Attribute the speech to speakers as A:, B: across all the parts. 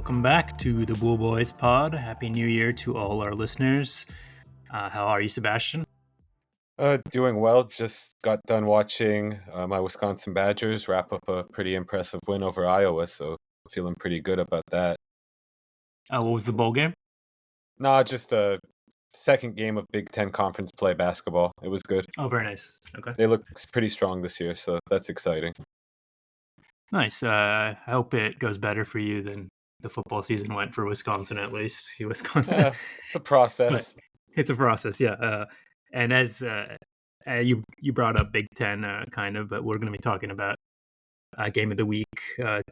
A: Welcome back to the Bool Boys Pod. Happy New Year to all our listeners. How are you, Sebastian?
B: Doing well. Just got done watching my Wisconsin Badgers wrap up a pretty impressive win over Iowa, so feeling pretty good about that.
A: What was the bowl game?
B: Nah, just a second game of Big Ten conference play basketball. It was good.
A: Oh, very nice. Okay.
B: They look pretty strong this year, so that's exciting.
A: Nice. I hope it goes better for you than the football season went for Wisconsin, at least. Wisconsin.
B: It's a
A: But
B: process.
A: it's a process, yeah. And as you brought up Big Ten, kind of, but we're going to be talking about game of the week,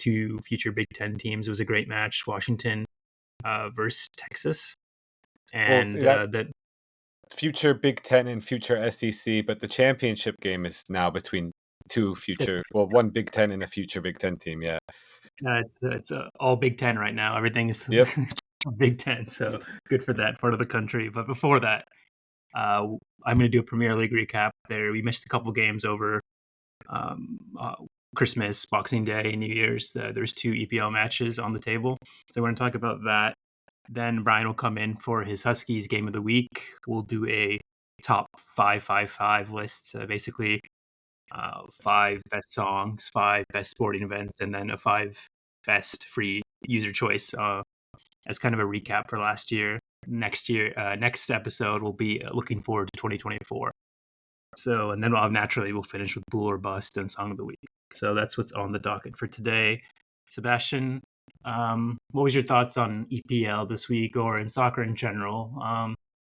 A: two future Big Ten teams. It was a great match, Washington versus Texas.
B: Well,
A: And
B: that
A: that
B: future Big Ten and future SEC, but the championship game is now between one Big Ten and a future Big Ten team. Yeah.
A: it's all Big Ten right now. Everything is
B: Yep.
A: Big Ten, so good for that part of the country. But before that, I'm going to do a Premier League recap. There, we missed a couple games over um, uh, Christmas, Boxing Day, New Year's. There's two EPL matches on the table, so we're going to talk about that. Then Brian will come in for his Huskies game of the week. We'll do a top 5 list, basically 5 best songs, 5 best sporting events, and then a 5 best free user choice as kind of a recap for last year. Next episode will be looking forward to 2024. So, and then we'll finish with Bool or Bust and Song of the Week. So that's what's on the docket for today. Sebastian, what was your thoughts on EPL this week or in soccer in general?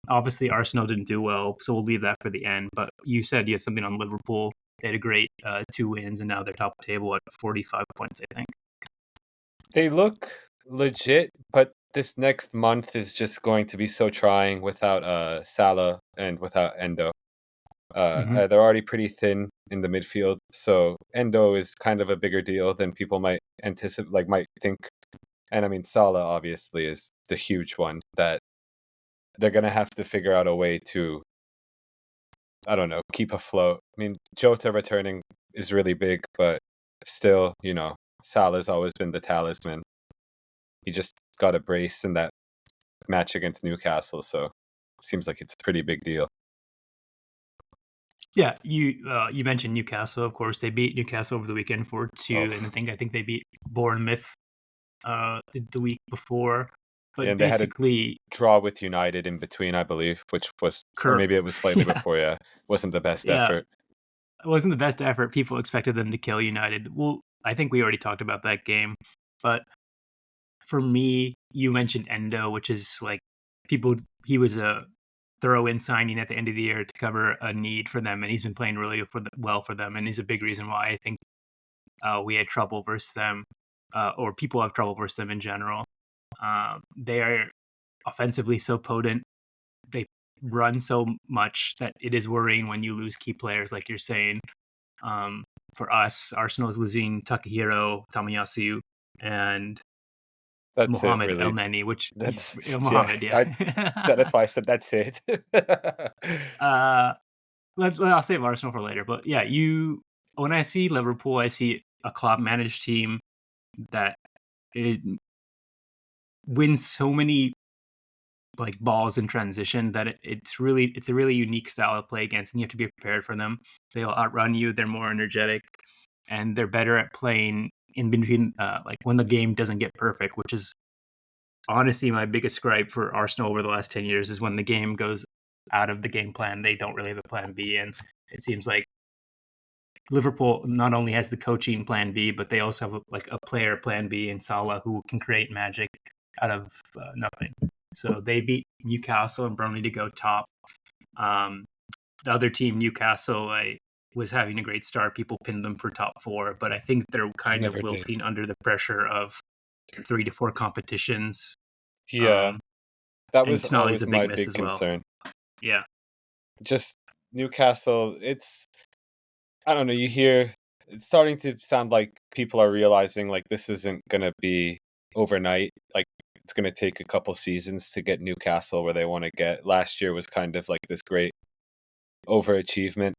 A: Obviously, Arsenal didn't do well, so we'll leave that for the end. But you said you had something on Liverpool. They had a great 2 wins, and now they're top of the table at 45 points, I think.
B: They look legit, but this next month is just going to be so trying without Salah and without Endo. They're already pretty thin in the midfield, so Endo is kind of a bigger deal than people might might think. And I mean, Salah obviously is the huge one that they're gonna have to figure out a way to, I don't know, keep afloat. I mean, Jota returning is really big, but still, Salah's always been the talisman. He just got a brace in that match against Newcastle, so seems like it's a pretty big deal.
A: Yeah, you mentioned Newcastle. Of course, they beat Newcastle over the weekend 4-2, and I think they beat Bournemouth the week before. But
B: And
A: basically,
B: they had a draw with United in between, I believe, which was, or maybe it was slightly before. Yeah, wasn't the best effort.
A: It wasn't the best effort. People expected them to kill United. Well, I think we already talked about that game. But for me, you mentioned Endo, which is like he was a throw-in signing at the end of the year to cover a need for them, and he's been playing really well for them, and he's a big reason why I think we had trouble versus them, or people have trouble versus them in general. They are offensively so potent. They run so much that it is worrying when you lose key players, like you're saying. For us, Arsenal is losing Takahiro Tamayasu and
B: That's
A: Mohamed
B: it, really.
A: El-Neni, which
B: That's
A: Mohamed,
B: yes,
A: yeah.
B: that's why I said that's it.
A: I'll save Arsenal for later. But yeah, when I see Liverpool, I see a Klopp managed team that it wins so many like balls in transition that it's a really unique style of play against, and you have to be prepared for them. They'll outrun you. They're more energetic, and they're better at playing in between, like when the game doesn't get perfect, which is honestly my biggest gripe for Arsenal over the last 10 years is when the game goes out of the game plan. They don't really have a plan B, and it seems like Liverpool not only has the coaching plan B, but they also have a player plan B in Salah who can create magic out of nothing. So they beat Newcastle and Burnley to go top. The other team, Newcastle, was having a great start. People pinned them for top 4, but I think they're kind of wilting under the pressure of 3 to 4 competitions.
B: Yeah, that was always
A: a big
B: my
A: miss
B: big
A: as well.
B: concern.
A: Yeah.
B: Just Newcastle, I don't know, it's starting to sound like people are realizing like this isn't going to be overnight. Like it's going to take a couple seasons to get Newcastle where they want to get. Last year was kind of like this great overachievement,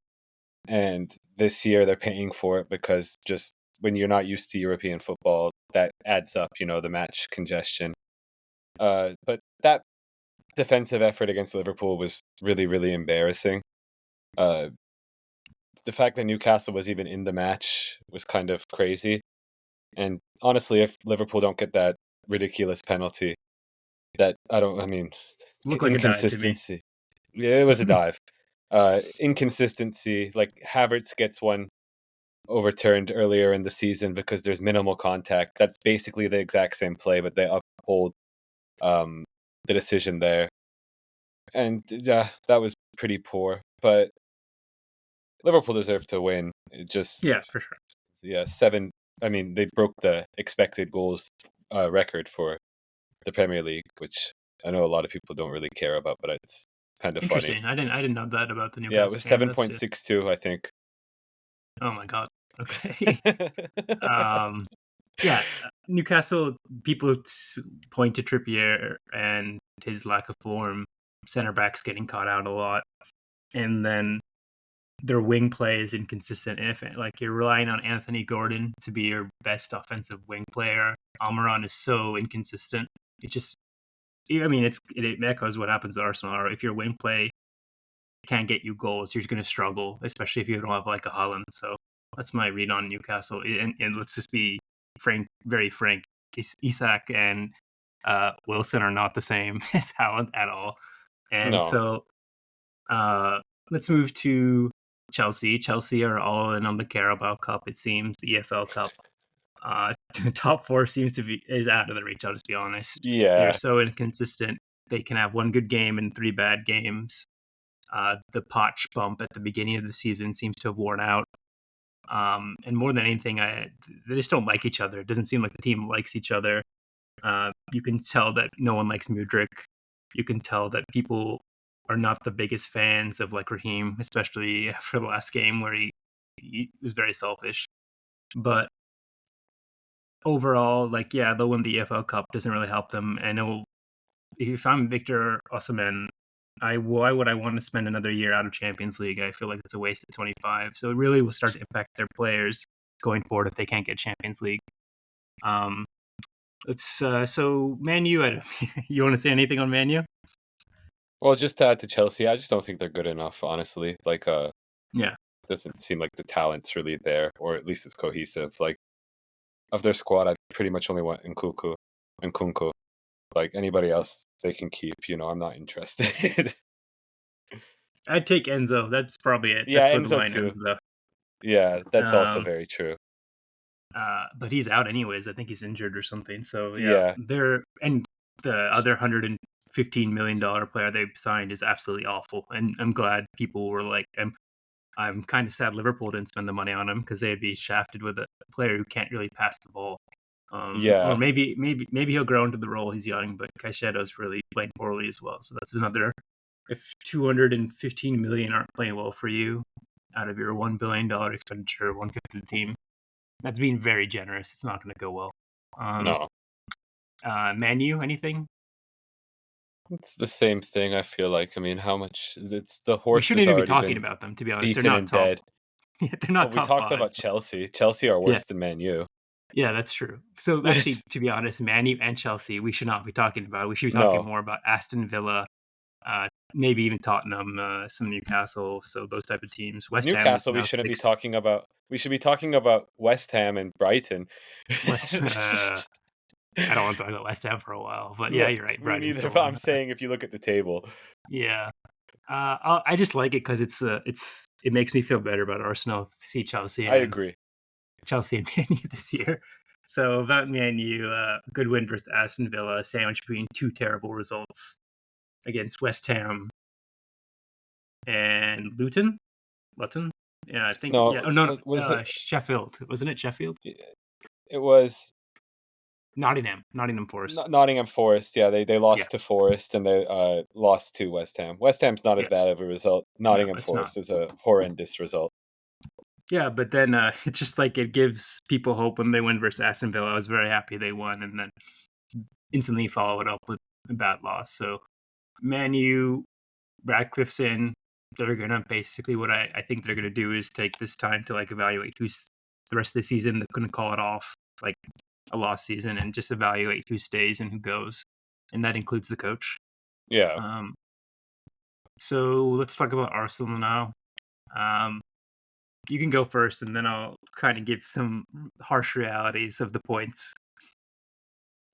B: and this year they're paying for it because just when you're not used to European football, that adds up, the match congestion. But that defensive effort against Liverpool was really, really embarrassing. The fact that Newcastle was even in the match was kind of crazy. And honestly, if Liverpool don't get that ridiculous penalty,
A: Looked like a dive to me.
B: inconsistency. Yeah, it was a dive. Inconsistency, like Havertz gets one overturned earlier in the season because there's minimal contact. That's basically the exact same play, but they uphold the decision there. And that was pretty poor. But Liverpool deserved to win. It just,
A: Yeah, for sure.
B: 7. I mean, they broke the expected goals record for the Premier League, which I know a lot of people don't really care about, but it's kind of funny.
A: Interesting. I didn't know that about the
B: Yeah, it
A: Newcastle
B: was
A: game.
B: 7.62, I think.
A: Oh my god. Okay. Yeah, Newcastle people point to Trippier and his lack of form. Center backs getting caught out a lot, and then their wing play is inconsistent. If like you're relying on Anthony Gordon to be your best offensive wing player, Almiron is so inconsistent. It just, I mean, it echoes what happens at Arsenal. If your wing play can't get you goals, you're going to struggle, especially if you don't have like a Holland. So that's my read on Newcastle. And let's just be very frank. Isak and Wilson are not the same as Haaland at all. And
B: No.
A: so let's move to Chelsea. Chelsea are all in on the Carabao Cup, it seems, the EFL Cup. Top 4 is out of the reach, I'll just be honest.
B: Yeah.
A: They're so inconsistent. They can have one good game and 3 bad games. The Poch bump at the beginning of the season seems to have worn out. And more than anything, they just don't like each other. It doesn't seem like the team likes each other. You can tell that no one likes Mudryk. You can tell that people are not the biggest fans of like Raheem, especially after the last game where he was very selfish. But overall, like, yeah, they'll win the EFL Cup. Doesn't really help them. I know if I'm Victor Osimhen, why would I want to spend another year out of Champions League? I feel like it's a waste of 25. So it really will start to impact their players going forward if they can't get Champions League. So Man U. You want to say anything on Man U?
B: Well, just to add to Chelsea, I just don't think they're good enough, honestly. Like,
A: yeah,
B: it doesn't seem like the talent's really there, or at least it's cohesive. Like, of their squad, I pretty much only want Nkunku and Kunku. Like, anybody else they can keep, I'm not interested.
A: I'd take Enzo. That's probably it.
B: Yeah,
A: That's where the
B: Enzo
A: line
B: too.
A: ends, though.
B: Yeah, that's also very true.
A: But he's out anyways. I think he's injured or something. So
B: Yeah.
A: And the other $115 million player they signed is absolutely awful. And I'm glad people were like, I'm kind of sad Liverpool didn't spend the money on him because they'd be shafted with a player who can't really pass the ball.
B: Yeah.
A: Or maybe he'll grow into the role. He's young, but Caicedo's really playing poorly as well. So that's another. If 215 million aren't playing well for you, out of your $1 billion expenditure, 1/5 of the team, that's being very generous. It's not going to go well.
B: No.
A: Man U, anything?
B: It's the same thing, I feel like. I mean, how much... It's the horse.
A: We shouldn't even be talking about them, to be honest. They're not
B: and
A: top.
B: dead.
A: Yeah, they're not
B: Well,
A: top
B: we talked
A: 5.
B: about Chelsea. Chelsea are worse than Man U.
A: Yeah, that's true. So actually, to be honest, Man U and Chelsea, we should not be talking about. We should be talking more about Aston Villa, maybe even Tottenham, some Newcastle. So those type of teams. West
B: Newcastle,
A: Ham
B: we shouldn't be talking about. We should be talking about West Ham and Brighton.
A: I don't want to talk about West Ham for a while, but yeah, you're right.
B: Me neither. But I'm saying if you look at the table.
A: Yeah. I just like it because it makes me feel better about Arsenal to see Chelsea.
B: I agree.
A: Chelsea and Man U this year. So about Man U, good win versus Aston Villa, sandwiched between 2 terrible results against West Ham and Luton. Yeah, I think.
B: No,
A: yeah. Oh no,
B: was it
A: Sheffield? Wasn't it Sheffield?
B: It was
A: Nottingham Forest.
B: Nottingham Forest. Yeah, they lost to Forest and they lost to West Ham. West Ham's not as bad of a result. Nottingham Forest is a horrendous result.
A: Yeah, but then it's just like it gives people hope when they win versus Aston Villa. I was very happy they won, and then instantly follow it up with a bad loss. So Man U, Radcliffe's in. They're gonna basically what I think they're gonna do is take this time to like evaluate who's the rest of the season, they're going to call it off like a lost season and just evaluate who stays and who goes, and that includes the coach.
B: Yeah.
A: So let's talk about Arsenal now. You can go first, and then I'll kind of give some harsh realities of the points.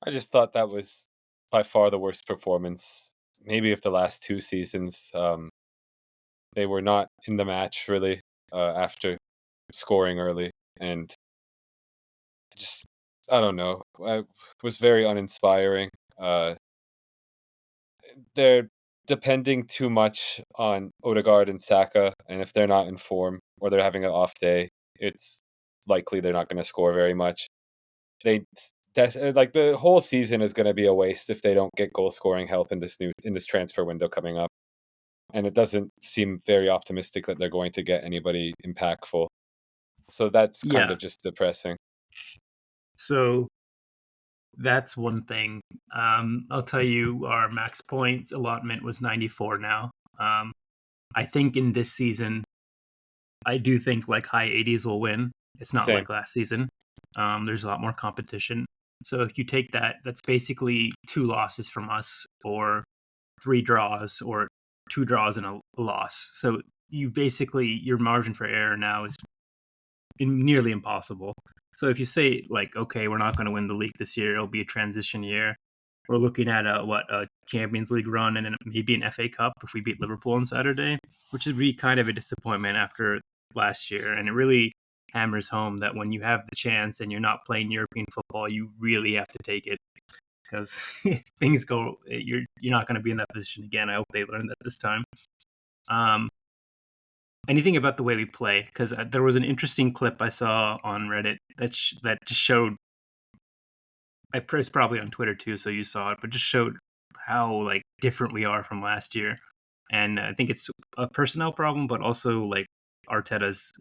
B: I just thought that was by far the worst performance, maybe of the last 2 seasons. They were not in the match really after scoring early, and just I don't know. It was very uninspiring. They're depending too much on Odegaard and Saka, and if they're not in form or they're having an off day, it's likely they're not going to score very much. Like the whole season is going to be a waste if they don't get goal scoring help in this transfer window coming up, and it doesn't seem very optimistic that they're going to get anybody impactful. So that's kind
A: Yeah.
B: of just depressing.
A: So that's one thing. I'll tell you, our max points allotment was 94 now. I think in this season, I do think like high 80s will win. It's not
B: Same.
A: like last season. There's a lot more competition. So if you take that, that's basically 2 losses from us, or 3 draws, or 2 draws and a loss. So you basically, your margin for error now is nearly impossible. So if you say like, okay, we're not going to win the league this year, it'll be a transition year. We're looking at a Champions League run and maybe an FA Cup if we beat Liverpool on Saturday, which would be kind of a disappointment after last year. And it really hammers home that when you have the chance and you're not playing European football, you really have to take it, because things go. You're not going to be in that position again. I hope they learn that this time. Anything about the way we play, because there was an interesting clip I saw on Reddit that just showed. It's probably on Twitter too, so you saw it, but just showed how like different we are from last year, and I think it's a personnel problem, but also like Arteta's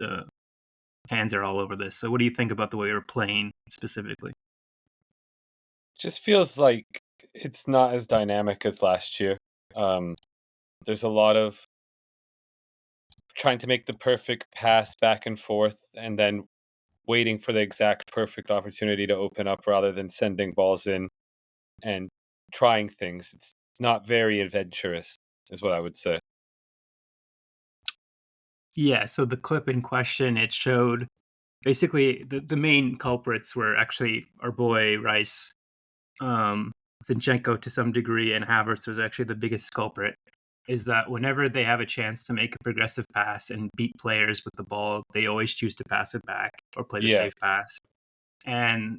A: hands are all over this. So, what do you think about the way we're playing specifically?
B: Just feels like it's not as dynamic as last year. There's a lot of trying to make the perfect pass back and forth and then waiting for the exact perfect opportunity to open up rather than sending balls in and trying things. It's not very adventurous, is what I would say.
A: Yeah. So the clip in question, it showed basically the main culprits were actually our boy Rice, Zinchenko to some degree, and Havertz was actually the biggest culprit. Is that whenever they have a chance to make a progressive pass and beat players with the ball, they always choose to pass it back or play the
B: Yeah.
A: safe pass. And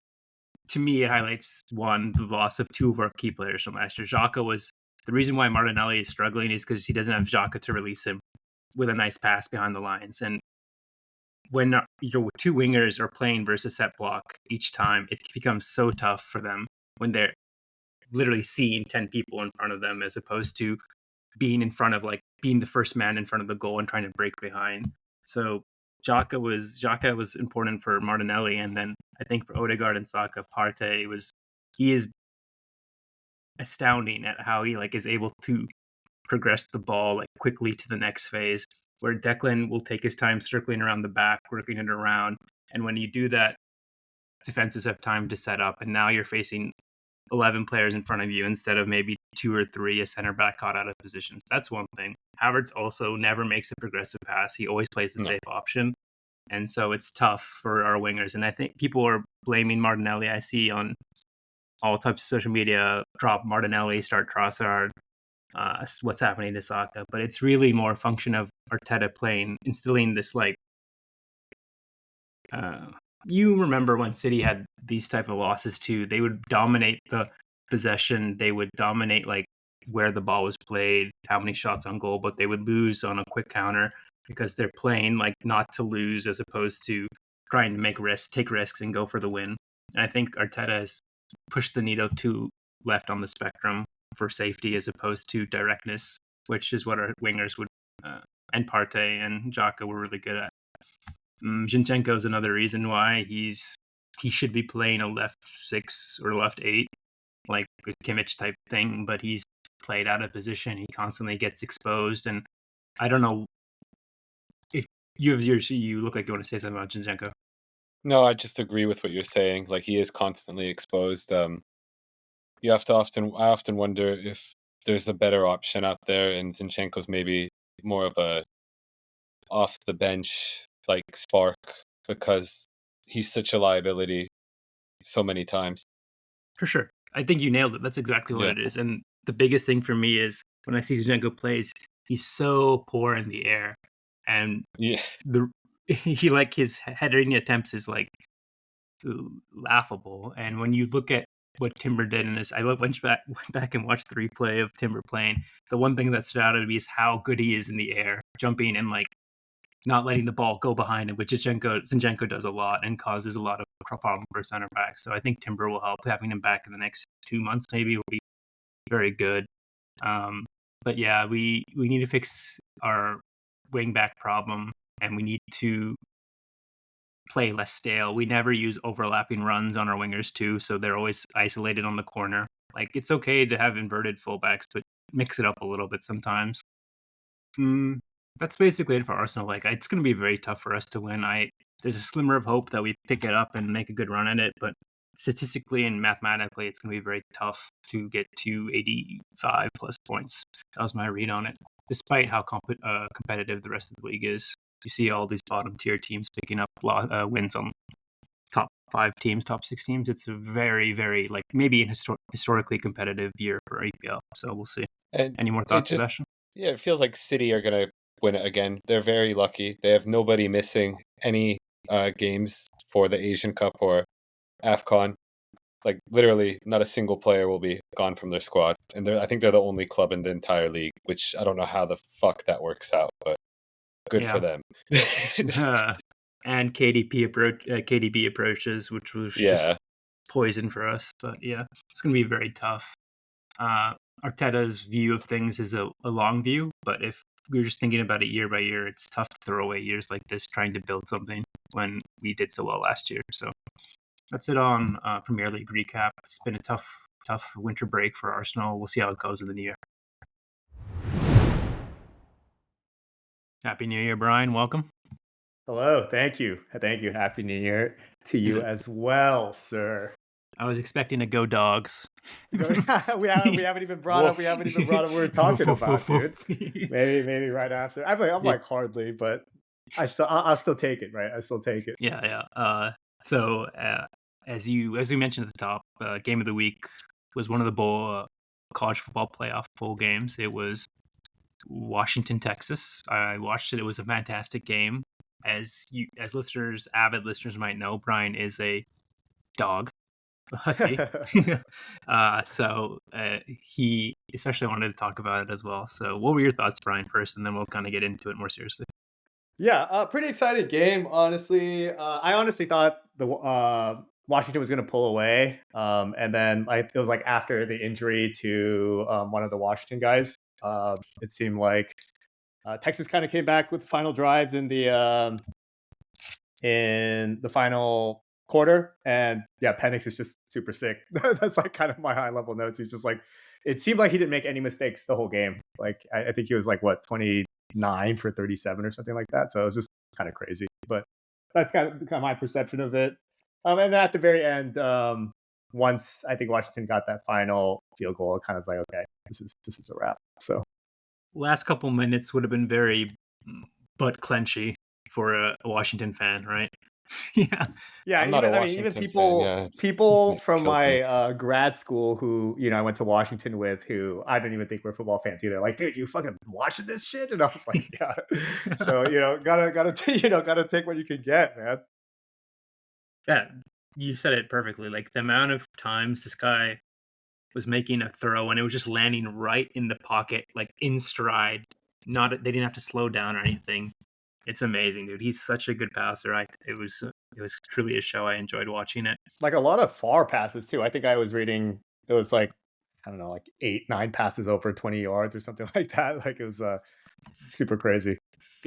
A: to me, it highlights one, the loss of 2 of our key players from last year. Xhaka was the reason why Martinelli is struggling is because he doesn't have Xhaka to release him with a nice pass behind the lines. And when your 2 wingers are playing versus set block each time, it becomes so tough for them when they're literally seeing 10 people in front of them, as opposed to being in front of, like, being the first man in front of the goal and trying to break behind. So Xhaka was important for Martinelli, and then I think for Odegaard and Saka, he is astounding at how he like is able to progress the ball like quickly to the next phase, where Declan will take his time circling around the back, working it around, and when you do that, defenses have time to set up, and now you're facing 11 players in front of you instead of maybe 2 or 3, a center back caught out of positions. That's one thing. Havertz also never makes a progressive pass. He always plays the
B: No.
A: safe option. And so it's tough for our wingers. And I think people are blaming Martinelli. I see on all types of social media, drop Martinelli, start Trossard, what's happening to Saka. But it's really more a function of Arteta instilling this like, you remember when City had these type of losses too. They would dominate the possession. They would dominate like where the ball was played, how many shots on goal, but they would lose on a quick counter because they're playing like not to lose, as opposed to trying to take risks and go for the win. And I think Arteta has pushed the needle too left on the spectrum for safety as opposed to directness, which is what our wingers would, and Partey and Xhaka were really good at. Zinchenko is another reason why he should be playing a left 6 or left 8, like a Kimmich type thing, but he's played out of position. He constantly gets exposed, and I don't know if you look like you want to say something about Zinchenko.
B: No, I just agree with what you're saying. Like he is constantly exposed. You have to I often wonder if there's a better option out there, and Zinchenko's maybe more of a off the bench like spark because he's such a liability so many times.
A: For sure. I think you nailed it. That's exactly what
B: Yeah.
A: it is. And the biggest thing for me is when I see Zinchenko plays, he's so poor in the air, and
B: Yeah.
A: the he like his heading attempts is like laughable. And when you look at what Timber did in this, went back and watched the replay of Timber playing. The one thing that stood out to me is how good he is in the air, jumping and like not letting the ball go behind him, which Zinchenko does a lot and causes a lot of problem for center back. So I think Timber will help. Having him back in the next 2 months maybe will be very good. Um, but yeah, we need to fix our wing back problem, and we need to play less stale. We never use overlapping runs on our wingers too, so they're always isolated on the corner. Like it's okay to have inverted fullbacks, but mix it up a little bit sometimes. Mm, that's basically it for Arsenal. Like it's going to be very tough for us to win. There's a slimmer of hope that we pick it up and make a good run at it, but statistically and mathematically, it's going to be very tough to get to 85 plus points. That was my read on it. Despite how competitive the rest of the league is, you see all these bottom tier teams picking up wins on top 5 teams, top 6 teams. It's a very, very like maybe an historically competitive year for EPL. So we'll see.
B: And
A: Any more
B: it
A: thoughts,
B: just
A: Sebastian?
B: yeah, it feels like City are gonna win it again. They're very lucky. They have nobody missing any games for the Asian Cup or AFCON. Like literally, not a single player will be gone from their squad, and I think they're the only club in the entire league. Which I don't know how the fuck that works out, but good for
A: Yeah.
B: them.
A: And KDB approaches, which was just
B: Yeah,
A: poison for us. But yeah, it's going to be very tough. Arteta's view of things is a long view, but if we're just thinking about it year by year, it's tough to throw away years like this trying to build something when we did so well last year. So that's it on Premier League recap. It's been a tough winter break for Arsenal. We'll see how it goes in the new year. Happy New Year, Brian. Welcome.
C: Hello, thank you. Thank you. Happy New Year to you as well, sir.
A: I was expecting to go dogs.
C: We haven't even brought up what we're talking about, dude. Maybe right after. I'm like hardly, but I'll still take it, right? I still take it.
A: Yeah. So as we mentioned at the top, game of the week was one of the bowl college football playoff bowl games. It was Washington, Texas. I watched it. It was a fantastic game. As listeners, avid listeners might know, Brian is a dog, a husky. So he especially wanted to talk about it as well. So what were your thoughts, Brian, first, and then we'll kind of get into it more seriously.
C: Yeah, pretty excited game, honestly. I honestly thought the Washington was going to pull away, and then like it was like after the injury to one of the Washington guys, it seemed like Texas kind of came back with the final drives in the final quarter, and yeah, Penix is just super sick. That's like kind of my high level notes. He's just like, it seemed like he didn't make any mistakes the whole game. Like I think he was like what 29 for 37 or something like that. So it was just kind of crazy. But that's kind of my perception of it. And at the very end, once I think Washington got that final field goal, it kind of was like, okay, this is a wrap. So
A: Last couple minutes would have been very butt clenchy for a Washington fan, right? Yeah.
C: Yeah,
B: I'm not a
C: even
B: Washington fan. Yeah,
C: people from
B: killed me.
C: my grad school who I went to Washington with, who I don't even think were football fans either. Like, dude, you fucking watching this shit? And I was like, yeah. So gotta take what you can get, man.
A: Yeah, you said it perfectly. Like the amount of times this guy was making a throw and it was just landing right in the pocket, like in stride. They didn't have to slow down or anything. It's amazing, dude. He's such a good passer. It was truly a show. I enjoyed watching it.
C: Like a lot of far passes too. I think I was reading it was like, I don't know, like 8-9 passes over 20 yards or something like that. Like it was super crazy.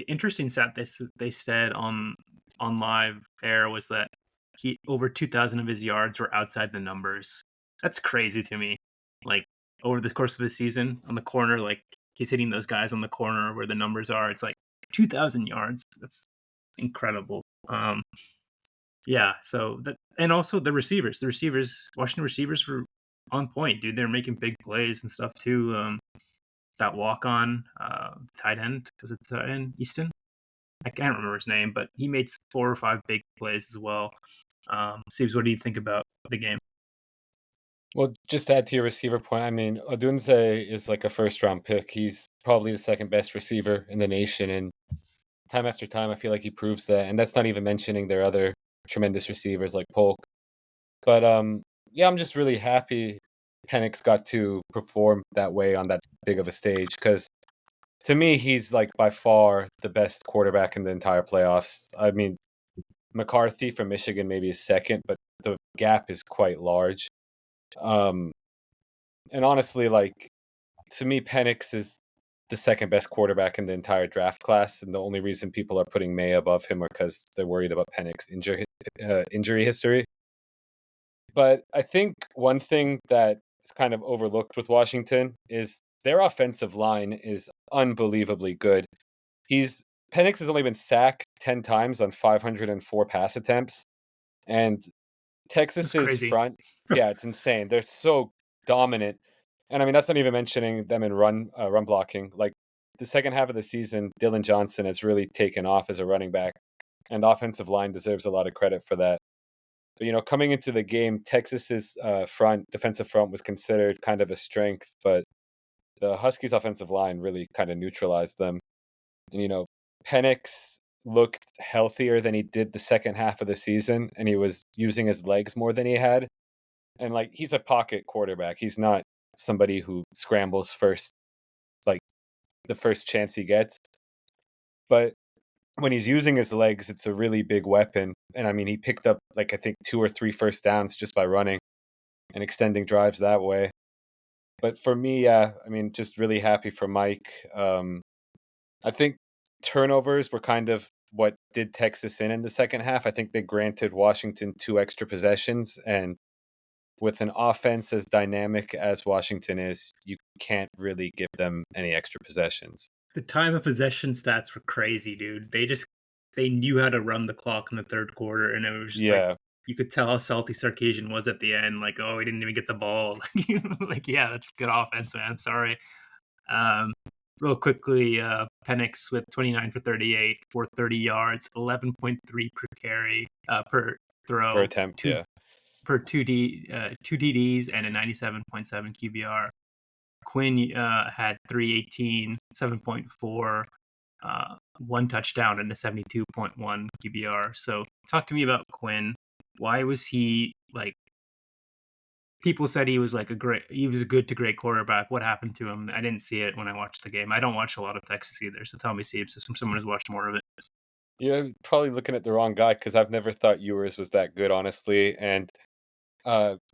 A: Interesting stat they said on live air was that he over 2,000 of his yards were outside the numbers. That's crazy to me. Like over the course of his season on the corner, like he's hitting those guys on the corner where the numbers are. It's like 2,000 yards. That's incredible. Yeah, so that, and also the receivers. The receivers, Washington receivers were on point, dude. They're making big plays and stuff too. That walk on tight end, was it the tight end Easton? I can't remember his name, but he made 4 or 5 big plays as well. Steves, what do you think about the game?
B: Well, just to add to your receiver point, I mean, Odunze is like a first round pick. He's probably the second best receiver in the nation, and time after time, I feel like he proves that. And that's not even mentioning their other tremendous receivers like Polk. But yeah, I'm just really happy Penix got to perform that way on that big of a stage because to me, he's like by far the best quarterback in the entire playoffs. I mean, McCarthy from Michigan maybe is second, but the gap is quite large. Um, and honestly, like to me, Penix is the second best quarterback in the entire draft class, and the only reason people are putting May above him are because they're worried about Penix injury history. But I think one thing that is kind of overlooked with Washington is their offensive line is unbelievably good. He's Penix has only been sacked 10 times on 504 pass attempts, and
A: That's
B: Texas's
A: crazy.
B: front, yeah, it's insane. They're so dominant. And I mean, that's not even mentioning them in run blocking. Like the second half of the season, Dylan Johnson has really taken off as a running back, and the offensive line deserves a lot of credit for that. But, coming into the game, Texas's defensive front was considered kind of a strength, but the Huskies' offensive line really kind of neutralized them. And Penix looked healthier than he did the second half of the season, and he was using his legs more than he had. And like he's a pocket quarterback. He's not somebody who scrambles first, like the first chance he gets. But when he's using his legs, it's a really big weapon. And I mean, he picked up like I think 2 or 3 first downs just by running and extending drives that way. But for me, yeah, I mean, just really happy for Mike. I think turnovers were kind of what did Texas in the second half. I think they granted Washington 2 extra possessions, and with an offense as dynamic as Washington is, you can't really give them any extra possessions.
A: The time of possession stats were crazy, dude. They knew how to run the clock in the third quarter, and it was just like
B: Yeah,
A: you could tell how salty Sarkisian was at the end. Like, oh, he didn't even get the ball. Like, yeah, that's good offense, man. I'm sorry. Um, Real quickly, Penix with 29 for 38 for 30 yards, 11.3 per carry per
B: per
A: throw,
B: attempt,
A: two
B: yeah.
A: per two TDs, and a 97.7 QBR. Quinn had 318, 7.4, 1 touchdown, and a 72.1 QBR. So talk to me about Quinn. Why was he like? People said he was like he was a good to great quarterback. What happened to him? I didn't see it when I watched the game. I don't watch a lot of Texas either. So tell me, Steve, so someone who's watched more of it.
B: You're probably looking at the wrong guy because I've never thought Ewers was that good, honestly. And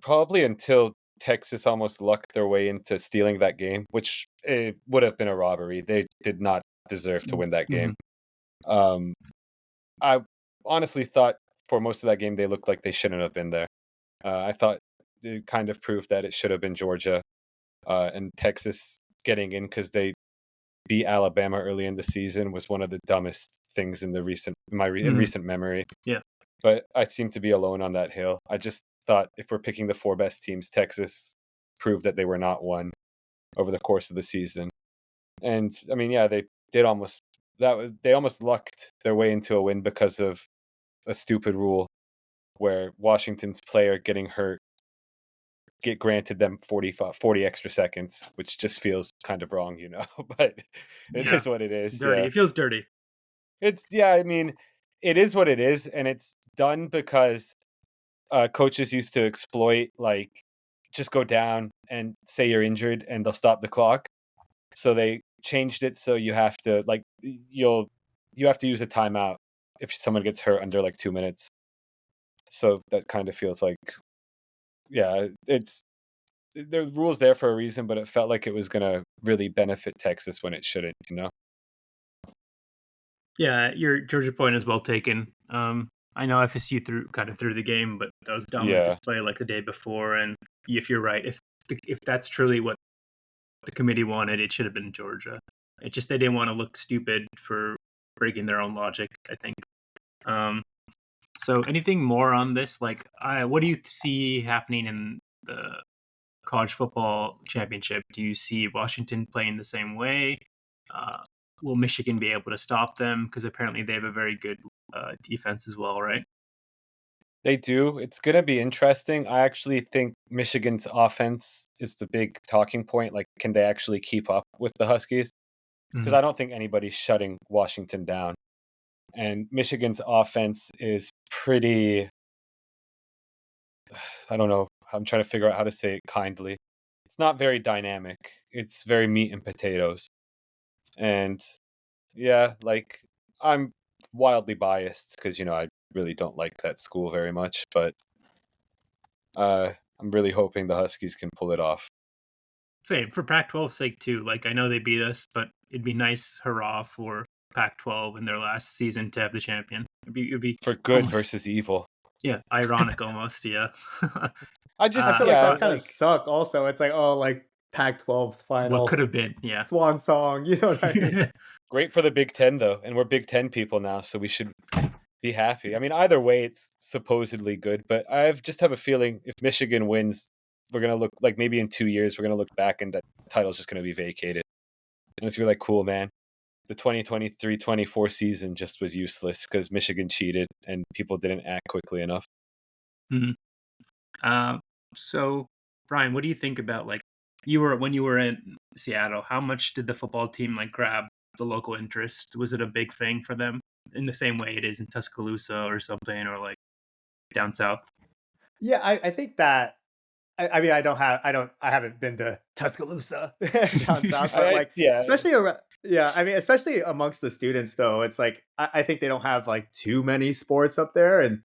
B: probably until Texas almost lucked their way into stealing that game, which it would have been a robbery. They did not deserve to win that game.
A: Mm-hmm.
B: Um, I honestly thought for most of that game they looked like they shouldn't have been there. I thought it kind of proved that it should have been Georgia and Texas getting in because they beat Alabama early in the season was one of the dumbest things in in recent memory.
A: Yeah.
B: But I seem to be alone on that hill. I just thought if we're picking the 4 best teams, Texas proved that they were not one over the course of the season. And I mean, yeah, they almost lucked their way into a win because of a stupid rule where Washington's player getting hurt get granted them 40 extra seconds, which just feels kind of wrong, but it
A: Yeah.
B: is what it is.
A: Dirty.
B: Yeah.
A: It feels dirty.
B: I mean, it is what it is. And it's done because coaches used to exploit, like, just go down and say you're injured and they'll stop the clock. So they changed it so you have to, like, you have to use a timeout if someone gets hurt under like 2 minutes. So that kind of feels like, yeah, the rule's there for a reason, but it felt like it was going to really benefit Texas when it shouldn't.
A: Yeah, your Georgia point is well taken. I know FSU threw the game, but that was dominant
B: Yeah.
A: display like the day before. And if you're right, if that's truly what the committee wanted, it should have been Georgia. It just they didn't want to look stupid for breaking their own logic, I think. So, anything more on this? Like, what do you see happening in the college football championship? Do you see Washington playing the same way? Uh, will Michigan be able to stop them? Because apparently they have a very good defense as well, right?
B: They do. It's going to be interesting. I actually think Michigan's offense is the big talking point. Like, can they actually keep up with the Huskies? Because
A: Mhm.
B: I don't think anybody's shutting Washington down. And Michigan's offense is pretty, I don't know. I'm trying to figure out how to say it kindly. It's not very dynamic. It's very meat and potatoes. And yeah, like, I'm wildly biased because, I really don't like that school very much. But I'm really hoping the Huskies can pull it off.
A: Same for Pac-12's sake too. Like, I know they beat us, but it'd be nice hurrah for Pac-12 in their last season to have the champion. It'd be
B: For good
A: almost,
B: versus evil.
A: yeah, ironic almost. Yeah.
B: I
C: I
B: just,
C: feel like
B: yeah,
C: that kind of suck. Also, it's like, oh, like Pac-12's
A: What could
C: final
A: have been? Yeah.
C: swan song. You know what I mean?
B: great for the Big Ten, though. And we're Big Ten people now, so we should be happy. I mean, either way, it's supposedly good. But just have a feeling if Michigan wins, we're going to look like maybe in 2 years, we're going to look back and that title's just going to be vacated. And it's going to be like, cool, man. The 2023-24 season just was useless because Michigan cheated and people didn't act quickly enough.
A: Mhm. So, Brian, what do you think about like when you were in Seattle? How much did the football team like grab the local interest? Was it a big thing for them in the same way it is in Tuscaloosa or something, or like down south?
C: Yeah, I think that. I mean, I haven't been to Tuscaloosa down south, but like,
B: Yeah.
C: especially around, yeah, I mean, especially amongst the students, though, it's like I think they don't have like too many sports up there, and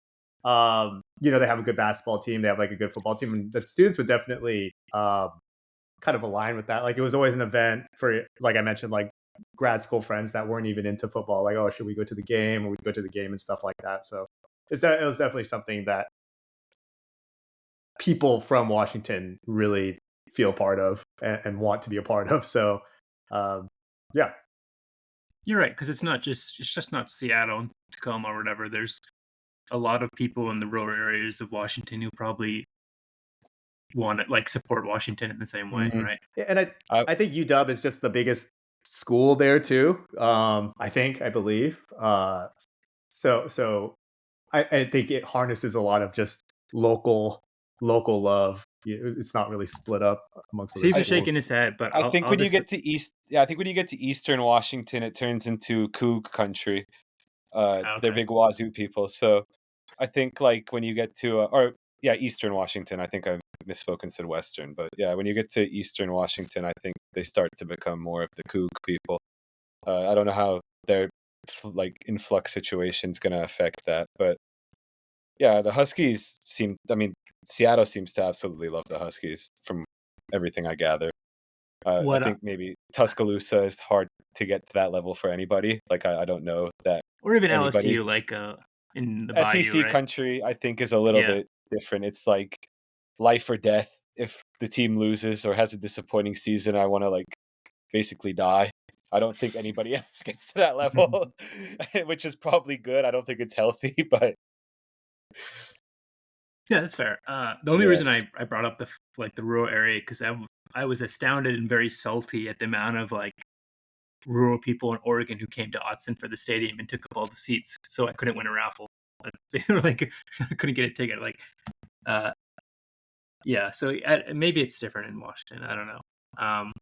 C: they have a good basketball team, they have like a good football team, and the students would definitely kind of align with that. Like, it was always an event for, like I mentioned, like grad school friends that weren't even into football, like, oh, should we go to the game? Or we go to the game and stuff like that. So it was definitely something that people from Washington really feel part of and want to be a part of. So, yeah,
A: You're right, because it's just not Seattle and Tacoma or whatever. There's a lot of people in the rural areas of Washington who probably want to like support Washington in the same way,
B: Mhm.
A: right?
C: yeah, and
B: I,
C: I think UW is just the biggest school there too. I believe. So I think it harnesses a lot of just local love. It's not really split up amongst other
A: Steve's
B: I
A: is
C: schools.
A: shaking his head, but
B: I think
A: I'll
B: when you
A: just
B: get to I think when you get to Eastern Washington, it turns into Coug country. They're
A: okay.
B: big Wazoo people, so I think like when you get to Eastern Washington. I think I misspoke and said Western, but yeah, when you get to Eastern Washington, I think they start to become more of the Coug people. I don't know how their like influx situation is going to affect that, but yeah, the Huskies seem. I mean, Seattle seems to absolutely love the Huskies from everything I gather. I
A: What
B: think maybe Tuscaloosa is hard to get to that level for anybody. Like, I don't know that
A: or even
B: anybody.
A: LSU, like in the Bayou,
B: SEC
A: right?
B: country, I think, is a little
A: Yeah.
B: bit different. It's like life or death. If the team loses or has a disappointing season, I want to like basically die. I don't think anybody else gets to that level, which is probably good. I don't think it's healthy, but
A: Yeah, that's fair. The only
B: yeah.
A: reason I brought up the rural area because I was astounded and very salty at the amount of like rural people in Oregon who came to Autzen for the stadium and took up all the seats, so I couldn't win a raffle. Like I couldn't get a ticket. Like, uh, yeah. So maybe it's different in Washington. I don't know. Um,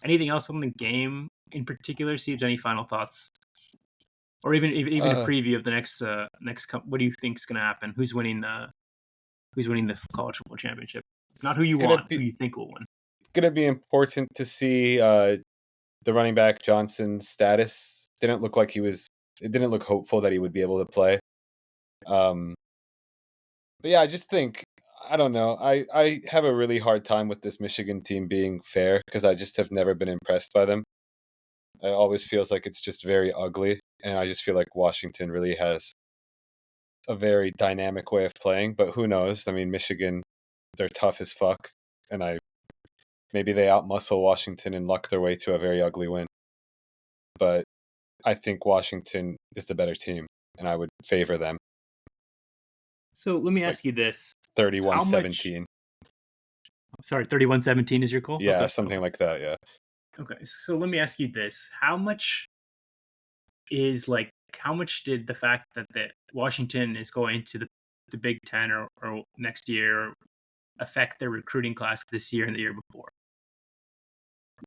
A: anything else on the game in particular, Steve? Any final thoughts, or even a
B: Uh,
A: preview of the what do you think is going to happen? Who's winning the college football championship? Not
B: it's
A: who you
B: gonna
A: want, who
B: be
A: you think will win.
B: gonna be important to see the running back Johnson's status. Didn't look like he was. It didn't look hopeful that he would be able to play. Um, but yeah, I just think I don't know. I have a really hard time with this Michigan team being fair because I just have never been impressed by them. It always feels like it's just very ugly, and I just feel like Washington really has a very dynamic way of playing. But who knows? I mean, Michigan, they're tough as fuck, and maybe they outmuscle Washington and luck their way to a very ugly win. But I think Washington is the better team, and I would favor them.
A: So let me
B: Like
A: ask you this: how much?
B: 31-17.
A: Sorry, 31-17 is your goal.
B: Yeah,
A: Okay.
B: something like that. Yeah.
A: Okay. So let me ask you this: how much is like how much did the fact that Washington is going to the Big Ten or next year affect their recruiting class this year and the year before?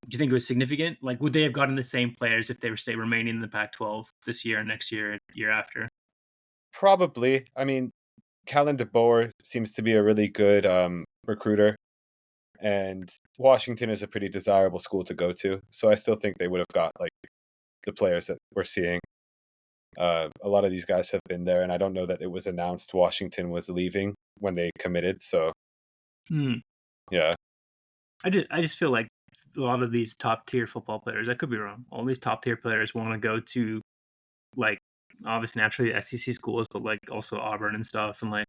A: Do you think it was significant? Like, would they have gotten the same players if they were stay remaining in the Pac-12 this year, next year, year after?
B: Probably. I mean, Kalen DeBoer seems to be a really good recruiter, and Washington is a pretty desirable school to go to. So I still think they would have got like the players that we're seeing. A lot of these guys have been there, and I don't know that it was announced Washington was leaving when they committed. So
A: Hmm.
B: yeah,
A: I just feel like a lot of these top tier football players. I could be wrong. All these top tier players want to go to like obviously naturally SEC schools, but like also Auburn and stuff. And like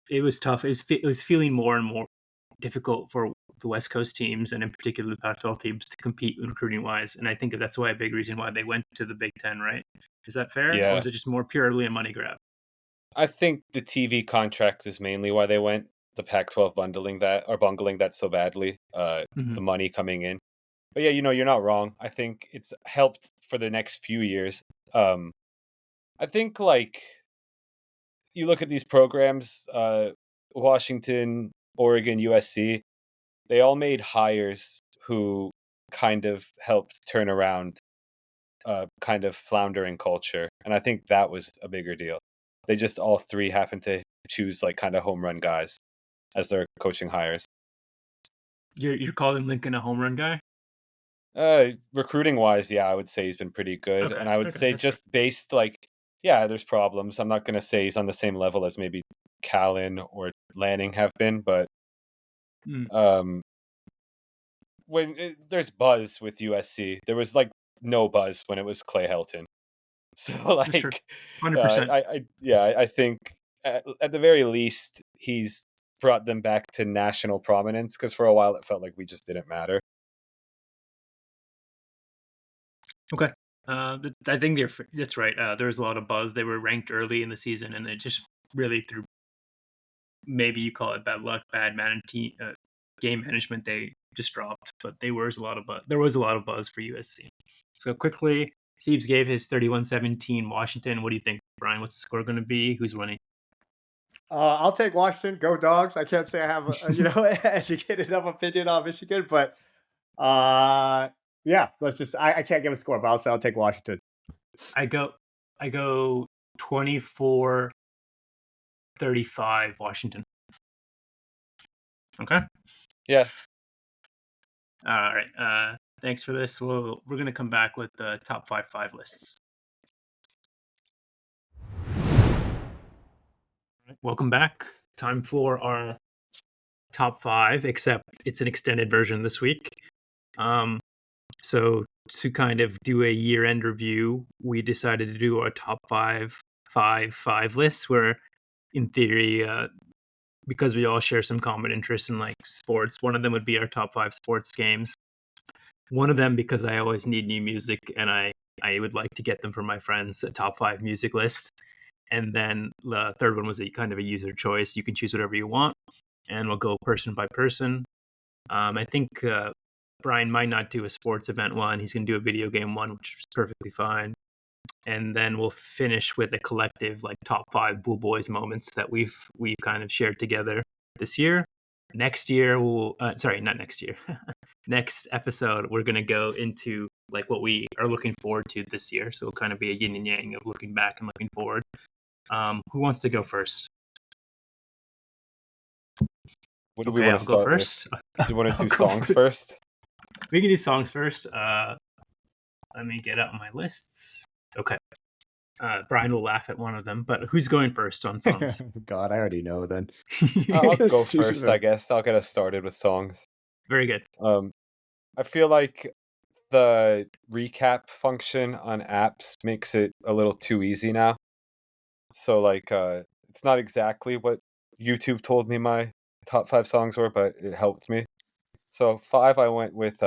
A: it was tough. It was feeling more and more difficult for the West Coast teams and in particular the Pac-12 teams to compete recruiting wise. And I think that's why a big reason why they went to the Big Ten. Right? Is that fair, or
B: yeah.
A: is it just more purely a money grab?
B: I think the TV contract is mainly why they went. The Pac-12 bungling that so badly.
A: Hmm.
B: The money coming in. But yeah, you're not wrong. I think it's helped for the next few years. Um, I think like you look at these programs, Washington, Oregon, USC, they all made hires who kind of helped turn around kind of floundering culture. And I think that was a bigger deal. They just all three happened to choose like kind of home run guys as their coaching hires.
A: You're calling Lincoln a home run guy?
B: Recruiting wise, yeah, I would say he's been pretty good.
A: Okay,
B: And I would
A: okay,
B: say
A: that's fair.
B: just based like, yeah, there's problems. I'm not going to say he's on the same level as maybe Callan or Lanning have been, but
A: Mm,
B: um, there's buzz with USC, there was like no buzz when it was Clay Helton. So
A: that's true.
B: like,
A: 100%.
B: I think at the very least he's brought them back to national prominence because for a while it felt like we just didn't matter.
A: Okay. I think that's right. There was a lot of buzz. They were ranked early in the season, and it just really through maybe you call it bad luck, game management. They just dropped, but was a lot of buzz. There was a lot of buzz for USC. So quickly, Siebes gave his 31-17 Washington. What do you think, Brian? What's the score going to be? Who's winning?
C: I'll take Washington. Go Dogs. I can't say I have educated enough opinion on Michigan, but uh, yeah, let's just. I can't give a score, but I'll take Washington.
A: I go 24-35 Washington. Okay.
B: Yeah.
A: All right. Thanks for this. We're going to come back with the top five lists. Welcome back. Time for our top five, except it's an extended version this week. So to kind of do a year-end review, we decided to do our top five lists where, in theory, because we all share some common interests in like sports, one of them would be our top five sports games. One of them because I always need new music and I would like to get them from my friends, a top five music list. And then the third one was a kind of a user choice. You can choose whatever you want, and we'll go person by person. I think Brian might not do a sports event one. He's going to do a video game one, which is perfectly fine. And then we'll finish with a collective like top five Bool Boys moments that we've kind of shared together this year. Next year, not next year. Next episode, we're going to go into like what we are looking forward to this year. So it'll kind of be a yin and yang of looking back and looking forward. Who wants to go first?
B: What do we want to
A: I'll go
B: start with?
A: first.
B: Do you want to do
A: go
B: songs first?
A: We can do songs first. Let me get out my lists. Okay. Brian will laugh at one of them, but who's going first on songs?
C: God, I already know. Then
B: I'll go first, I guess. I'll get us started with songs.
A: Very good.
B: I feel like the recap function on apps makes it a little too easy now. So like it's not exactly what YouTube told me my top 5 songs were, but it helped me. So 5 I went with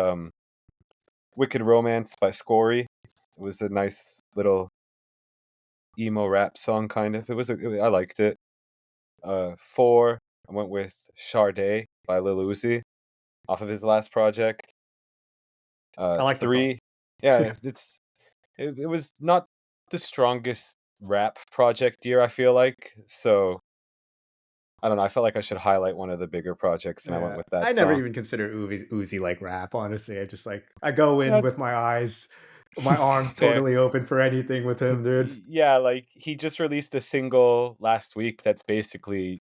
B: Wicked Romance by Scory. It was a nice little emo rap song kind of. I liked it. 4, I went with Sade by Lil Uzi off of his last project.
C: I like the song.
B: 3, yeah, it was not the strongest rap project year, I feel like. So I don't know. I felt like I should highlight one of the bigger projects, and I went
C: Yeah,
B: with that
C: I never
B: song.
C: even consider Uzi like rap. Honestly, I just like I go in with
B: That's
C: my eyes, my arms
B: fair.
C: totally open for anything with him, dude.
B: Yeah, like he just released a single last week that's basically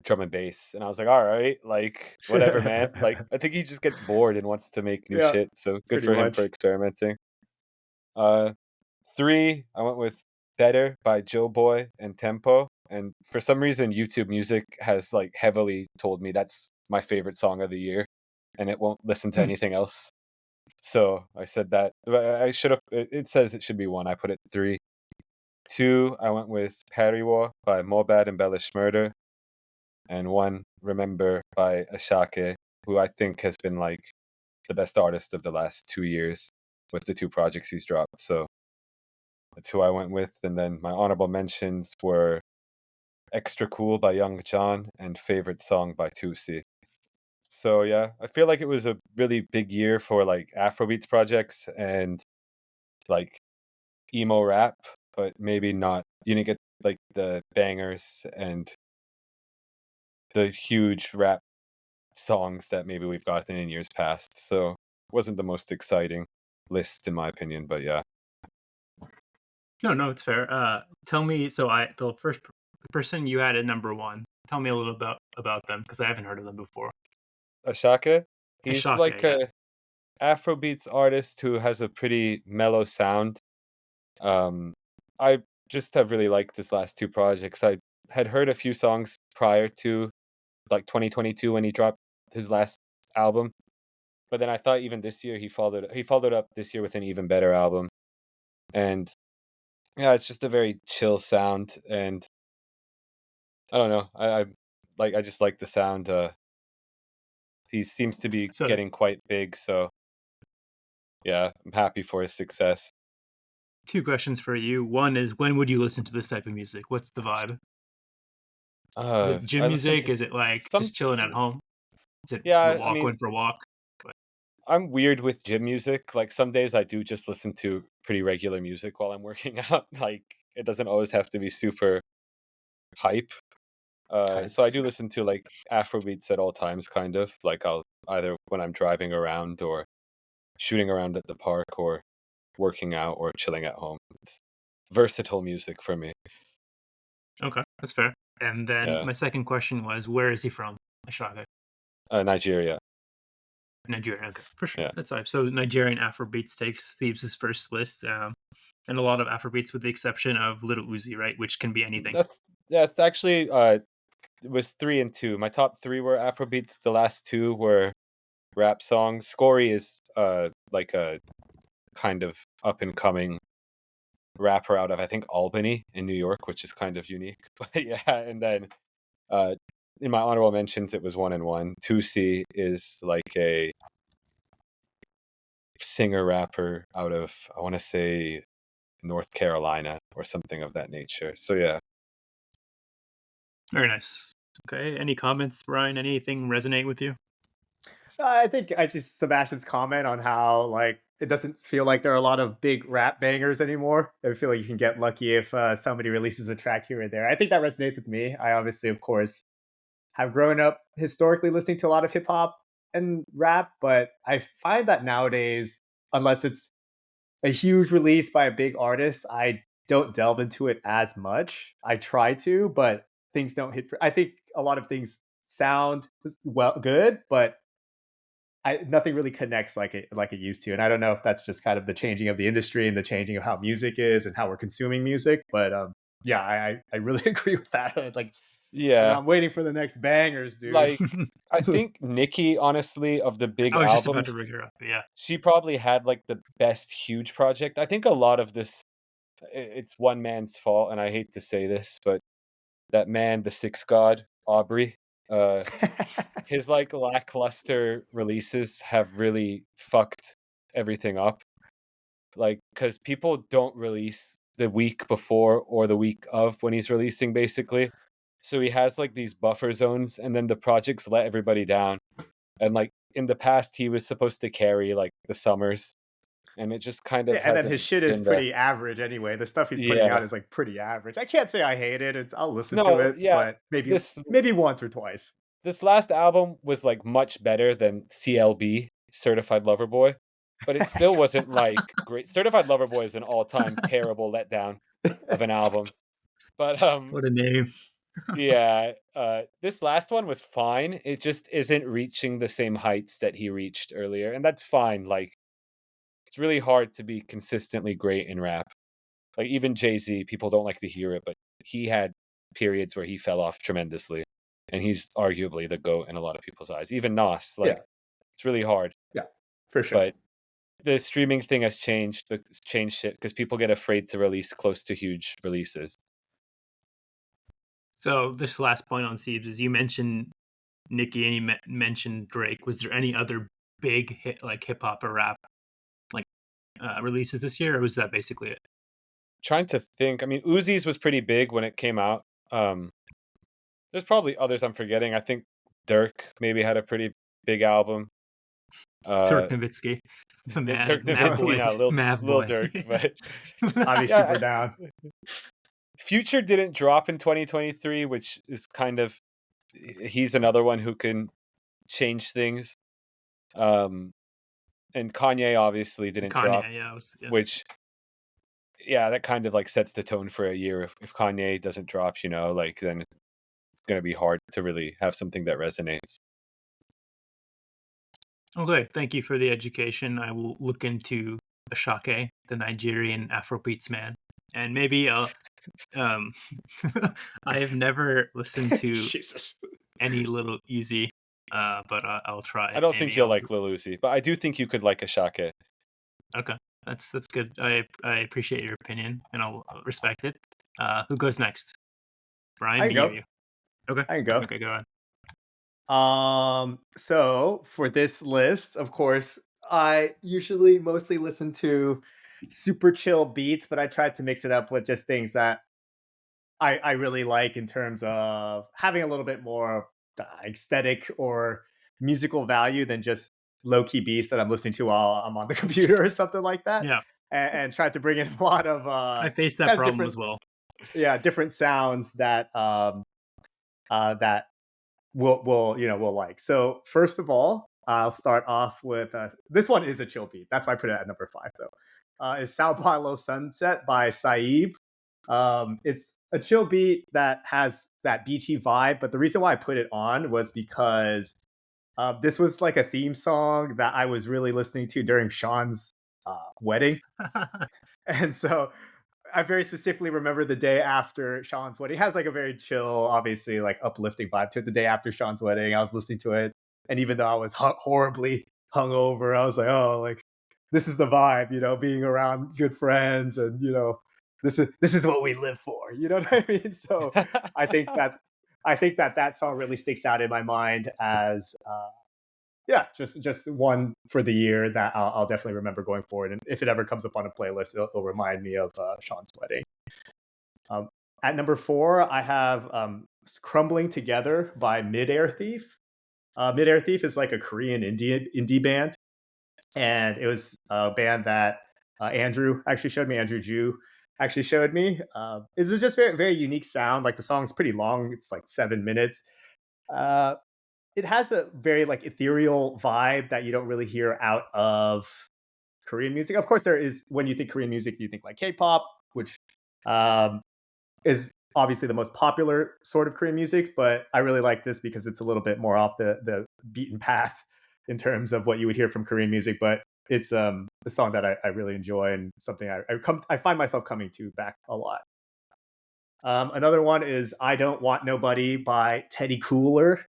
B: drum and bass, and I was like, all right, like whatever, man. Like I think he just gets bored and wants to make new
C: Yeah,
B: shit. So good
C: pretty
B: for him for
C: much.
B: experimenting. Uh, 3, I went with Better by Joe Boy and Tempo. And for some reason, YouTube Music has like heavily told me that's my favorite song of the year, and it won't listen to
C: Hmm.
B: anything else. So I said that I should have. It says it should be 1. I put it 3. 2, I went with Pariwo by Mobad and Bellish Murder, and 1, Remember by Ashake, who I think has been like the best artist of the last 2 years with the 2 projects he's dropped. So that's who I went with. And then my honorable mentions were Extra Cool by Young John and Favorite Song by 2C. So yeah, I feel like it was a really big year for like Afrobeats projects and like emo rap, but maybe not. You didn't get like the bangers and the huge rap songs that maybe we've gotten in years past. So it wasn't the most exciting list in my opinion, but yeah.
A: No, it's fair. Tell me. So the first person you had at number one. Tell me a little about them because I haven't heard of them before.
B: Ashake, he's
A: Ashake,
B: like
A: yeah.
B: a Afrobeats artist who has a pretty mellow sound. Um, I just have really liked his last 2 projects. I had heard a few songs prior to like 2022 when he dropped his last album, but then I thought even this year he followed up this year with an even better album. And yeah, it's just a very chill sound, and I don't know. I just like the sound. He seems to be
A: So
B: getting quite big, so yeah, I'm happy for his success.
A: 2 questions for you. One is when would you listen to this type of music? What's the vibe? Is it gym
B: I listen
A: music?
B: to
A: Is it like
B: some.
A: just chilling at home? Is it
B: Yeah, I
A: walk
B: mean,
A: going for a walk? But-
B: I'm weird with gym music. Like some days I do just listen to pretty regular music while I'm working out. Like it doesn't always have to be super hype.
C: Hype.
B: So I do listen to like Afrobeats at all times, kind of. Like I'll either when I'm driving around or shooting around at the park or working out or chilling at home. It's versatile music for me.
A: Okay, that's fair. And then
B: Yeah.
A: my second question was, where is he from? Ashake.
B: Nigeria.
A: Nigerian. Okay, for sure.
B: Yeah.
A: That's hype. So Nigerian Afrobeats takes Thebes' first list, and a lot of Afrobeats, with the exception of Little Uzi, right? Which can be anything.
B: That's actually it was 3 and 2. My top 3 were Afrobeats. The last 2 were rap songs. Scory is like a kind of up and coming rapper out of I think Albany in New York, which is kind of unique. But yeah, and then uh in my honorable mentions it was 1 and 1. 2C is like a singer rapper out of I want to say North Carolina or something of that nature. So yeah.
A: Very nice. Okay. Any comments, Brian? Anything resonate with you?
C: I think I just Sebastian's comment on how like it doesn't feel like there are a lot of big rap bangers anymore. I feel like you can get lucky if somebody releases a track here or there. I think that resonates with me. I obviously, of course, have grown up historically listening to a lot of hip hop and rap, but I find that nowadays, unless it's a huge release by a big artist, I don't delve into it as much. I try to, but things don't hit. I think a lot of things sound well good, but nothing really connects like it used to. And I don't know if that's just kind of the changing of the industry and the changing of how music is and how we're consuming music. But yeah, I really agree with that. Like,
B: Yeah.
C: I'm waiting for the next bangers, dude.
B: Like I think Nicki honestly of the big
A: I was just about to
B: albums,
A: bring her up. But yeah.
B: she probably had like the best huge project. I think a lot of this it's one man's fault and I hate to say this, but that man, the sixth god, Aubrey, uh his like lackluster releases have really fucked everything up. Like cuz people don't release the week before or the week of when he's releasing basically. So he has like these buffer zones, and then the projects let everybody down. And like in the past, he was supposed to carry like the summers, and it just kind of
C: Yeah, and then his
B: hasn't
C: shit is
B: been there.
C: pretty average anyway. The stuff he's putting
B: Yeah.
C: out is like pretty average. I can't say I hate it. I'll listen to
B: No,
C: it,
B: yeah.
C: but maybe
B: This
C: maybe once or twice.
B: this last album was like much better than CLB, Certified Lover Boy, but it still wasn't like great. Certified Lover Boy is an all-time terrible letdown of an album. But
A: What a name.
B: yeah, this last one was fine. It just isn't reaching the same heights that he reached earlier, and that's fine. Like it's really hard to be consistently great in rap. Like even Jay-Z, people don't like to hear it, but he had periods where he fell off tremendously, and he's arguably the GOAT in a lot of people's eyes. Even Nas, like
C: Yeah,
B: it's really hard.
C: yeah, for sure.
B: But the streaming thing has changed shit because people get afraid to release close to huge releases.
A: So this last point on Siebes is you mentioned Nicki and you mentioned Drake. Was there any other big hit like hip hop or rap like releases this year, or was that basically it?
B: Trying to think. I mean, Uzi's was pretty big when it came out. There's probably others I'm forgetting. I think Dirk maybe had a pretty big album.
A: Dirk Nowitzki, the man,
B: Dirk
A: Mav
B: Nowitzki,
A: boy,
B: no,
A: Mav
B: Lil
A: boy.
B: Dirk, but
C: I'll be
B: yeah,
C: super down.
B: Future didn't drop in 2023, which is kind of he's another one who can change things. And Kanye obviously didn't drop,
A: Yeah,
B: which that kind of like sets the tone for a year. If Kanye doesn't drop, like then it's gonna be hard to really have something that resonates.
A: Okay, thank you for the education. I will look into Ashake, the Nigerian Afrobeats man, and maybe I have never listened to
C: Jesus.
A: any Little Uzi, but I'll try.
B: I don't
A: Maybe
B: think you'll
A: I'll
B: like Lil Uzi, but I do think you could like Ashake.
A: Okay, that's good. I appreciate your opinion, and I'll respect it. Who goes next? Brian,
C: I
A: me
C: can
A: or
C: go.
A: you? Okay,
C: I can go.
A: okay, go on.
C: So for this list, of course, I usually mostly listen to super chill beats, but I tried to mix it up with just things that I really like in terms of having a little bit more aesthetic or musical value than just low key beats that I'm listening to while I'm on the computer or something like that.
A: Yeah,
C: And tried to bring in a lot of
A: I faced that
C: kind of
A: problem
C: different,
A: as well.
C: different sounds that that we'll like. So first of all, I'll start off with this one is a chill beat. That's why I put it at number 5 though. Is Sao Paulo Sunset by Saeed. It's a chill beat that has that beachy vibe, but the reason why I put it on was because this was like a theme song that I was really listening to during Sean's wedding. And so I very specifically remember the day after Sean's wedding. It has like a very chill, obviously like uplifting vibe to it. The day after Sean's wedding, I was listening to it, and even though I was horribly hungover, I was like, oh, like this is the vibe, being around good friends, and this is what we live for. You know what I mean? So I think that that song really sticks out in my mind as just one for the year that I'll definitely remember going forward. And if it ever comes up on a playlist, it'll remind me of Sean's wedding. At number 4, I have Crumbling Together by Midair Thief. Midair Thief is like a Korean indie band. And it was a band that Andrew actually showed me, Andrew Ju actually showed me. It's just very, very unique sound. Like the song's pretty long. It's like 7 minutes. It has a very like ethereal vibe that you don't really hear out of Korean music. Of course, there is when you think Korean music, you think like K-pop, which is obviously the most popular sort of Korean music. But I really like this because it's a little bit more off the beaten path in terms of what you would hear from Korean music. But it's a song that I really enjoy and something I find myself coming to back a lot. Another one is I Don't Want Nobody by Teddy Cooler.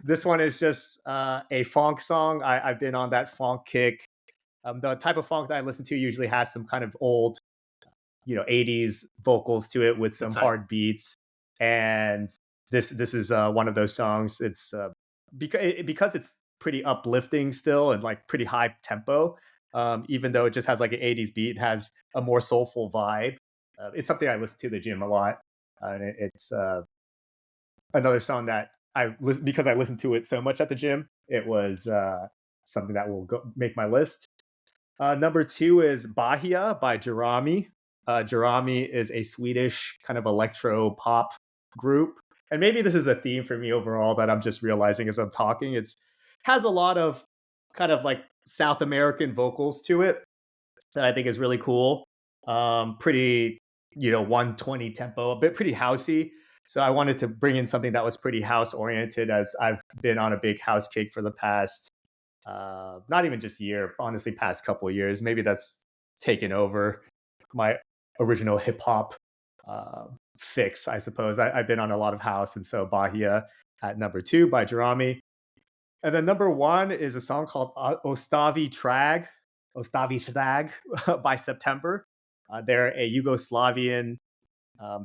C: This one is just a funk song. I've been on that funk kick. The type of funk that I listen to usually has some kind of old, 80s vocals to it with some hard beats. And this is one of those songs. It's because it's pretty uplifting still and like pretty high tempo. Even though it just has like an 80s beat, it has a more soulful vibe. It's something I listen to the gym a lot. and it's another song that because I listened to it so much at the gym. It was something that will make my list. Number 2 is Bahia by Jerami. Jerami is a Swedish kind of electro pop group. And maybe this is a theme for me overall that I'm just realizing as I'm talking. It's has a lot of kind of like South American vocals to it that I think is really cool. Pretty, 120 tempo, a bit pretty housey. So I wanted to bring in something that was pretty house oriented, as I've been on a big house kick for the past not even just year, honestly, past couple of years. Maybe that's taken over my original hip hop fix, I suppose. I've been on a lot of house, and so Bahia at number 2 by Jerami. And then number 1 is a song called Ostavi Trag by September. They're a Yugoslavian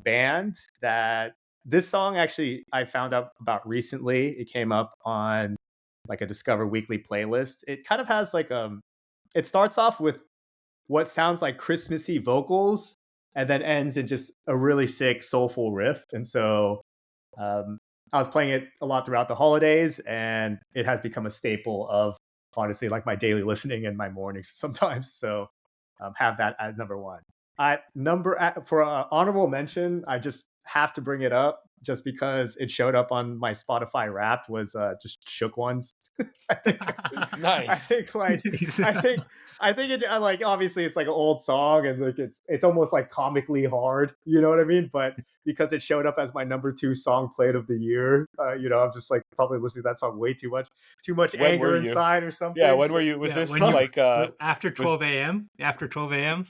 C: band that this song actually I found out about recently. It came up on like a Discover Weekly playlist. It kind of has like it starts off with what sounds like Christmassy vocals and then ends in just a really sick soulful riff. And so I was playing it a lot throughout the holidays, and it has become a staple of honestly like my daily listening in my mornings sometimes. So have that as number 1. For honorable mention, I just have to bring it up just because it showed up on my Spotify Wrapped was just Shook Ones.
B: Nice.
C: I think it like obviously it's like an old song and like it's almost like comically hard, you know what I mean? But because it showed up as my number 2 song played of the year, I'm just like probably listening to that song way too much
B: When
C: anger
B: were you?
C: inside or something.
B: Yeah, when were you? Was this like
A: after 12 a.m.? After 12 a.m.?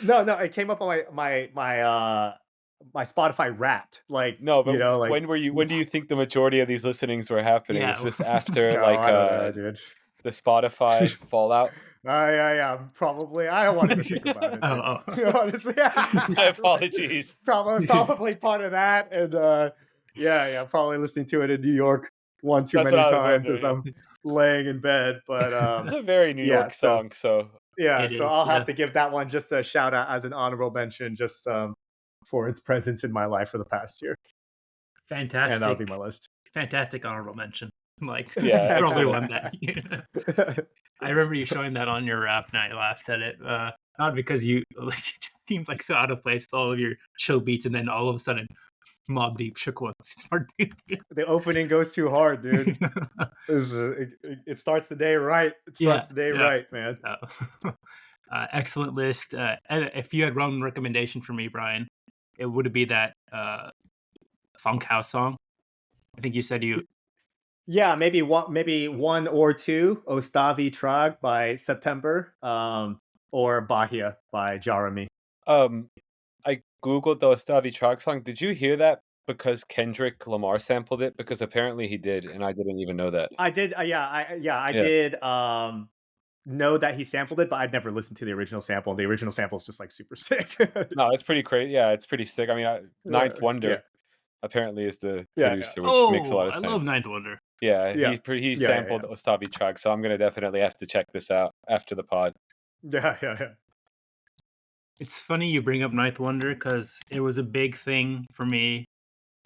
C: No, it came up on my my Spotify Wrapped. Like
B: no, but
C: like
B: when were you? When do you think the majority of these listenings were happening?
A: Yeah.
B: Was this after
C: I don't know, dude.
B: the Spotify fallout?
C: Yeah, probably. I don't want to think about it.
A: Oh.
C: Honestly,
B: My apologies.
C: Probably part of that, and probably listening to it in New York one too
B: That's
C: many
B: what I was
C: times as
B: wondering.
C: I'm laying in bed. But
B: It's a very New York song, so
C: yeah, so I'll have
A: yeah.
C: to give that one just a shout out as an honorable mention, just for its presence in my life for the past year.
A: Fantastic.
C: And that'll be my list.
A: Fantastic honorable mention. Like,
B: yeah,
A: probably won that. I remember you showing that on your rap, and I laughed at it. Not because you like, it just seemed like so out of place with all of your chill beats, and then all of a sudden, Mob Deep Shook Ones start.
C: The opening goes too hard, dude. It starts the day right. It starts the day right, man.
A: Excellent list. And if you had one recommendation for me, Brian, it would be that funk house song. I think you said you.
C: Yeah, maybe one or two. Ostavi Trag by September, or Bahia by Jerami.
B: I googled the Ostavi Trag song. Did you hear that? Because Kendrick Lamar sampled it, because apparently he did, and I didn't even know that.
C: I did. I did. Know that he sampled it, but I'd never listened to the original sample. The original sample is just like super sick.
B: No, it's pretty crazy. Yeah, it's pretty sick. I mean, Ninth Wonder apparently is the producer, which makes a lot of sense.
A: I love Ninth Wonder.
B: Yeah, he sampled Ostavi Trag, so I'm gonna definitely have to check this out after the pod.
C: Yeah.
A: It's funny you bring up Ninth Wonder because it was a big thing for me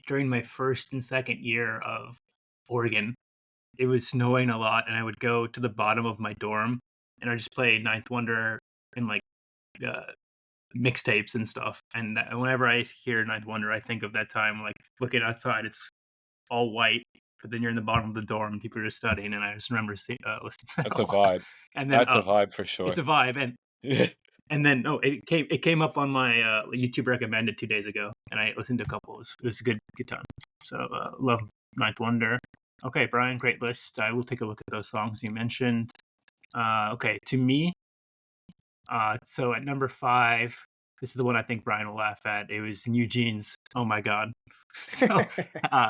A: during my first and second year of Oregon. It was snowing a lot, and I would go to the bottom of my dorm, and I just play Ninth Wonder in like mixtapes and stuff. And whenever I hear Ninth Wonder, I think of that time, like looking outside, it's all white, but then you're in the bottom of the dorm, and people are just studying, and I just remember listening.
B: That's a vibe.
A: And then
B: that's a vibe for sure.
A: It's a vibe, and then it came up on my YouTube recommended 2 days ago, and I listened to a couple. It was a good time. So love Ninth Wonder. Okay, Brian, great list. I will take a look at those songs you mentioned. Okay, to me, so at number 5, this is the one I think Brian will laugh at. It was New Jeans. Oh my God. So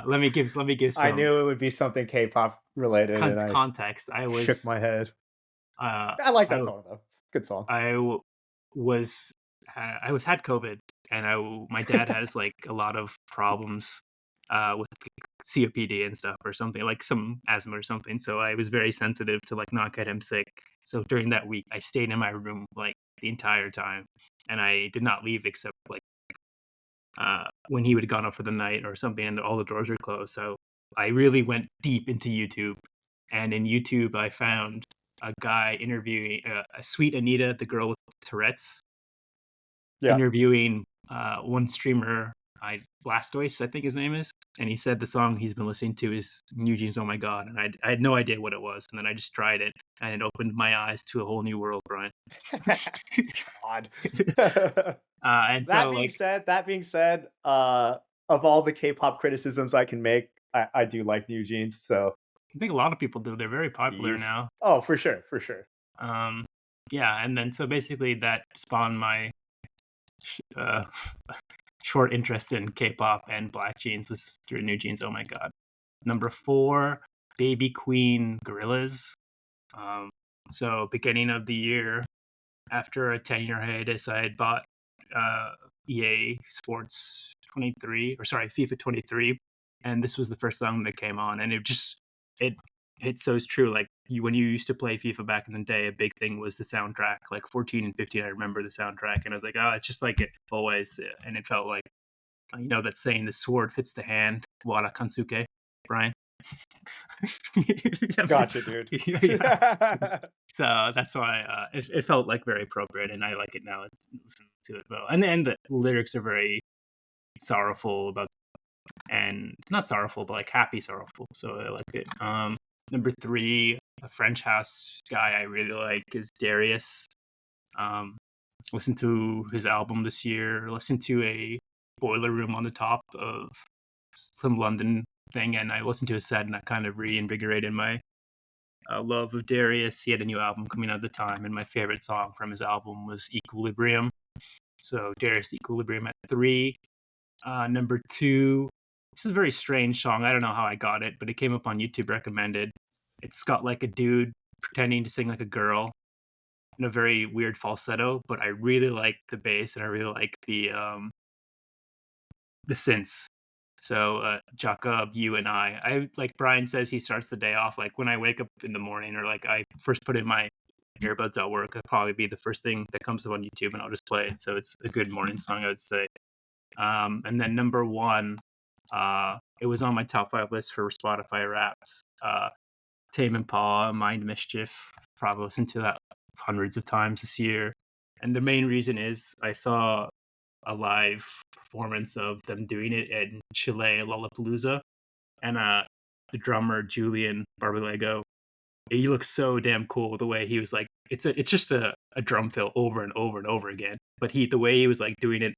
A: let me give some.
C: I knew it would be something K-pop related.
A: Context. I was
C: shook my head. I like that song though. It's a good song.
A: I had COVID, and my dad has like a lot of problems with COPD and stuff, or something like some asthma or something. So I was very sensitive to like not get him sick. So during that week, I stayed in my room like the entire time, and I did not leave except like when he would have gone up for the night or something, and all the doors were closed. So I really went deep into YouTube, and in YouTube I found a guy interviewing a Sweet Anita, the girl with Tourette's, interviewing one streamer, Blastoise, I think his name is, and he said the song he's been listening to is New Jeans Oh My God, and I had no idea what it was, and then I just tried it, and it opened my eyes to a whole new world, Brian.
C: God.
A: And
C: that being said, of all the K-pop criticisms I can make, I do like New Jeans. So
A: I think a lot of people do. They're very popular now.
C: Oh, for sure.
A: Yeah, and then so basically that spawned my short interest in K-pop, and Black Jeans was through New Jeans Oh My God. Number 4, Baby Queen, Gorillaz. So beginning of the year, after a 10-year hiatus, I had bought EA Sports 23, or sorry, FIFA 23, and this was the first song that came on, and it so it's true. Like when you used to play FIFA back in the day, a big thing was the soundtrack. Like 14 and 15, I remember the soundtrack, and I was like, oh, it's just like it always, and it felt like, that saying, the sword fits the hand, wara kansuke, Brian.
C: Gotcha, dude.
A: So that's why it felt like very appropriate, and I like it now. Listen to it well, and the lyrics are very sorrowful and not sorrowful, but like happy sorrowful. So I liked it. Number 3, a French house guy I really like is Darius. Listened to his album this year. Listened to a Boiler Room on the Top of some London thing, and I listened to his set, and that kind of reinvigorated my love of Darius. He had a new album coming out at the time, and my favorite song from his album was Equilibrium. So Darius, Equilibrium at 3. Number 2, this is a very strange song. I don't know how I got it, but it came up on YouTube recommended. It's got like a dude pretending to sing like a girl in a very weird falsetto, but I really like the bass, and I really like the synths. So Jacob, you and I like Brian says he starts the day off, like when I wake up in the morning, or like I first put in my earbuds at work, it'll probably be the first thing that comes up on YouTube, and I'll just play it. So it's a good morning song, I would say. And then number 1, it was on my top 5 list for Spotify Wraps. Tame Impala, Mind Mischief. Probably listened to that hundreds of times this year. And the main reason is I saw a live performance of them doing it in Chile, Lollapalooza. And the drummer, Julian Barbalego, he looks so damn cool the way he was like, it's just a drum fill over and over and over again. But the way he was like doing it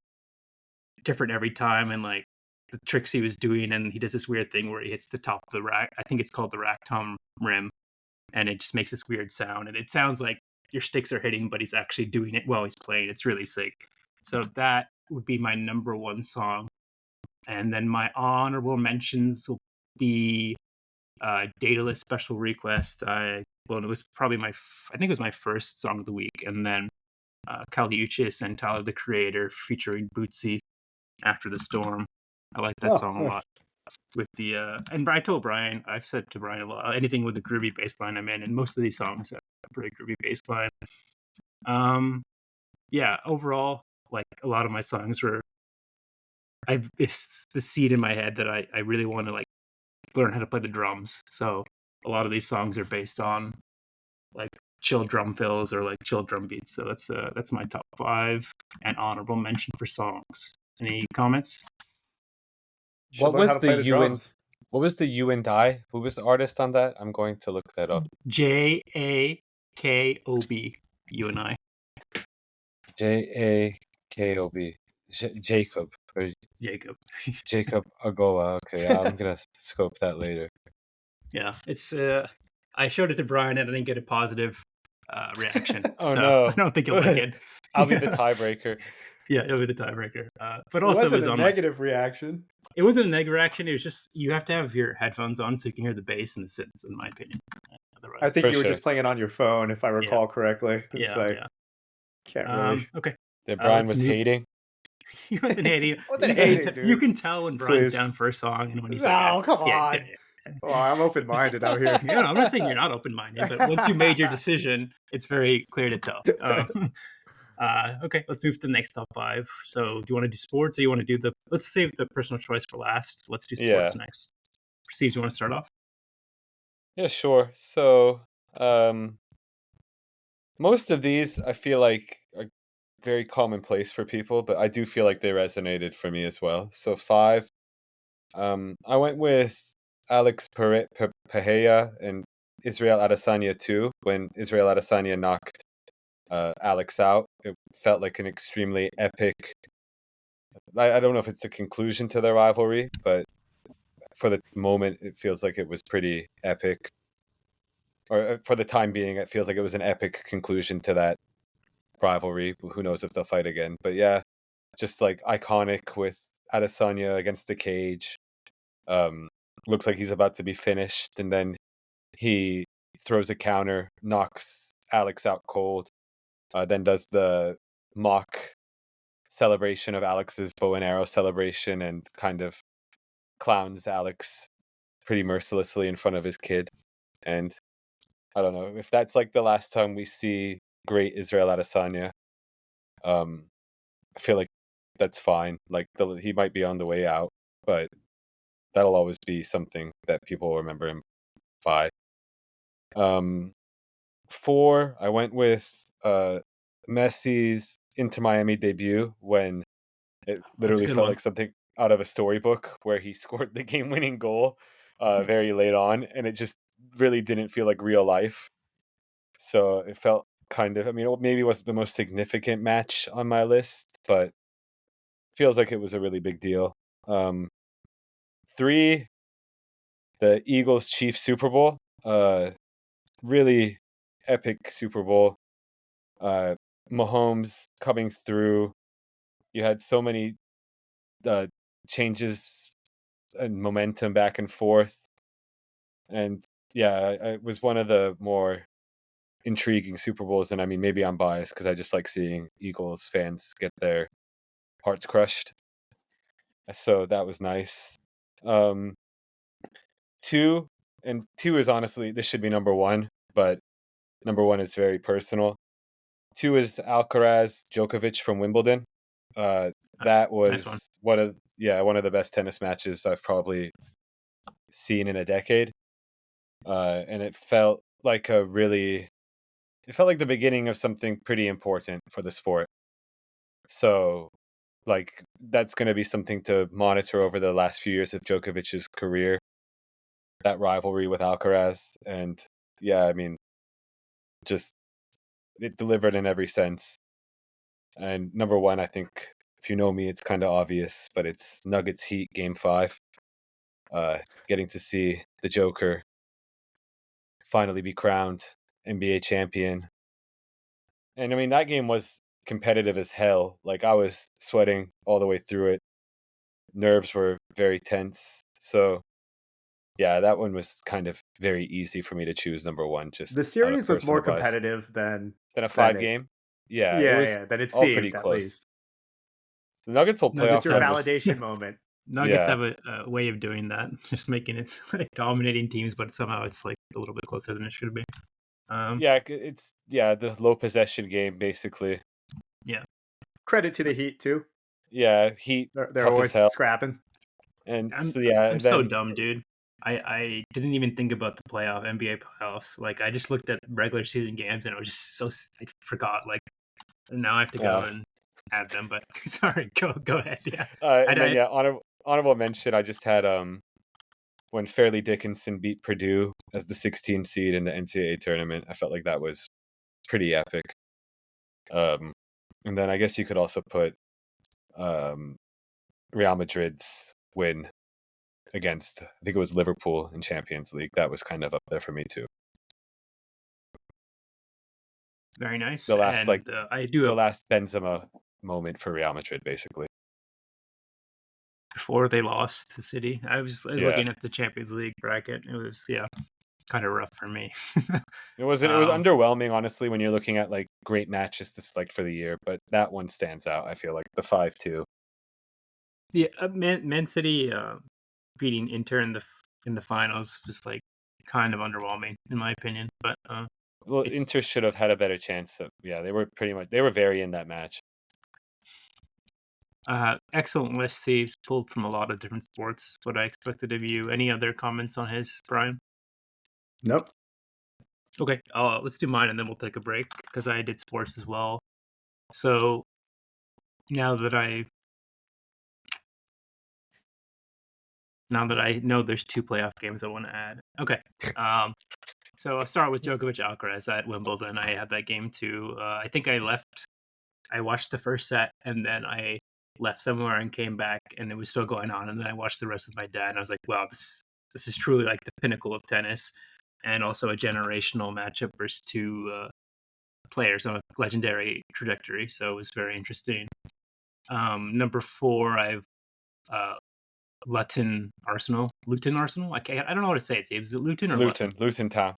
A: different every time, and like the tricks he was doing, and he does this weird thing where he hits the top of the rack. I think it's called the rack tom rim, and it just makes this weird sound, and it sounds like your sticks are hitting, but he's actually doing it while he's playing. It's really sick. So that would be my number 1 song. And then my honorable mentions will be Daedalus Special Request. It was probably I think it was my first song of the week, and then Kali Uchis and Tyler the Creator featuring Bootsy, After the Storm. I like that song a lot. With the and I told Brian, I've said to Brian a lot, anything with a groovy bass line I'm in, and most of these songs have a pretty groovy bass line. Yeah, overall, like a lot of my songs were, it's the seed in my head that I really want to like learn how to play the drums. So a lot of these songs are based on like chill drum fills or like chill drum beats. So that's my top 5 and honorable mention for songs. Any comments?
B: What was the You and I? Who was the artist on that? I'm going to look that up.
A: Jakob, You and I.
B: Jakob. Jacob. Jacob Agoa. Okay, I'm gonna scope that later.
A: Yeah, it's. I showed it to Brian and I didn't get a positive reaction.
B: Oh
A: so
B: no!
A: I don't think you'll like it.
B: I'll be the tiebreaker.
A: Yeah, it'll be the tiebreaker. But also, it was
C: a negative reaction.
A: It wasn't a negative reaction. It was just you have to have your headphones on so you can hear the bass and the synths, in my opinion.
C: Otherwise, I think you were just playing it on your phone, if I recall correctly. It's can't really.
A: Okay.
B: That Brian was hating.
A: He wasn't hating.
C: Dude.
A: You can tell when Brian's down for a song and when he's like,
C: "Oh, come on." Oh, I'm open-minded out here.
A: Yeah, I'm not saying you're not open-minded, but once you made your decision, it's very clear to tell. Okay, let's move to the next top five. So, do you want to do sports, or you want to do the? Let's save the personal choice for last. Let's do sports
B: Yeah.
A: next. Steve, do you want to start off?
B: Yeah, sure. So, most of these I feel like are very commonplace for people, but I do feel like they resonated for me as well. So 5, I went with Alex Pereira and Israel Adesanya too. When Israel Adesanya knocked Alex out, it felt like an extremely epic. I don't know if it's the conclusion to their rivalry, but for the moment, it feels like it was pretty epic. Or for the time being, it feels like it was an epic conclusion to that rivalry. Who knows if they'll fight again? But yeah, just like iconic with Adesanya against the cage. Um, Looks like he's about to be finished, and then he throws a counter, knocks Alex out cold, then does the mock celebration of Alex's bow and arrow celebration, and kind of clowns Alex pretty mercilessly in front of his kid. And I don't know if that's like the last time we see great Israel Adesanya. Um, I feel like that's fine. Like he might be on the way out, but that'll always be something that people will remember him by. 4, I went with Messi's Inter Miami debut when it
A: That's a
B: literally
A: good
B: felt
A: one.
B: like something out of a storybook where he scored the game-winning goal very late on, and it just really didn't feel like real life. So it felt kind of, I mean, maybe it wasn't the most significant match on my list, but feels like it was a really big deal. 3, the Eagles Chiefs Super Bowl. Really epic Super Bowl. Mahomes coming through. You had so many uh, changes and momentum back and forth. And yeah, it was one of the more intriguing Super Bowls. And I mean, maybe I'm biased because I just like seeing Eagles fans get their hearts crushed. So that was nice. 2, and 2 is honestly, this should be number 1, but number 1 is very personal. 2 is Alcaraz Djokovic from Wimbledon. That
A: Nice one.
B: was one of the best tennis matches I've probably seen in a decade. And it felt like the beginning of something pretty important for the sport. So like that's going to be something to monitor over the last few years of Djokovic's career. That rivalry with Alcaraz, and yeah, I mean, just it delivered in every sense. And number 1, I think, if you know me, it's kind of obvious, but it's Nuggets Heat Game 5. Getting to see the Joker finally be crowned NBA champion. And I mean, that game was competitive as hell. Like, I was sweating all the way through it. Nerves were very tense. So, yeah, that one was kind of very easy for me to choose number 1, just
C: The
B: out of
C: series was more
B: personal bias.
C: competitive than
B: Then a
C: than
B: 5
C: it.
B: game? Yeah, it
C: Yeah,
B: was
C: yeah, than it
B: all pretty
C: seemed at
B: close.
C: least.
B: The Nuggets' whole
A: Nuggets
C: It's
B: playoff
C: your
A: have
B: run was,
C: validation moment.
A: Nuggets
B: yeah.
A: have a way of doing that, just making it like dominating teams, but somehow it's like a little bit closer than it should be.
B: Yeah, it's the low possession game basically.
A: Yeah.
C: Credit to the Heat too.
B: Yeah, Heat
C: They're
B: tough as
C: always
B: hell,
C: scrapping.
B: and
A: I'm
B: so yeah,
A: I'm so
B: then
A: dumb, dude. I didn't even think about the NBA playoffs. Like I just looked at regular season games and I was just I forgot. Like now I have to go
B: uh,
A: and add them. But sorry, go ahead. Yeah,
B: and then
A: I
B: yeah, honorable mention. I just had when Fairleigh Dickinson beat Purdue as the 16 seed in the NCAA tournament. I felt like that was pretty epic. And then I guess you could also put um Real Madrid's win against, I think it was Liverpool in Champions League. That was kind of up there for me too.
A: very nice.
B: The last
A: And I do
B: the
A: have,
B: last Benzema moment for Real Madrid, basically.
A: before they lost to City. I was
B: Yeah,
A: looking at the Champions League bracket. It was kind of rough for me.
B: it was underwhelming, honestly, when you're looking at like great matches to select for the year. But that one stands out. I feel like the 5-2.
A: Yeah, Man City beating Inter in the finals was like kind of underwhelming in my opinion. But
B: Well,
A: It's
B: Inter should have had a better chance. Yeah, they were very in that match.
A: excellent list. He's pulled from a lot of different sports. What I expected of you. Any other comments on his, Brian?
C: Nope.
A: Okay, let's do mine and then we'll take a break because I did sports as well. So now that I know there's 2 playoff games I want to add. Okay. So I'll start with Djokovic Alcaraz at Wimbledon. I had that game too. I think I watched the first set and then I left somewhere and came back and it was still going on. And then I watched the rest with my dad and I was like, wow, this is truly like the pinnacle of tennis and also a generational matchup versus 2 players on a legendary trajectory. So it was very interesting. Number 4, I've Luton Arsenal. I don't know how to say it. Is it Luton or
B: Luton Town.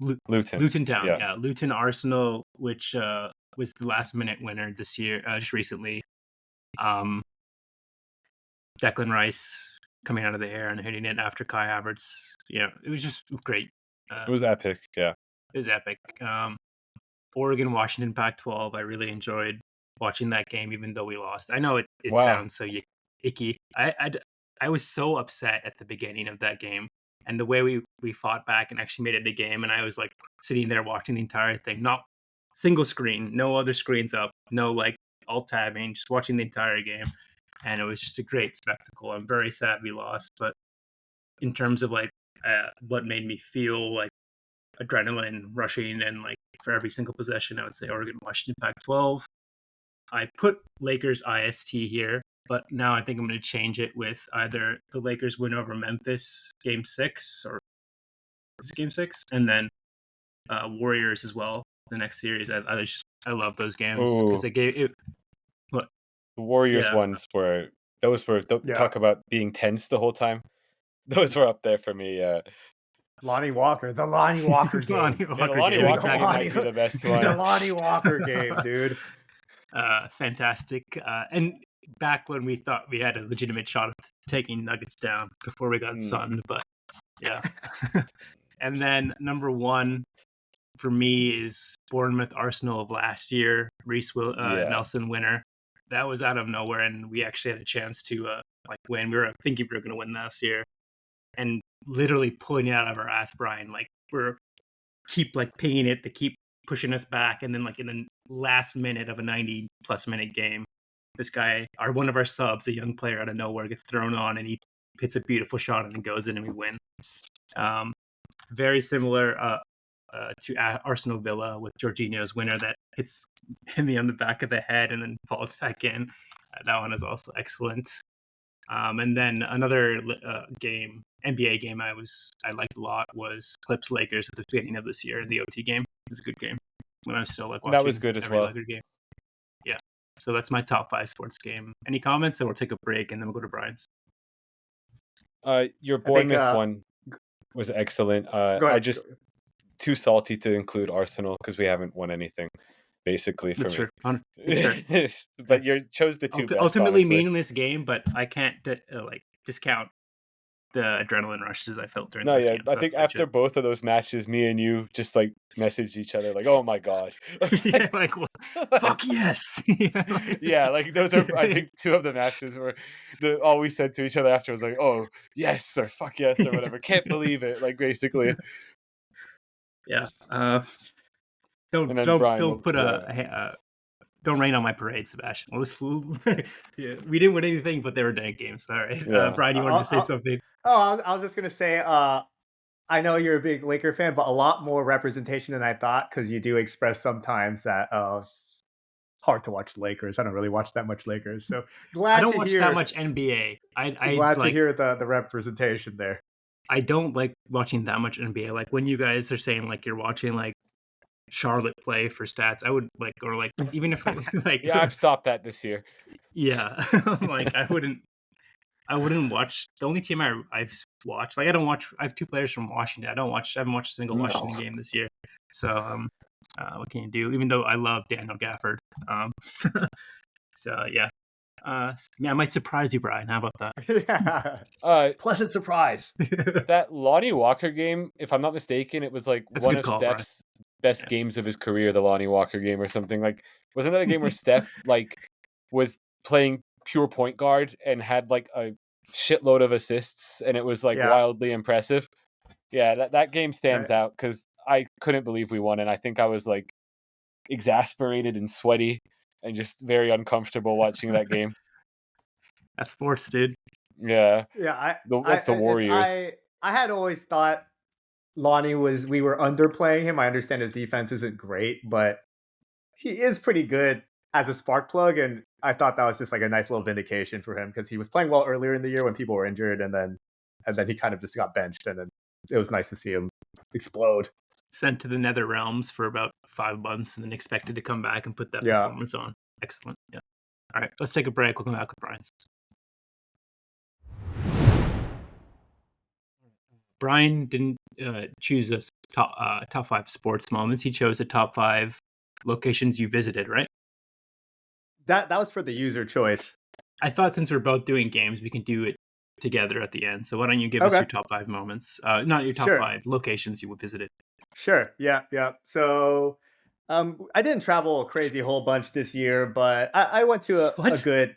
A: Luton Town.
B: Yeah.
A: Yeah, Luton Arsenal, which was the last minute winner this year, just recently. Declan Rice coming out of the air and hitting it after Kai Havertz. Yeah, it was just great.
B: It was epic. Yeah,
A: it was epic. Oregon Washington Pac-12. I really enjoyed watching that game, even though we lost. I know it
B: Wow.
A: sounds so icky. I was so upset at the beginning of that game. And the way we fought back and actually made it a game, and I was like sitting there watching the entire thing, not single screen, no other screens up, no like alt tabbing, just watching the entire game, and it was just a great spectacle. I'm very sad we lost, but in terms of like what made me feel like adrenaline rushing and like for every single possession, I would say Oregon Washington Pac-12. I put Lakers IST here. But now I think I'm going to change it with either the Lakers win over Memphis Game 6 or was it Game 6? And then Warriors as well, the next series. I love those games because they gave it. What?
B: The Warriors ones were talk about being tense the whole time. Those were up there for me.
C: Lonnie Walker game.
B: The Lonnie Walker game might be the best one.
C: The Lonnie Walker game, dude.
A: Fantastic. And back when we thought we had a legitimate shot of taking Nuggets down before we got sunned, but yeah. And then number 1 for me is Bournemouth Arsenal of last year, Nelson winner. That was out of nowhere, and we actually had a chance to win. We were thinking we were going to win last year, and literally pulling it out of our ass, Brian. Like keep like pinging it, they keep pushing us back, and then like in the last minute of a 90+ minute game, this guy, one of our subs, a young player out of nowhere, gets thrown on and he hits a beautiful shot and it goes in and we win. Very similar to Arsenal Villa with Jorginho's winner that hits me on the back of the head and then falls back in. That one is also excellent. And then another NBA game I liked a lot was Clips Lakers at the beginning of this year. The OT game. It was a good game when I was still like watching.
B: That was good as well.
A: Game. Yeah. So that's my top 5 sports game. Any comments? Or we'll take a break and then we'll go to Brian's.
B: Your Bournemouth one was excellent. I just too salty to include Arsenal because we haven't won anything, basically. For
A: That's
B: me.
A: true. It's fair.
B: But you chose the 2 best.
A: Ultimately
B: honestly.
A: meaningless game, but I can't discount the adrenaline rushes I felt during those games.
B: I think after both of those matches, me and you just like messaged each other like, "Oh my god!"
A: Fuck yes!
B: Like those are I think 2 of the matches where all we said to each other after was like, "Oh yes" or "fuck yes" or whatever. Can't believe it, like basically.
A: Yeah. Don't rain on my parade, Sebastian. We didn't win anything, but they were dank games. All right.
B: Yeah.
A: Brian, you wanted to say something?
C: I was just going to say, I know you're a big Laker fan, but a lot more representation than I thought because you do express sometimes that hard to watch Lakers. I don't really watch that much Lakers. So
A: I don't watch that much NBA. I'm
C: glad to hear the representation there.
A: I don't like watching that much NBA. Like when you guys are saying like you're watching like Charlotte play for stats, I would like, or like even if like
B: I've stopped that this year.
A: Yeah, like I wouldn't watch. The only team I've watched, like I have 2 players from Washington. I haven't watched a single Washington game this year. So what can you do? Even though I love Daniel Gafford. So yeah. I might surprise you, Brian. How about
C: that? Pleasant surprise.
B: That Lonnie Walker game, if I'm not mistaken, it was like one of Steph's best games of his career, the Lonnie Walker game or something. Like, wasn't that a game where Steph like was playing pure point guard and had like a shitload of assists, and it was like
C: Yeah.
B: wildly impressive? Yeah, that game stands
C: Right.
B: out because I couldn't believe we won, and I think I was like exasperated and sweaty and just very uncomfortable watching that game.
A: That's sports, dude.
B: Yeah,
C: Yeah,
B: that's the Warriors.
C: I had always thought we were underplaying him. I understand his defense isn't great, but he is pretty good as a spark plug, and I thought that was just like a nice little vindication for him because he was playing well earlier in the year when people were injured, and then he kind of just got benched, and then it was nice to see him explode.
A: Sent to the nether realms for about 5 months and then expected to come back and put that
C: Yeah.
A: performance on. Excellent. Yeah. All right, let's take a break. We'll come back with Brian's. Brian didn't choose a top 5 sports moments. He chose the top 5 locations you visited, right?
C: That was for the user choice.
A: I thought since we're both doing games, we can do it together at the end. So why don't you give us your top 5 moments? Not your top 5 locations you visited.
C: Sure. Yeah. So I didn't travel a crazy whole bunch this year, but I went to a good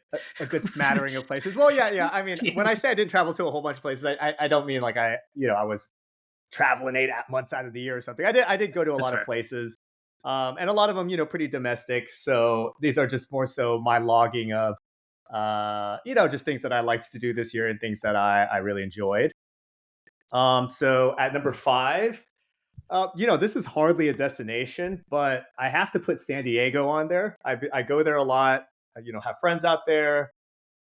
C: smattering of places. Well, yeah. I mean, when I say I didn't travel to a whole bunch of places, I don't mean like I was traveling 8 months out of the year or something. I did go to a lot of places, and a lot of them, pretty domestic. So these are just more so my logging of, just things that I liked to do this year and things that I really enjoyed. So at number 5. This is hardly a destination, but I have to put San Diego on there. I go there a lot. Have friends out there.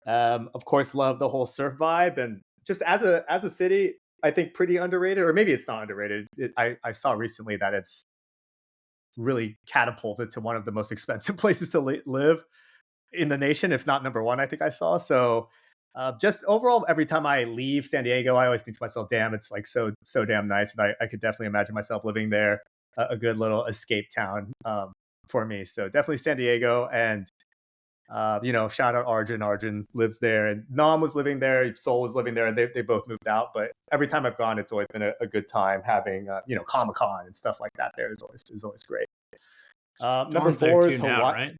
C: Of course, love the whole surf vibe, and just as a city, I think pretty underrated, or maybe it's not underrated. I saw recently that it's really catapulted to one of the most expensive places to live in the nation, if not number 1. I think I saw. So just overall, every time I leave San Diego, I always think to myself, damn, it's like so damn nice. And I could definitely imagine myself living there, a good little escape town for me. So definitely San Diego. And, shout out Arjun. Arjun lives there. And Nam was living there. Sol was living there. And they both moved out. But every time I've gone, it's always been a good time having, Comic-Con and stuff like that there is always great. Number 4 is Hawaii.
A: Now, right?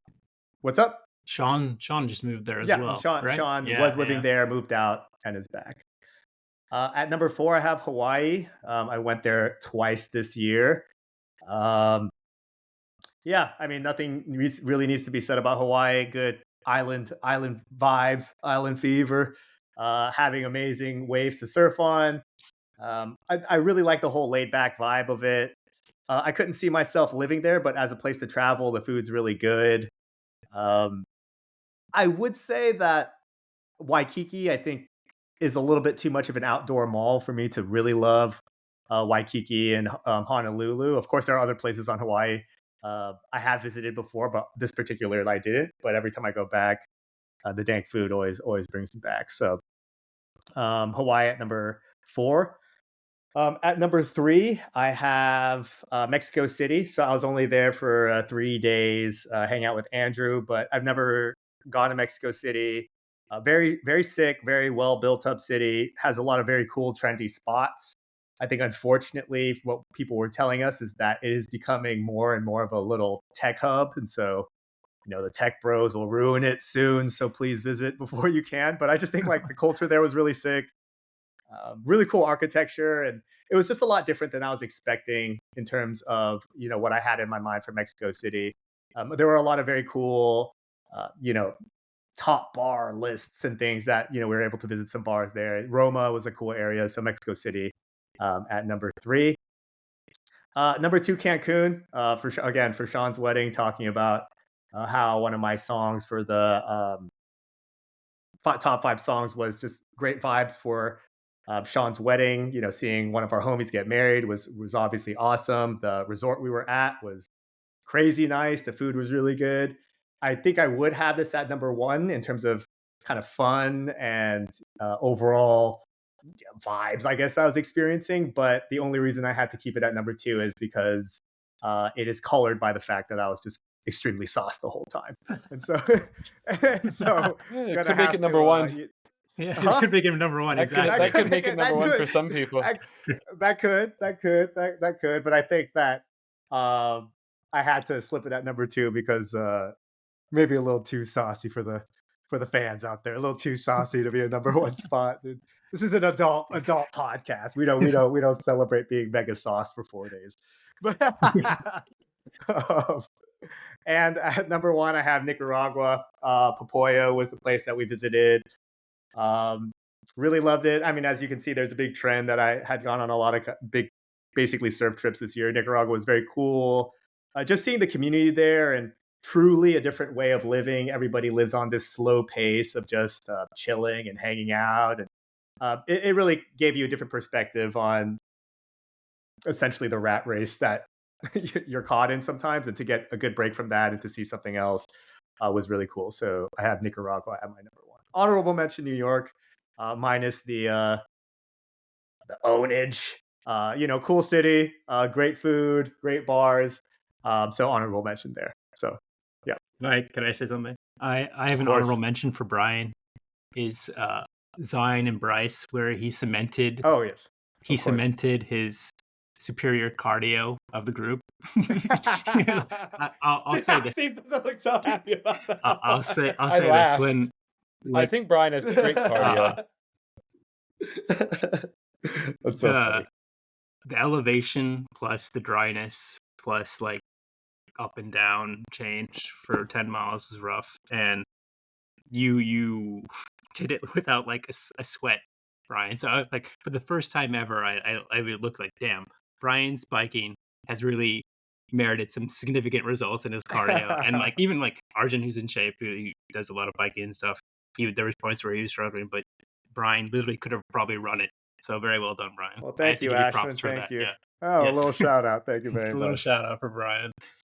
C: What's up?
A: Sean just moved there as well.
C: Sean was living there, moved out, and is back. At number 4, I have Hawaii. I went there twice this year. I mean, nothing really needs to be said about Hawaii. Good island vibes, island fever, having amazing waves to surf on. I really like the whole laid back vibe of it. I couldn't see myself living there, but as a place to travel, the food's really good. I would say that Waikiki, I think, is a little bit too much of an outdoor mall for me to really love Waikiki and Honolulu. Of course, there are other places on Hawaii I have visited before, but this particular I didn't. But every time I go back, the dank food always brings me back. So Hawaii at number 4. At number 3, I have Mexico City. So I was only there for 3 days, hanging out with Andrew, but I've never gone to Mexico City. Very, very sick, very well built up city. Has a lot of very cool, trendy spots. I think, unfortunately, what people were telling us is that it is becoming more and more of a little tech hub. And so, the tech bros will ruin it soon. So please visit before you can. But I just think like the culture there was really sick. Really cool architecture. And it was just a lot different than I was expecting in terms of, what I had in my mind for Mexico City. There were a lot of very cool, top bar lists and things that, we were able to visit some bars there. Roma was a cool area. So Mexico City at number 3. Number 2, Cancun, for Sean's wedding, talking about how one of my songs for the top 5 songs was just great vibes for Sean's wedding. Seeing one of our homies get married was obviously awesome. The resort we were at was crazy nice. The food was really good. I think I would have this at number 1 in terms of kind of fun and overall vibes, I guess, I was experiencing. But the only reason I had to keep it at number 2 is because it is colored by the fact that I was just extremely sauced the whole time. And so,
B: could make it number 1.
A: Yeah, it could make him number 1. Exactly.
B: That could make it number 1 for some people.
C: That could. But I think that I had to slip it at number 2 because maybe a little too saucy for the fans out there. A little too saucy to be a number 1 spot, dude. This is an adult podcast. We don't celebrate being mega sauced for 4 days. But um, and at number 1, I have Nicaragua. Popoyo was the place that we visited. Um, really loved it. I mean, as you can see, there's a big trend that I had gone on a lot of big, basically surf trips this year. Nicaragua was very cool. Just seeing the community there and truly a different way of living. Everybody lives on this slow pace of just chilling and hanging out. And it really gave you a different perspective on essentially the rat race that you're caught in sometimes. And to get a good break from that and to see something else was really cool. So I have Nicaragua at my number 1. Honorable mention New York, minus the ownage. Cool city, great food, great bars. So honorable mention there. So yeah.
A: Can I say something? I have
C: Of
A: an
C: course.
A: honorable mention for Brian. Is Zion and Bryce, where he cemented
C: Oh yes.
A: he
C: Of course.
A: cemented his superior cardio of the group. I'll say this.
C: Steve doesn't look so happy about that.
A: I'll say
B: I
A: this
B: laughed.
A: when
B: I think Brian has great cardio.
C: That's so funny.
A: the elevation plus the dryness plus like up and down change for 10 miles was rough, and you did it without like a sweat, Brian. So I was like, for the first time ever, I would look like, damn, Brian's biking has really merited some significant results in his cardio. And like even like Arjun, who's in shape, who does a lot of biking and stuff, there was points where he was struggling, but Brian literally could have probably run it. So very well done, Brian.
C: Well, thank you, Ashwin. Thank you.
A: Yeah.
C: Oh,
A: Yes.
C: a little shout out. Thank you very
A: A
C: much.
A: little shout out for Brian.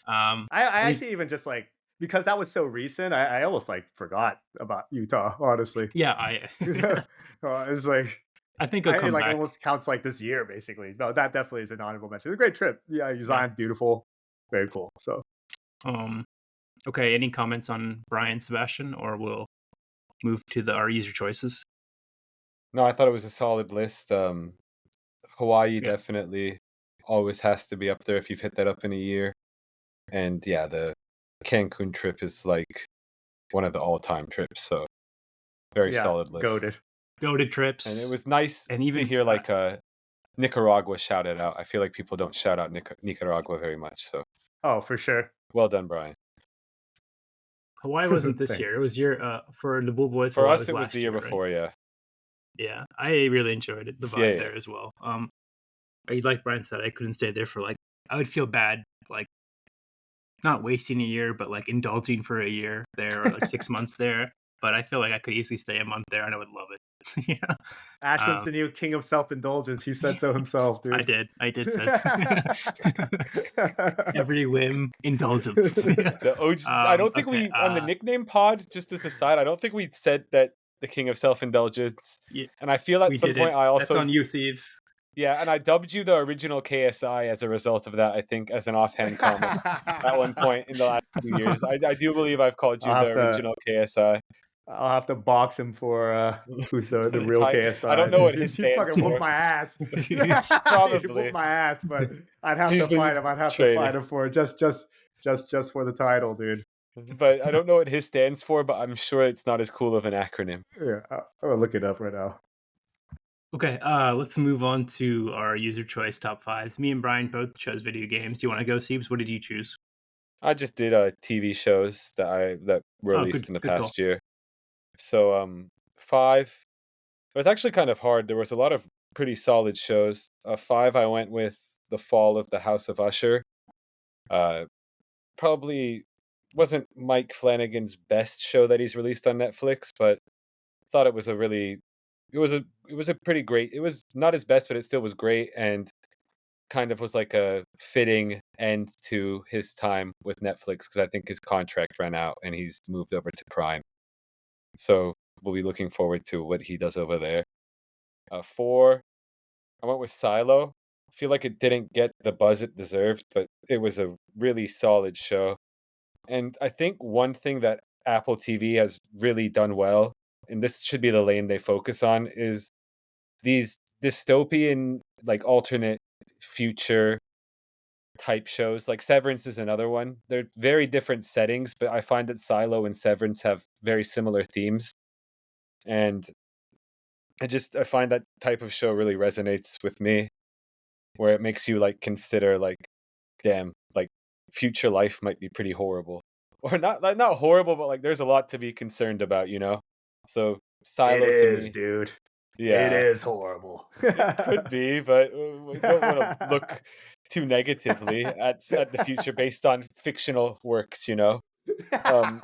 C: I actually even just like, because that was so recent, I almost like forgot about Utah, honestly.
A: Yeah,
C: It's like,
A: I think he'll come
C: like
A: back.
C: it almost counts like this year, basically. No, that definitely is an honorable mention. It's a great trip. Yeah, Zion's beautiful. Very cool. So
A: okay, any comments on Brian, Sebastian, or we'll move to our user choices?
B: No, I thought it was a solid list. Hawaii definitely always has to be up there if you've hit that up in a year. And yeah, the Cancun trip is like one of the all-time trips. So very solid list.
A: Goated trips.
B: And it was nice
A: and even
B: to hear like Nicaragua shouted out. I feel like people don't shout out Nicaragua very much. So
C: for sure.
B: Well done, Brian.
A: Hawaii wasn't this year. It was for the Bool Boys.
B: For us, it was the year before.
A: Right?
B: Yeah.
A: Yeah, I really enjoyed it. The vibe there as well. Like Brian said, I couldn't stay there for like. I would feel bad, like not wasting a year, but like indulging for a year there or like 6 months there. But I feel like I could easily stay a month there and I would love it. Yeah.
C: Ashwin's the new king of self-indulgence. He said so himself, dude.
A: I did say every whim indulgence.
B: The OG, I don't think we on the nickname pod, just as a side, I don't think we said that the king of self-indulgence.
A: Yeah,
B: and I feel at some point I also
A: that's on you, Thieves.
B: Yeah, and I dubbed you the original KSI as a result of that, I think, as an offhand comment at one point in the last few years. I do believe I've called you the original KSI.
C: I'll have to box him for who's the real KSI.
B: I don't know what his stands
C: fucking
B: for.
C: whoop my ass.
B: Probably.
C: He'd whoop my ass, but I'd have to fight him. I'd have to fight him for just for the title, dude.
B: But I don't know what his stands for, but I'm sure it's not as cool of an acronym.
C: Yeah, I'm gonna look it up right now.
A: Okay, let's move on to our user choice top 5s. Me and Brian both chose video games. Do you want to go, Siebes? What did you choose?
B: I just did TV shows that were released in the past year. So 5, it was actually kind of hard. There was a lot of pretty solid shows. 5, I went with The Fall of the House of Usher. Probably wasn't Mike Flanagan's best show that he's released on Netflix, but thought it was a pretty great. It was not his best, but it still was great, and kind of was like a fitting end to his time with Netflix because I think his contract ran out and he's moved over to Prime. So we'll be looking forward to what he does over there. 4, I went with Silo. I feel like it didn't get the buzz it deserved, but it was a really solid show. And I think one thing that Apple TV has really done well, and this should be the lane they focus on, is these dystopian, like alternate future type shows. Like Severance is another one. They're very different settings, but I find that Silo and Severance have very similar themes. And I find that type of show really resonates with me, where it makes you like consider like, damn, like future life might be pretty horrible. Or not like not horrible, but like there's a lot to be concerned about, you know? So
C: It
B: Silo to
C: is,
B: me,
C: dude. It
B: yeah,
C: is horrible.
B: it could be, but we don't want to look too negatively at the future based on fictional works, you know? Um,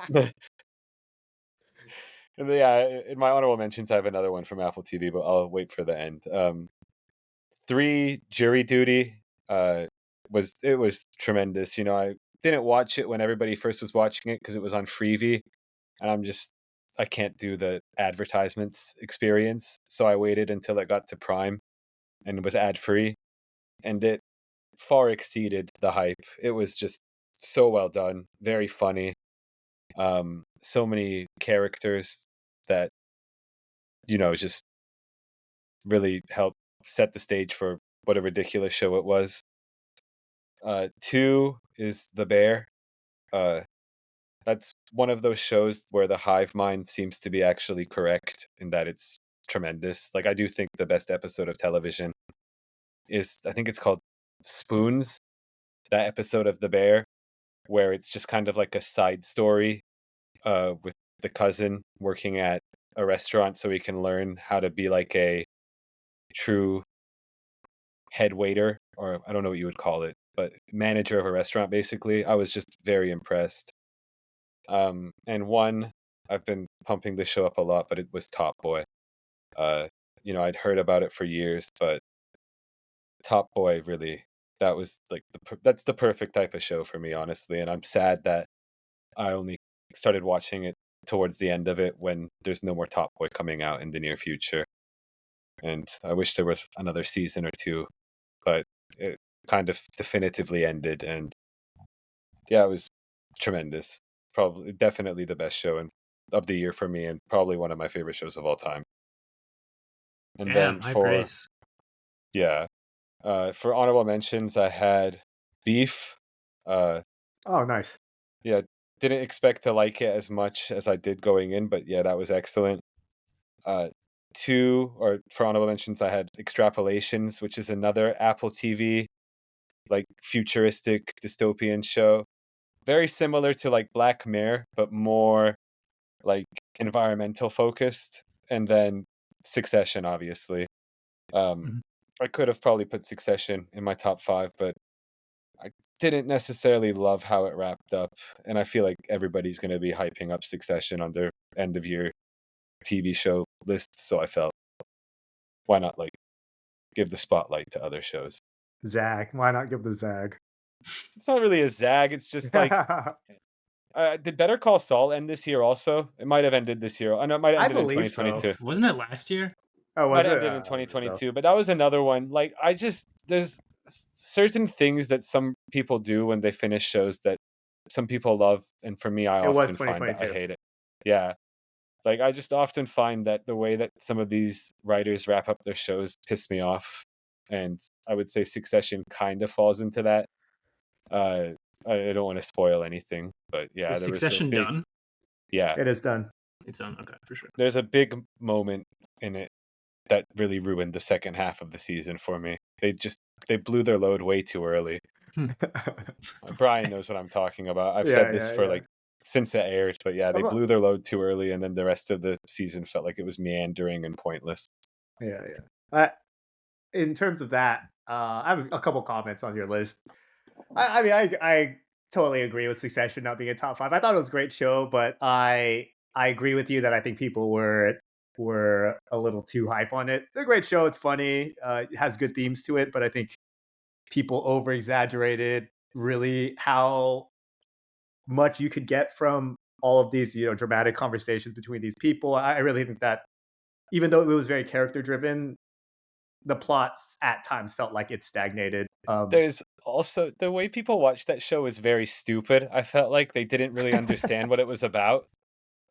B: and yeah, in my honorable mentions, I have another one from Apple TV, but I'll wait for the end. 3, Jury Duty. Was tremendous. You know, I didn't watch it when everybody first was watching it because it was on Freevee, and I can't do the advertisements experience, so I waited until it got to Prime and was ad free, and it far exceeded the hype. It was just so well done, very funny. So many characters that just really helped set the stage for what a ridiculous show it was. 2 is The Bear. Uh, that's one of those shows where the hive mind seems to be actually correct in that it's tremendous. Like I do think the best episode of television is, I think it's called Spoons, that episode of The Bear, where it's just kind of like a side story with the cousin working at a restaurant so he can learn how to be like a true head waiter, or I don't know what you would call it, but manager of a restaurant basically. I was just very impressed. And one, I've been pumping this show up a lot, but it was Top Boy. Uh, I'd heard about it for years, but Top Boy really, that was like that's the perfect type of show for me, honestly. And I'm sad that I only started watching it towards the end of it when there's no more Top Boy coming out in the near future. And I wish there was another season or two, but it kind of definitively ended. And yeah, it was tremendous. Probably, definitely the best show of the year for me, and probably one of my favorite shows of all time. And
A: Damn,
B: then
A: high praise.
B: for honorable mentions, I had Beef. Uh,
C: Oh, nice.
B: yeah, didn't expect to like it as much as I did going in, but yeah, that was excellent. 2, or for honorable mentions, I had Extrapolations, which is another Apple TV like futuristic dystopian show, very similar to like Black Mirror, but more like environmental focused. And then Succession, obviously.
A: Mhm.
B: I could have probably put Succession in my top 5, but I didn't necessarily love how it wrapped up, and I feel like everybody's going to be hyping up Succession on their end of year TV show lists, so I felt, why not like give the spotlight to other shows?
C: Zag. Why not give the Zag?
B: It's not really a zag. It's just like, did Better Call Saul end this year also? It might have ended this year. I know it might have
C: I
B: ended in
C: believe so.
B: 2022.
A: Wasn't it last year?
C: Oh,
B: Might
C: was
B: have
C: it?
B: ended in
C: I don't know.
B: 2022, but that was another one. Like there's certain things that some people do when they finish shows that some people love, and for me, I
C: It was
B: often find that I
C: 2022.
B: hate it. Yeah, like I just often find that the way that some of these writers wrap up their shows piss me off, and I would say Succession kind of falls into that. Uh, I don't want to spoil anything, but yeah,
A: Is
B: there was a
A: Succession
B: big,
A: done?
B: yeah,
C: It is done.
A: It's done. Okay, for sure.
B: there's a big moment in it that really ruined the second half of the season for me. They blew their load way too early. Brian knows what I'm talking about. I've said this for
C: Yeah.
B: like since it aired, but yeah, they
C: I'm a-
B: blew their load too early, and then the rest of the season felt like it was meandering and pointless.
C: Yeah. In terms of that, I have a couple comments on your list. I mean, I totally agree with Succession not being a top 5. I thought it was a great show, but I agree with you that I think people were a little too hype on it. It's a great show. It's funny. It has good themes to it, but I think people over exaggerated really how much you could get from all of these, dramatic conversations between these people. I really think that even though it was very character driven, the plots at times felt like it stagnated.
B: There's also the way people watch that show is very stupid. I felt like they didn't really understand what it was about.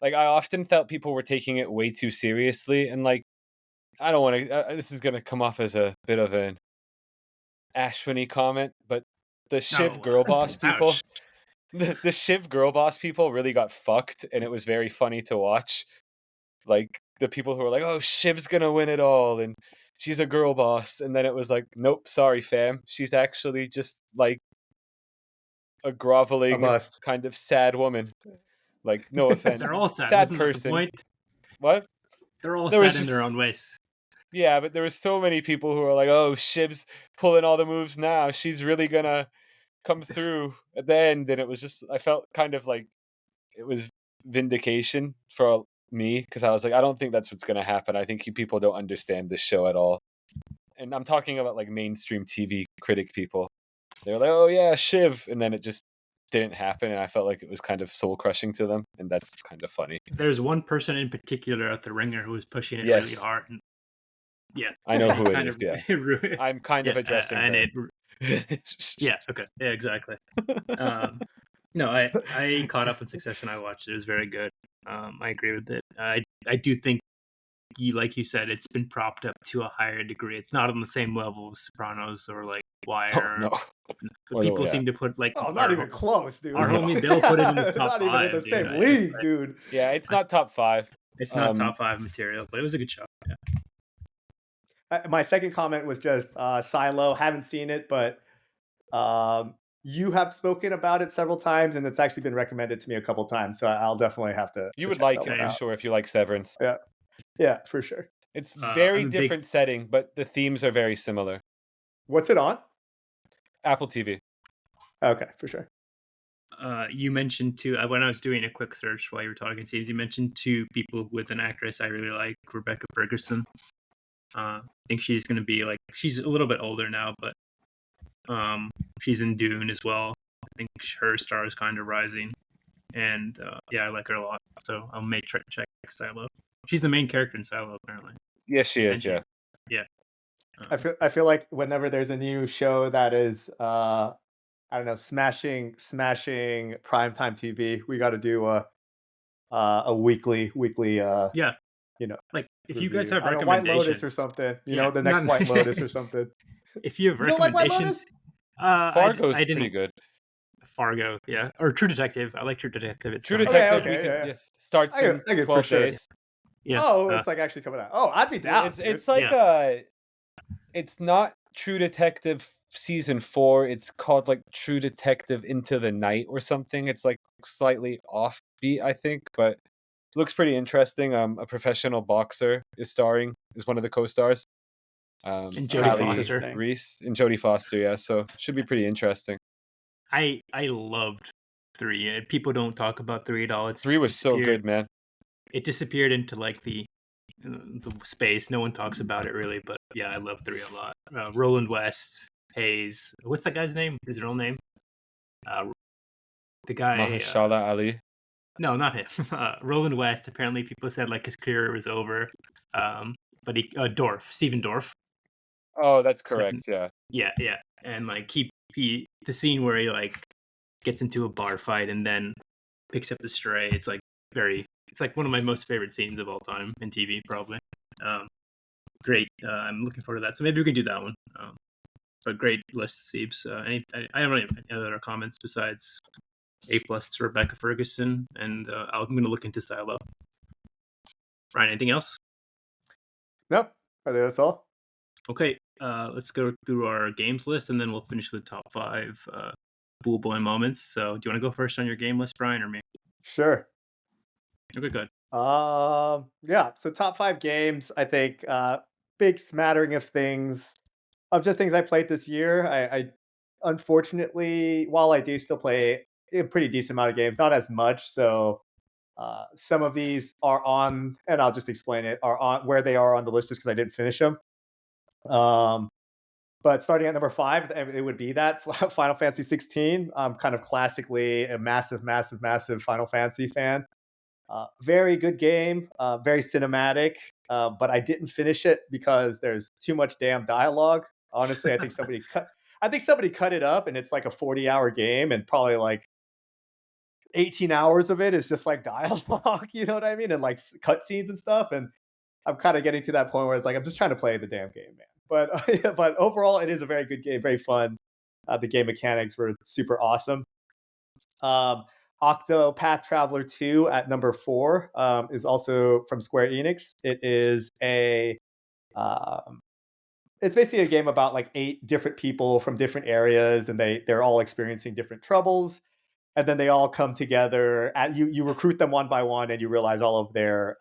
B: Like I often felt people were taking it way too seriously, and like I don't want to. This is going to come off as a bit of an Ashwin-y comment, but the Shiv girl boss people.
A: Ouch.
B: The Shiv girl boss people really got fucked, and it was very funny to watch. Like the people who were like, "Oh, Shiv's gonna win it all," and she's a girl boss, and then it was like, "Nope, sorry, fam. She's actually just like a groveling,
C: bust.
B: kind of sad woman. Like, no offense,
A: They're all sad.
B: sad
A: Wasn't that the
B: person.
A: point?
B: What?
A: They're all
B: There was
A: sad in their
B: just-
A: own ways.
B: Yeah, but there were so many people who were like, "Oh, Shiv's pulling all the moves now. She's really gonna come through at the end," and it was just, I felt kind of like it was vindication for me, because I was like, I don't think that's what's gonna happen. I think you people don't understand this show at all. And I'm talking about like mainstream TV critic people. They're like, "Oh yeah, Shiv," and then it just didn't happen, and I felt like it was kind of soul crushing to them, and that's kind of funny.
A: There's one person in particular at the Ringer who was pushing it really
B: Yes.
A: hard. And yeah,
B: I know who it
A: kind
B: is.
A: of
B: Yeah,
A: ru-
B: I'm kind of
A: yeah,
B: addressing
A: and
B: her.
A: yeah, okay, yeah, exactly. No, I caught up in Succession. I watched it. It was very good. I agree with it. I do think like you said, it's been propped up to a higher degree. It's not on the same level as Sopranos or like Wire.
B: Oh, no.
A: But people seem to put like
C: not even close, dude.
A: our homie Bill put it in his top
C: not even in the
A: 5,
C: same
A: dude.
C: league, dude.
B: Yeah, it's not top 5.
A: It's not top 5 material, but it was a good show. Yeah.
C: My second comment was just Silo. Haven't seen it, but you have spoken about it several times, and it's actually been recommended to me a couple times. So I'll definitely have to.
B: You
C: to
B: would
C: check
B: like
C: that
B: it
C: one
B: for
C: out.
B: sure if you like Severance.
C: Yeah, for sure.
B: It's very
A: I'm a big-
B: different setting, but the themes are very similar.
C: What's it on?
B: Apple TV.
C: Okay, for sure.
A: You mentioned two when I was doing a quick search while you were talking, Steve. You mentioned 2 people with an actress I really like, Rebecca Ferguson. I think she's going to be like, she's a little bit older now, but she's in Dune as well. I think her star is kind of rising, and yeah, I like her a lot. So I may try to check Silo. She's the main character in Silo, apparently.
B: Yes, she is.
A: And
B: Yeah.
C: I feel like whenever there's a new show that is I don't know, smashing primetime TV, we got to do a weekly
A: yeah,
C: you know,
A: like if you
C: review.
A: guys have
C: I don't know, White
A: recommendations
C: Lotus or something, you
A: Yeah,
C: know, the next
A: not-
C: White Lotus or something.
A: if you have
C: You don't like White
A: recommendations,
C: Lotus?
B: Fargo's
A: I didn't,
B: pretty good.
A: Fargo, yeah, or True Detective. I like True Detective. It's
B: True
A: fun.
B: Detective,
C: okay,
B: we can,
C: yeah.
B: yes, starts
C: I get-
B: in
C: I get for
B: 12
C: sure.
B: days.
A: Yeah.
C: Oh, it's like actually coming out. Oh, I'd be down.
B: It's like it's not True Detective season 4. It's called like True Detective Into the Night or something. It's like slightly offbeat, I think, but looks pretty interesting. A professional boxer is one of the co-stars.
A: And Jodie
B: Hallie
A: Foster.
B: Reese and Jodie Foster, yeah. So should be pretty interesting.
A: I loved 3. And people don't talk about 3 at all.
B: 3 was so good, man.
A: It disappeared into like the space. No one talks about it really, but yeah, I love 3 a lot. Roland West, Hayes. What's that guy's name? His real name? The guy.
B: Mahershala Ali.
A: No, not him. Roland West. Apparently, people said like his career was over. But Stephen Dorff.
B: Oh, that's correct. Yeah.
A: Yeah, and like he the scene where he like gets into a bar fight and then picks up the stray. It's like one of my most favorite scenes of all time in TV, probably. Great. I'm looking forward to that. So maybe we can do that one. But great list, Siebes. I don't have any other comments besides A+ to Rebecca Ferguson, and I'm going to look into Silo. Ryan, anything else?
C: Nope. I think that's all.
A: Okay, let's go through our games list, and then we'll finish with top 5 Bool Boy moments. So, do you want to go first on your game list, Brian, or me?
C: Sure.
A: Okay, good.
C: Yeah. So top 5 games. I think big smattering of things, of just things I played this year. I unfortunately, while I do still play a pretty decent amount of games, not as much. So some of these are on, and I'll just explain it, are on where they are on the list just because I didn't finish them. But starting at number 5, it would be that Final Fantasy 16. I'm kind of classically a massive Final Fantasy fan. Very good game, very cinematic, but I didn't finish it because there's too much damn dialogue. Honestly, I think somebody cut it up, and it's like a 40-hour game, and probably like 18 hours of it is just like dialogue. You know what I mean? And like cutscenes and stuff. And I'm kind of getting to that point where it's like I'm just trying to play the damn game, man. But overall, it is a very good game, very fun. The game mechanics were super awesome. Octopath Traveler 2 at number 4 is also from Square Enix. It is um, it's basically a game about like 8 different people from different areas, and they're all experiencing different troubles, and then they all come together. You recruit them one by one, and you realize all of their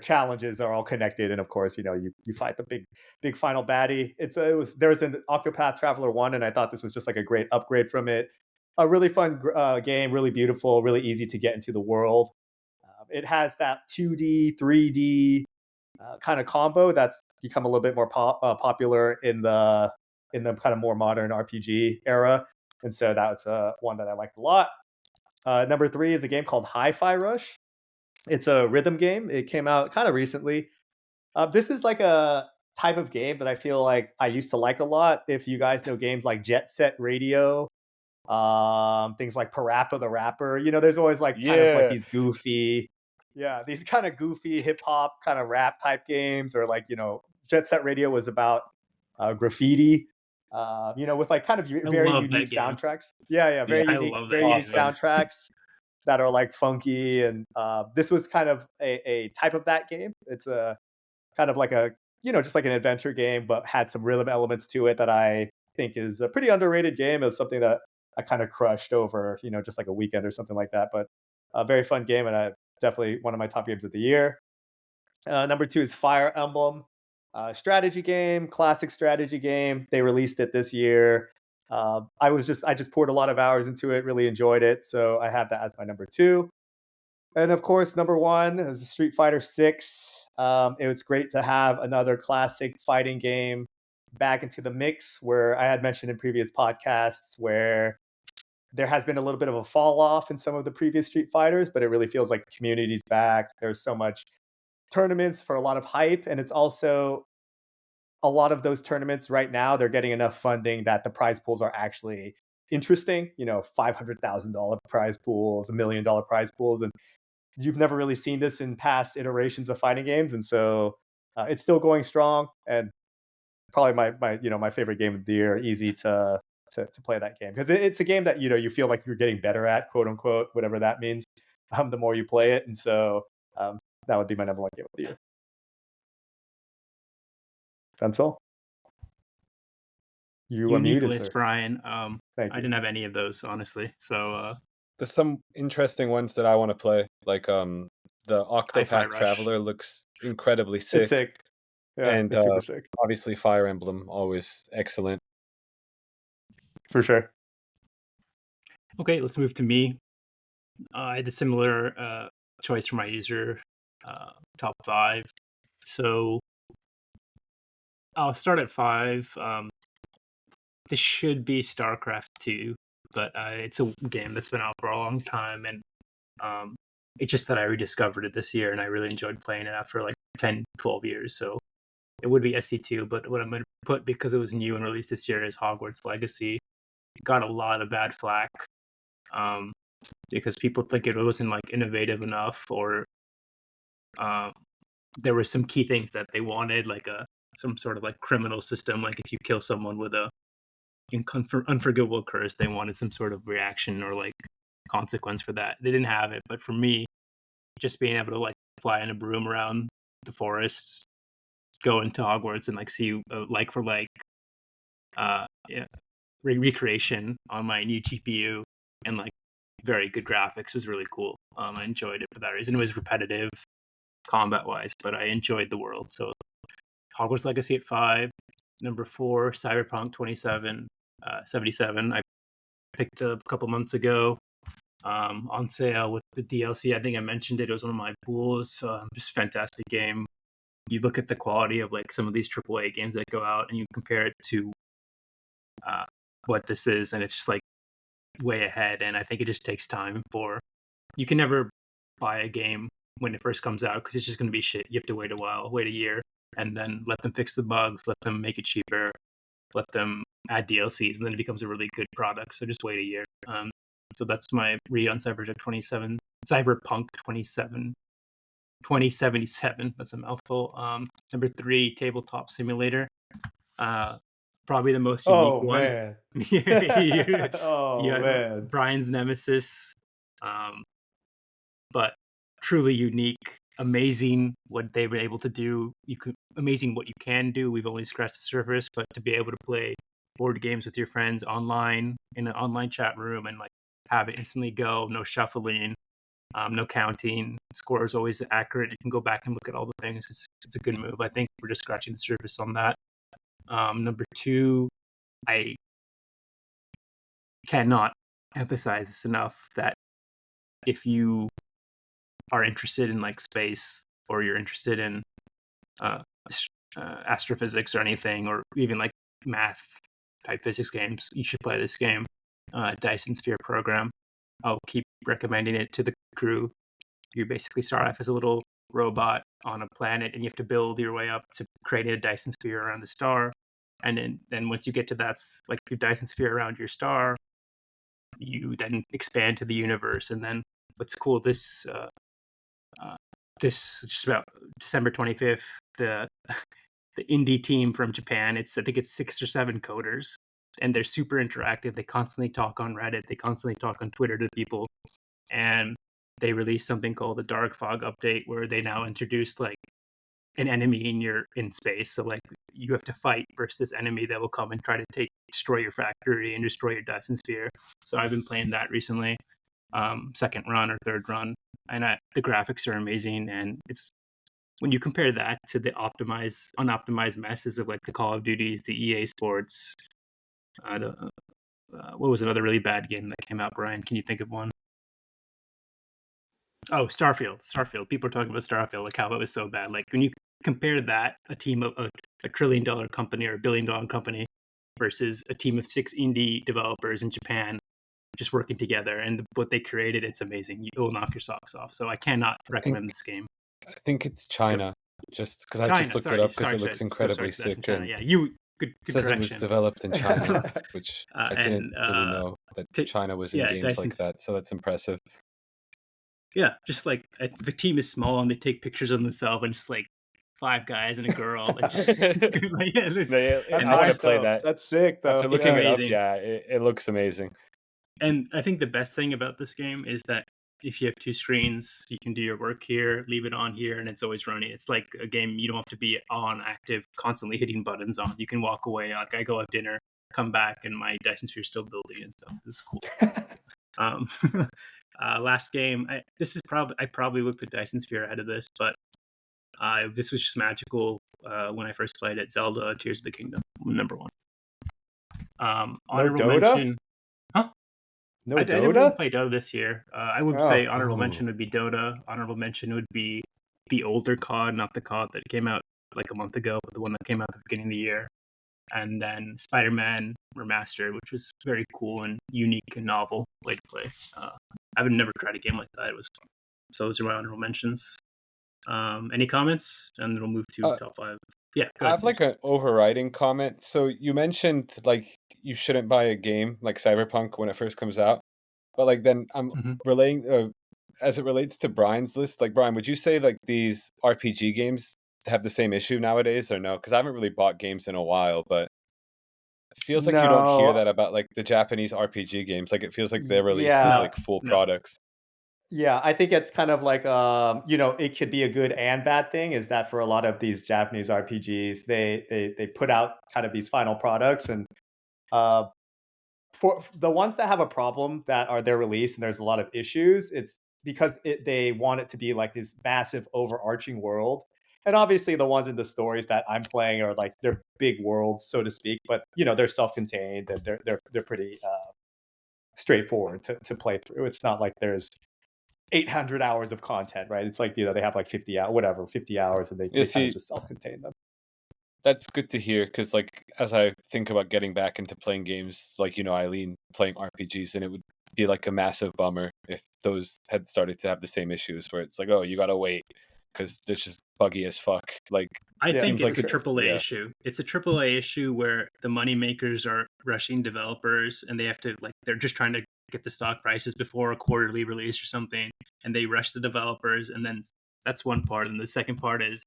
C: challenges are all connected. And of course, you fight the big final baddie. There's an Octopath Traveler 1, and I thought this was just like a great upgrade from it. A really fun game, really beautiful, really easy to get into the world. It has that 2D, 3D kind of combo that's become a little bit more popular in the kind of more modern RPG era, and so that's one that I liked a lot. Number 3 is a game called Hi-Fi Rush. It's a rhythm game. It came out kind of recently. This is like a type of game that I feel like I used to like a lot. If you guys know games like Jet Set Radio, things like Parappa the Rapper, there's always like kind of like
B: Yeah.
C: these kind of goofy hip hop kind of rap type games, or like, Jet Set Radio was about graffiti, with like kind of very
A: love
C: unique
A: that game.
C: soundtracks. Yeah,
B: Yeah,
C: very
A: I
C: unique,
A: love that
C: very
A: game.
C: unique soundtracks that are like funky. And this was kind of a type of that game. It's a kind of like just like an adventure game, but had some rhythm elements to it that I think is a pretty underrated game. It was something that I kind of crushed over, just like a weekend or something like that. But a very fun game, and definitely one of my top games of the year. Number 2 is Fire Emblem, strategy game, classic strategy game. They released it this year. I just poured a lot of hours into it, really enjoyed it, so I have that as my number 2. And of course, number 1 is Street Fighter 6. It was great to have another classic fighting game back into the mix, where I had mentioned in previous podcasts where there has been a little bit of a fall off in some of the previous Street Fighters, but it really feels like the community's back. There's so much tournaments for a lot of hype, and it's also a lot of those tournaments right now, they're getting enough funding that the prize pools are actually interesting. $500,000 prize pools, $1 million prize pools, and you've never really seen this in past iterations of fighting games, and so it's still going strong, and probably my favorite game of the year. Easy to play that game, because it's a game that you feel like you're getting better at, quote unquote, whatever that means. The more you play it, and so that would be my number 1 game of the year. That's all. You
A: Unique
C: unmuted,
A: list,
C: sir.
A: Brian.
C: Thank
A: I
C: you.
A: didn't have any of those, honestly. So
B: There's some interesting ones that I want to play, like the
A: Hi-Fi
B: Octopath
A: Rush.
B: Traveler looks incredibly sick,
C: It's sick. Yeah,
B: and
C: it's super sick.
B: obviously Fire Emblem, always excellent.
C: For sure.
A: Okay, let's move to me. I had a similar choice for my user top 5. So I'll start at 5. This should be StarCraft 2, but it's a game that's been out for a long time, and it's just that I rediscovered it this year, and I really enjoyed playing it after like 10, 12 years. So it would be SC2, but what I'm going to put, because it was new and released this year, is Hogwarts Legacy. It got a lot of bad flack because people think it wasn't like innovative enough, or there were some key things that they wanted, like some sort of like criminal system. Like if you kill someone with a unforgivable curse, they wanted some sort of reaction or like consequence for that. They didn't have it, but for me, just being able to like fly in a broom around the forests, go into Hogwarts, and like see like for like recreation on my new GPU and like very good graphics was really cool. I enjoyed it for that reason. It was repetitive combat wise, but I enjoyed the world. So Hogwarts Legacy at 5. Number 4, Cyberpunk 77. I picked up a couple months ago on sale with the DLC. I think I mentioned it. It was one of my pools. Just fantastic game. You look at the quality of like some of these AAA games that go out, and you compare it to what this is, and it's just like way ahead. And I think it just takes time. You can never buy a game when it first comes out, because it's just going to be shit. You have to wait a while, wait a year, and then let them fix the bugs, let them make it cheaper, let them add DLCs, and then it becomes a really good product. So just wait a year. So that's my read on Cyberpunk 2077. That's a mouthful. Number 3, Tabletop Simulator. probably the most unique
C: Oh
A: one.
C: man.
A: you, you
C: Oh
A: had
C: man.
A: Brian's nemesis, um, but truly unique, amazing what they were able to do. Amazing what you can do. We've only scratched the surface, but to be able to play board games with your friends online in an online chat room and like have it instantly go, no shuffling, no counting, score is always accurate. You can go back and look at all the things. It's a good move. I think we're just scratching the surface on that. Number two, I cannot emphasize this enough that if you are interested in like space or you're interested in uh, astrophysics or anything, or even like math type physics games, you should play this game, Dyson Sphere Program. I'll keep recommending it to the crew. You basically start off as a little robot on a planet, and you have to build your way up to creating a Dyson sphere around the star. And then once you get to that's like your Dyson sphere around your star, you then expand to the universe. And then what's cool, this just about December 25th, the indie team from Japan, I think it's 6 or 7 coders, and they're super interactive. They constantly talk on Reddit, they constantly talk on Twitter to people, and they released something called the Dark Fog update, where they now introduced like an enemy in space. So like you have to fight versus this enemy that will come and try to destroy your factory and destroy your Dyson sphere. So I've been playing that recently, second run or third run, and the graphics are amazing. And it's when you compare that to the unoptimized messes of like the Call of Duties, the EA Sports, what was another really bad game that came out, Brian? Can you think of one? Oh, Starfield. People are talking about Starfield, like how it was so bad. Like when you compare that, a team of a $1 trillion company or $1 billion company versus a team of 6 indie developers in Japan just working together, and what they created, it's amazing. It will knock your socks off. So I cannot recommend this game.
B: I think it's China, just because I just looked it
A: Sorry,
B: up because it looks incredibly sick.
A: China.
B: And
A: Yeah, good
B: it says it was
A: correction.
B: developed in China, which I didn't
A: And
B: really know that China was in games like
A: Dyson's,
B: that. So that's impressive.
A: yeah, just like the team is small and they take pictures of themselves, and it's like 5 guys and a girl. Like, just, like, yeah,
C: That's
B: I want to
C: nice,
B: play
C: though.
B: that.
C: That's sick, though.
B: After
A: it's
B: looking it up,
A: amazing.
B: yeah, it looks amazing.
A: And I think the best thing about this game is that if you have 2 screens, you can do your work here, leave it on here, and it's always running. It's like a game you don't have to be on active, constantly hitting buttons on. You can walk away. Like I go have dinner, come back, and my Dyson Sphere is still building and stuff. This is cool. Last game, I probably would put Dyson Sphere ahead of this, but this was just magical when I first played it. Zelda Tears of the Kingdom, number 1. Honorable
C: Dota?
A: mention. Huh?
C: No
A: I didn't
C: Dota?
A: play Dota this year. I would say honorable mention would be Dota. Honorable mention would be the older COD, not the COD that came out like a month ago, but the one that came out at the beginning of the year. And then Spider-Man Remastered, which was very cool and unique and novel way to play. I've never tried a game like that. It was fun. So those are my honorable mentions. Any comments? And then we'll move to top 5. Yeah,
B: I have like an overriding comment. So you mentioned like you shouldn't buy a game like Cyberpunk when it first comes out, but like then I'm relaying as it relates to Brian's list. Like Brian, would you say like these RPG games have the same issue nowadays or no? Because I haven't really bought games in a while, but it feels like you don't hear that about like the Japanese RPG games. Like it feels like they're released as like full products.
C: Yeah, I think it's kind of like it could be a good and bad thing. Is that for a lot of these Japanese RPGs, they put out kind of these final products, and for the ones that have a problem that are their release and there's a lot of issues, it's because they want it to be like this massive overarching world. And obviously, the ones in the stories that I'm playing are like they're big worlds, so to speak. But they're self-contained and they're pretty straightforward to play through. It's not like there's 800 hours of content, right? It's like, they have like 50 hours and they kind of just self-contain them.
B: That's good to hear because like as I think about getting back into playing games, like Eileen playing RPGs, and it would be like a massive bummer if those had started to have the same issues where it's like, oh, you gotta wait because they're just buggy as fuck. Like
A: I think it's
B: like
A: a AAA issue. It's a AAA issue where the money makers are rushing developers, and they have to they're just trying to get the stock prices before a quarterly release or something, and they rush the developers, and then that's one part. And the second part is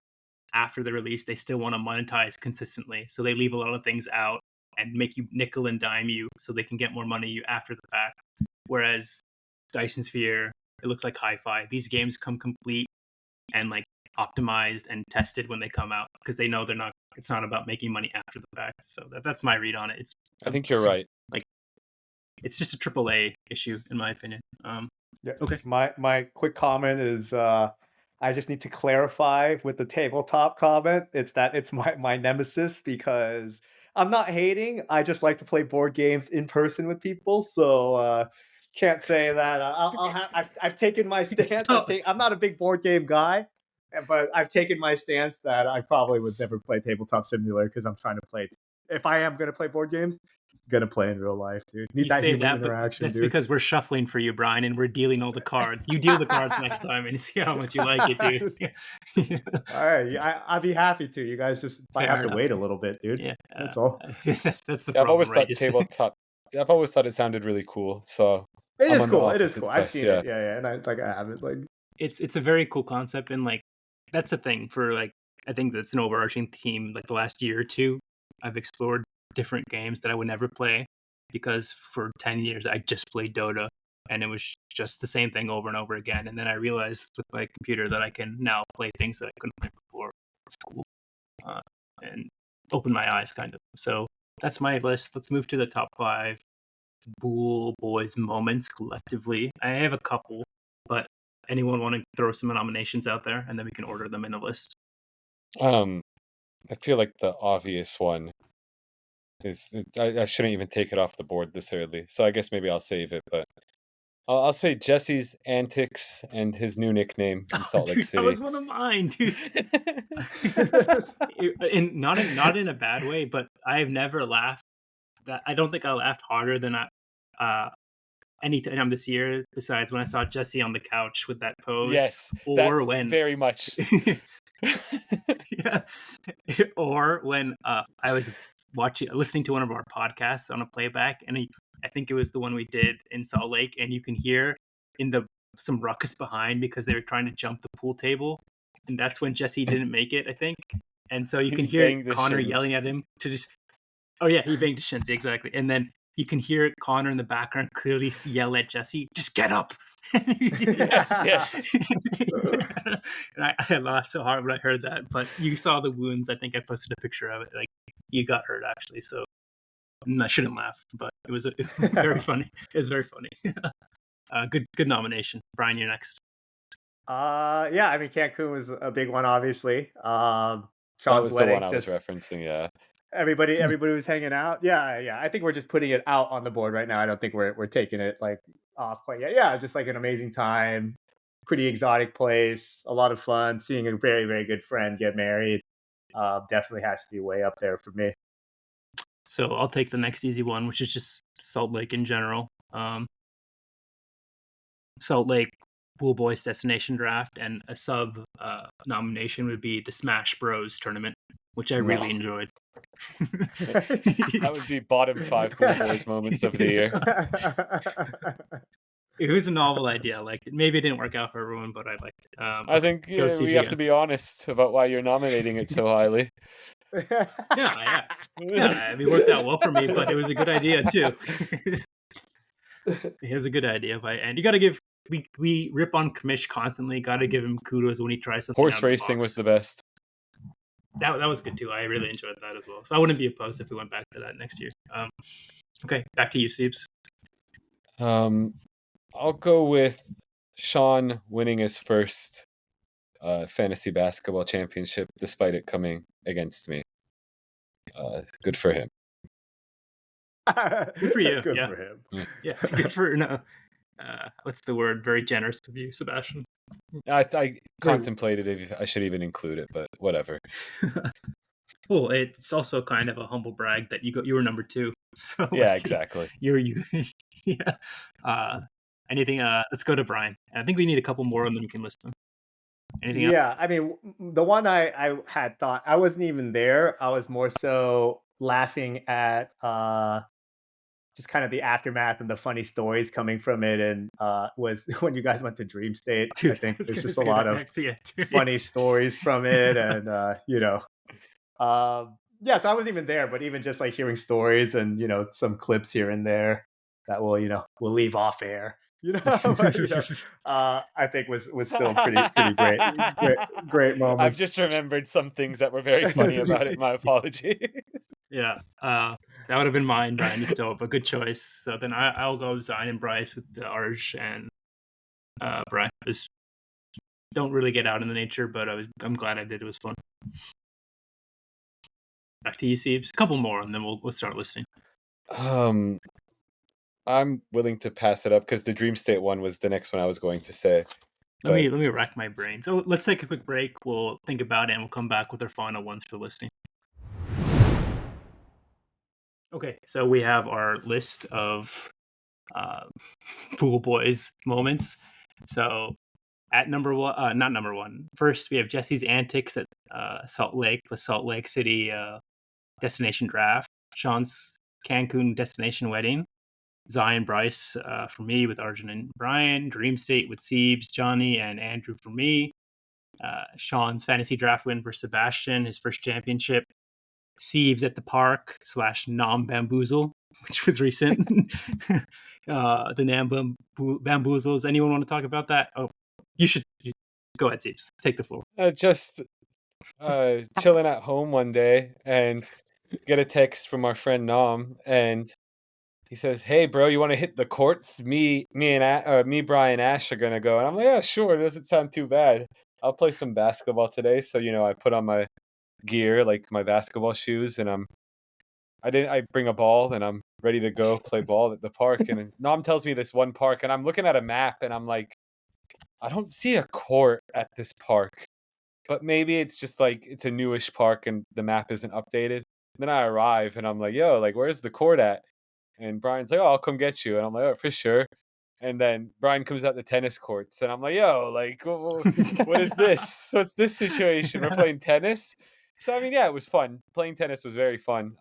A: after the release, they still want to monetize consistently, so they leave a lot of things out, and make you nickel and dime you so they can get more money you after the fact. Whereas Dyson Sphere, it looks like hi-fi. These games come complete and like optimized and tested when they come out because they know it's not about making money after the fact. So that's my read on it.
B: I think you're right.
A: Like, it's just a AAA issue in my opinion.
C: Yeah.
A: Okay.
C: My quick comment is I just need to clarify with the tabletop comment. It's that it's my nemesis because I'm not hating. I just like to play board games in person with people. So can't say that. I've taken my stance. I'm not a big board game guy, but I've taken my stance that I probably would never play Tabletop Simulator because I'm trying to play. If I am going to play board games, gonna play in real life, dude. Need
A: you
C: that
A: say
C: human
A: that,
C: interaction,
A: but that's
C: dude.
A: because we're shuffling for you, Brian, and we're dealing all the cards. You deal the cards next time and see how much you like it, dude.
C: All right, I'd be happy to. You guys just might have to wait a little bit, dude.
A: Yeah,
C: that's all.
A: That's the
B: Yeah,
A: problem.
B: I've always thought it sounded really cool. So
C: it is cool. It is cool. I've seen it. Yeah, and I haven't like.
A: It's a very cool concept, and like that's the thing for like I think that's an overarching theme. Like the last year or two, I've explored different games that I would never play because for 10 years I just played Dota and it was just the same thing over and over again. And then I realized with my computer that I can now play things that I couldn't play before. It's cool. And open my eyes kind of. So that's my list. Let's move to the top 5 Bool Boys moments collectively. I have a couple, but anyone want to throw some nominations out there and then we can order them in a list?
B: I feel like the obvious one is I shouldn't even take it off the board this early. So I guess maybe I'll save it, but I'll say Jesse's antics and his new nickname in Salt Lake City.
A: That was one of mine, dude. Not in a bad way, but I've never laughed. I don't think I laughed harder than any time this year. Besides when I saw Jesse on the couch with that pose.
B: Yes,
A: or when
B: very much.
A: Yeah. Or when I was listening to one of our podcasts on a playback, and I think it was the one we did in Salt Lake, and you can hear some ruckus behind because they were trying to jump the pool table, and that's when Jesse didn't make it, I think, and so you can hear Connor yelling at him to just. Oh yeah, he banged the shins, exactly, and then you can hear Connor in the background clearly yell at Jesse, "Just get up!"
B: Yes.
A: And I laughed so hard when I heard that. But you saw the wounds. I think I posted a picture of it. Like you got hurt actually, so I shouldn't laugh. But it was very funny. It was very funny. Good nomination, Brian. You're next.
C: Yeah. I mean, Cancun was a big one, obviously. Sean's
B: that was
C: wedding,
B: the one I was referencing. Yeah.
C: Everybody was hanging out. Yeah. I think we're just putting it out on the board right now. I don't think we're taking it like off quite yet. Yeah, just like an amazing time, pretty exotic place, a lot of fun. Seeing a very, very good friend get married definitely has to be way up there for me.
A: So I'll take the next easy one, which is just Salt Lake in general. Salt Lake Bool Boys Destination Draft, and a sub nomination would be the Smash Bros tournament, which I really enjoyed.
B: That would be bottom 5 Bool Boys moments of the year.
A: It was a novel idea. Like maybe it didn't work out for everyone, but I liked it.
B: I think we have to be honest about why you're nominating it so highly.
A: Yeah. It worked out well for me, but it was a good idea too. It was a good idea, and you got to give. We rip on Kamish constantly. Got to give him kudos when he tries something.
B: Horse racing was the best.
A: That was good too. I really enjoyed that as well. So I wouldn't be opposed if we went back to that next year. Okay, back to you, Siebes.
B: I'll go with Sean winning his first fantasy basketball championship, despite it coming against me. Good for him.
A: Good for you.
C: Good for him.
A: Yeah, good for what's the word? Very generous of you, Sebastian.
B: I contemplated if I should even include it, but whatever.
A: Well, it's also kind of a humble brag that you were number 2. So
B: yeah, exactly.
A: You. Yeah. Anything? Let's go to Brian. I think we need a couple more, and then we can list them. Anything else?
C: Yeah, I mean, the one I had thought, I wasn't even there. I was more so laughing at just kind of the aftermath and the funny stories coming from it, and was when you guys went to Dream State.
A: Dude,
C: I think there's just a lot of funny stories from it, and Yes, I wasn't even there, but even just like hearing stories and some clips here and there that we'll leave off air. But, I think was still pretty great
B: I've
C: moments.
B: just remembered some things that were very funny about it. My apologies.
A: Yeah, that would have been mine, Brian. You still have a good choice. So then I'll go Zion and Bryce with the Arj and Brian. Just don't really get out in the nature, but I'm glad I did. It was fun. Back to you, Siebes. A couple more, and then we'll start listening.
B: I'm willing to pass it up because the Dream State one was the next one I was going to say.
A: Let me rack my brain. So let's take a quick break. We'll think about it, and we'll come back with our final ones for listening. Okay, so we have our list of Pool Boys moments. So at number one, not number one. First, we have Jesse's antics at Salt Lake, the Salt Lake City destination draft. Sean's Cancun destination wedding. Zion Bryce for me with Arjun and Brian. Dream State with Siebes, Johnny, and Andrew for me. Sean's fantasy draft win for Sebastian, his first championship. Siebes at the park / Nom Bamboozle, which was recent. The Nam Bamboozles. Anyone want to talk about that? Oh, you should. Go ahead, Siebes. Take the floor.
B: Just chilling at home one day and get a text from our friend Nam, and he says, "Hey, bro, you want to hit the courts? Me, Brian, Ash are gonna go." And I'm like, "Yeah, sure. It doesn't sound too bad. I'll play some basketball today." So I put on my gear, like my basketball shoes, and I bring a ball and I'm ready to go play ball at the park. And Nam tells me this one park, and I'm looking at a map and I'm like, I don't see a court at this park, but maybe it's just like it's a newish park and the map isn't updated. Then I arrive and I'm like, "Yo, like, where's the court at?" And Brian's like, "Oh, I'll come get you." And I'm like, "Oh, for sure." And then Brian comes out the tennis courts, and I'm like, "Yo, like, what is this? So it's this situation. We're playing tennis." So I mean, yeah, it was fun. Playing tennis was very fun.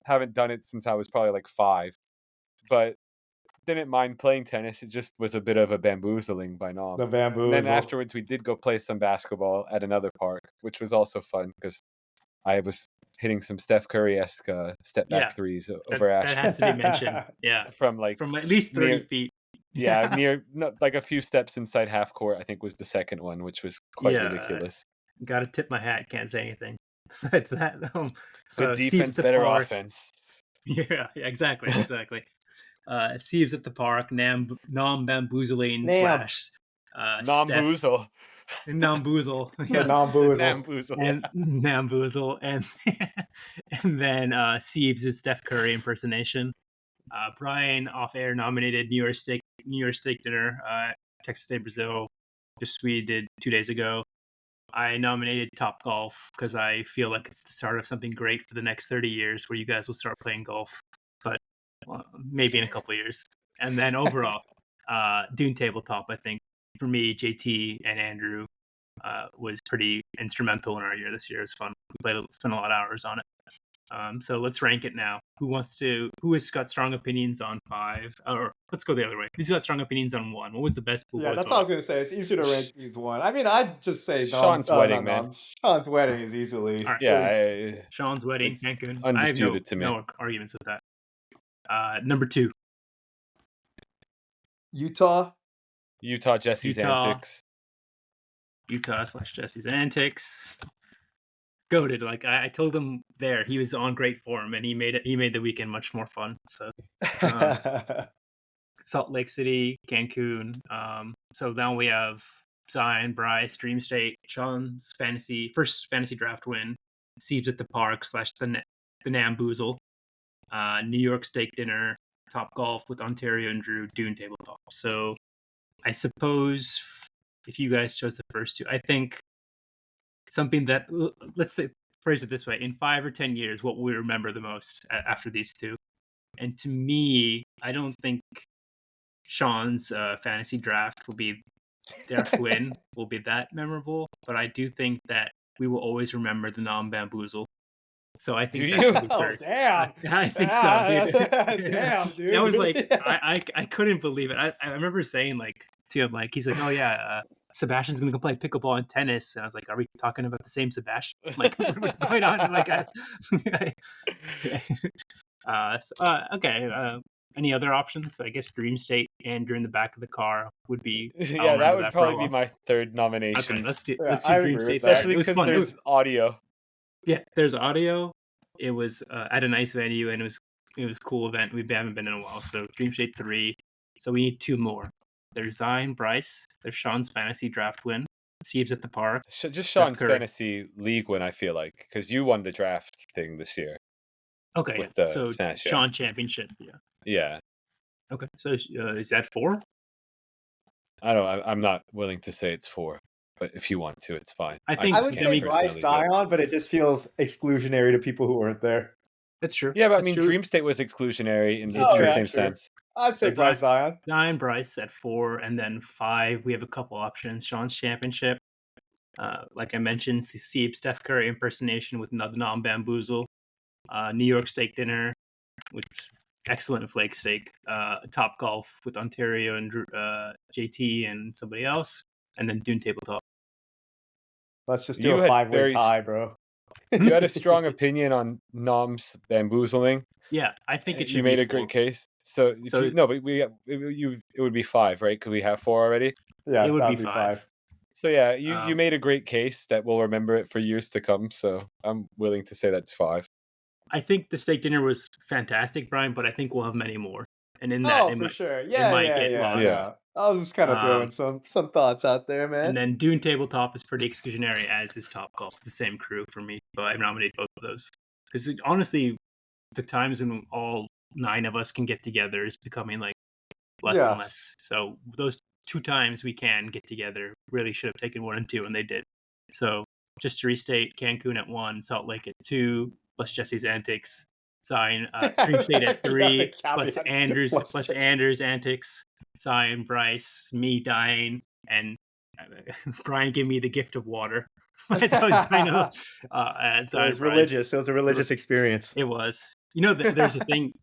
B: Haven't done it since I was probably like 5, but didn't mind playing tennis. It just was a bit of a bamboozling by Nom.
C: The bamboo.
B: And then afterwards, we did go play some basketball at another park, which was also fun because I was hitting some Steph Curry-esque step back threes over Ashwin.
A: That has to be mentioned. Yeah,
B: from
A: at least 30 feet.
B: Yeah, like a few steps inside half court, I think was the second one, which was quite ridiculous.
A: Got to tip my hat. Can't say anything. Besides that,
B: good defense, better offense.
A: Yeah, exactly. Siebes at the park, Nom Bamboozling /
B: Namboozle.
A: Namboozle.
C: Yeah.
B: Namboozle.
A: And Namboozle. And then Siebes' Steph Curry impersonation. Brian off air nominated New York steak dinner, Texas State Brazil, just we did 2 days ago. I nominated Top Golf because I feel like it's the start of something great for the next 30 years where you guys will start playing golf, but maybe in a couple of years. And then overall, Dune Tabletop, I think, for me, JT and Andrew was pretty instrumental in our year this year. It was fun. We spent a lot of hours on it. So let's rank it now. Who has got strong opinions on 5? Or let's go the other way. Who's got strong opinions on 1? What was the best Pool Boys?
C: That's what I was going to say. It's easier to rank these 1. I mean, I'd just say
B: Sean's wedding, man.
C: Sean's wedding is easily.
A: Right.
B: Yeah.
A: Sean's wedding, Cancun.
B: Undisputed to me.
A: No arguments with that. Number 2.
C: Utah,
B: Jesse's antics.
A: Utah / Jesse's antics. Goated. Like I told him there, he was on great form, and he made the weekend much more fun. So, Salt Lake City, Cancun. So now we have Zion, Bryce, Dream State, Sean's first fantasy draft win, Siebes at the park / the Namboozle, New York steak dinner, Top Golf with Ontario and Drew, Dune Tabletop. So I suppose if you guys chose the first 2, I think something that, let's phrase it this way, in 5 or 10 years, what will we remember the most after these 2? And to me, I don't think Sean's fantasy draft win will be that memorable, but I do think that we will always remember the Nom Bamboozle. So I think that's the third.
C: Oh, damn.
A: I think so, dude.
C: Damn, dude.
A: I was like, I couldn't believe it. I remember saying like to him, like, he's like, "Oh yeah, Sebastian's going to go play pickleball and tennis. And I was like, are we talking about the same Sebastian? Like, what's going on? Like, okay. Any other options? I guess Dream State and You're in the Back of the Car would be.
B: Yeah, that would probably be my third nomination.
A: Okay, let's do
C: I
A: Dream
C: agree
A: State.
C: with that.
B: Especially because there's audio.
A: Yeah, there's audio. It was at a nice venue, and it was a cool event. We haven't been in a while, so Dream State 3. So we need 2 more. There's Zion, Bryce. There's Sean's fantasy draft win. Siebes at the Park.
B: Just Sean's fantasy league win, I feel like, because you won the draft thing this year.
A: Okay,
B: with the
A: so
B: Smash,
A: Sean championship.
B: Yeah.
A: Okay, so is that 4?
B: I'm not willing to say it's 4, but if you want to, it's fine.
C: I would say Bryce Zion, but it just feels exclusionary to people who weren't there.
A: That's true.
B: Yeah, but
A: That's
B: true. Dream State was exclusionary in the same sense.
C: I'd say Bryce Zion.
A: 9, Bryce at 4, and then 5. We have a couple options. Sean's championship. Like I mentioned, Steph Curry impersonation with the non-bamboozle. New York steak dinner, which excellent flake steak. Top golf with Ontario and JT and somebody else, and then Dune tabletop.
C: Let's just do a 5-way tie, bro.
B: You had a strong opinion on Nom's bamboozling.
A: Yeah, I think it should.
B: You made a great case. But it would be 5, right? Could we have 4 already?
C: Yeah,
A: it would be 5.
B: So yeah, you made a great case that we'll remember it for years to come. So I'm willing to say that's 5.
A: I think the steak dinner was fantastic, Brian, but I think we'll have many more. And in that,
C: sure.
A: It might get lost.
C: Yeah. I was just kind of throwing some thoughts out there, man.
A: And then Dune tabletop is pretty exclusionary, as is Top Golf, the same crew for me. But I nominate both of those because honestly, the times when all 9 of us can get together is becoming like less and less. So those 2 times we can get together really should have taken 1 and 2, and they did. So just to restate, Cancun at 1, Salt Lake at 2, plus Jesse's antics. Zion, Dream State at 3, plus Anders' antics. Zion, Bryce, me dying, and Brian gave me the gift of water. As I was trying to,
C: it was religious. It was a religious experience.
A: It was. You know, there's a thing.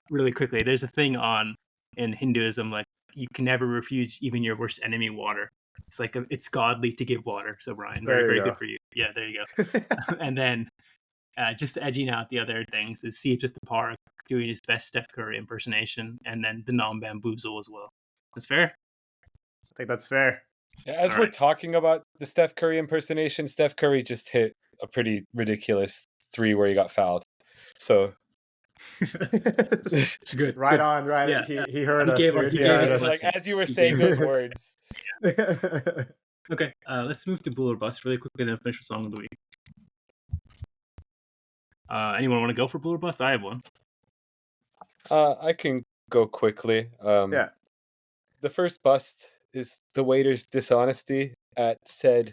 A: Really quickly, there's a thing in Hinduism, like you can never refuse even your worst enemy water. It's like it's godly to give water. So Brian, very good for you. Yeah, there you go. And then just edging out the other things is Siebes at the Park doing his best Steph Curry impersonation, and then the non-bamboozle as well. That's fair?
C: I think that's fair.
B: Yeah, as we're talking about the Steph Curry impersonation, Steph Curry just hit a pretty ridiculous 3 where he got fouled. So
C: good. Right on, right. Yeah. He heard us.
B: He gave us like as you were saying those words.
A: Okay, let's move to Bool or Bust really quickly and then finish the song of the week. Anyone want to go for Bool or Bust? I have one.
B: I can go quickly. The first bust is the waiter's dishonesty at said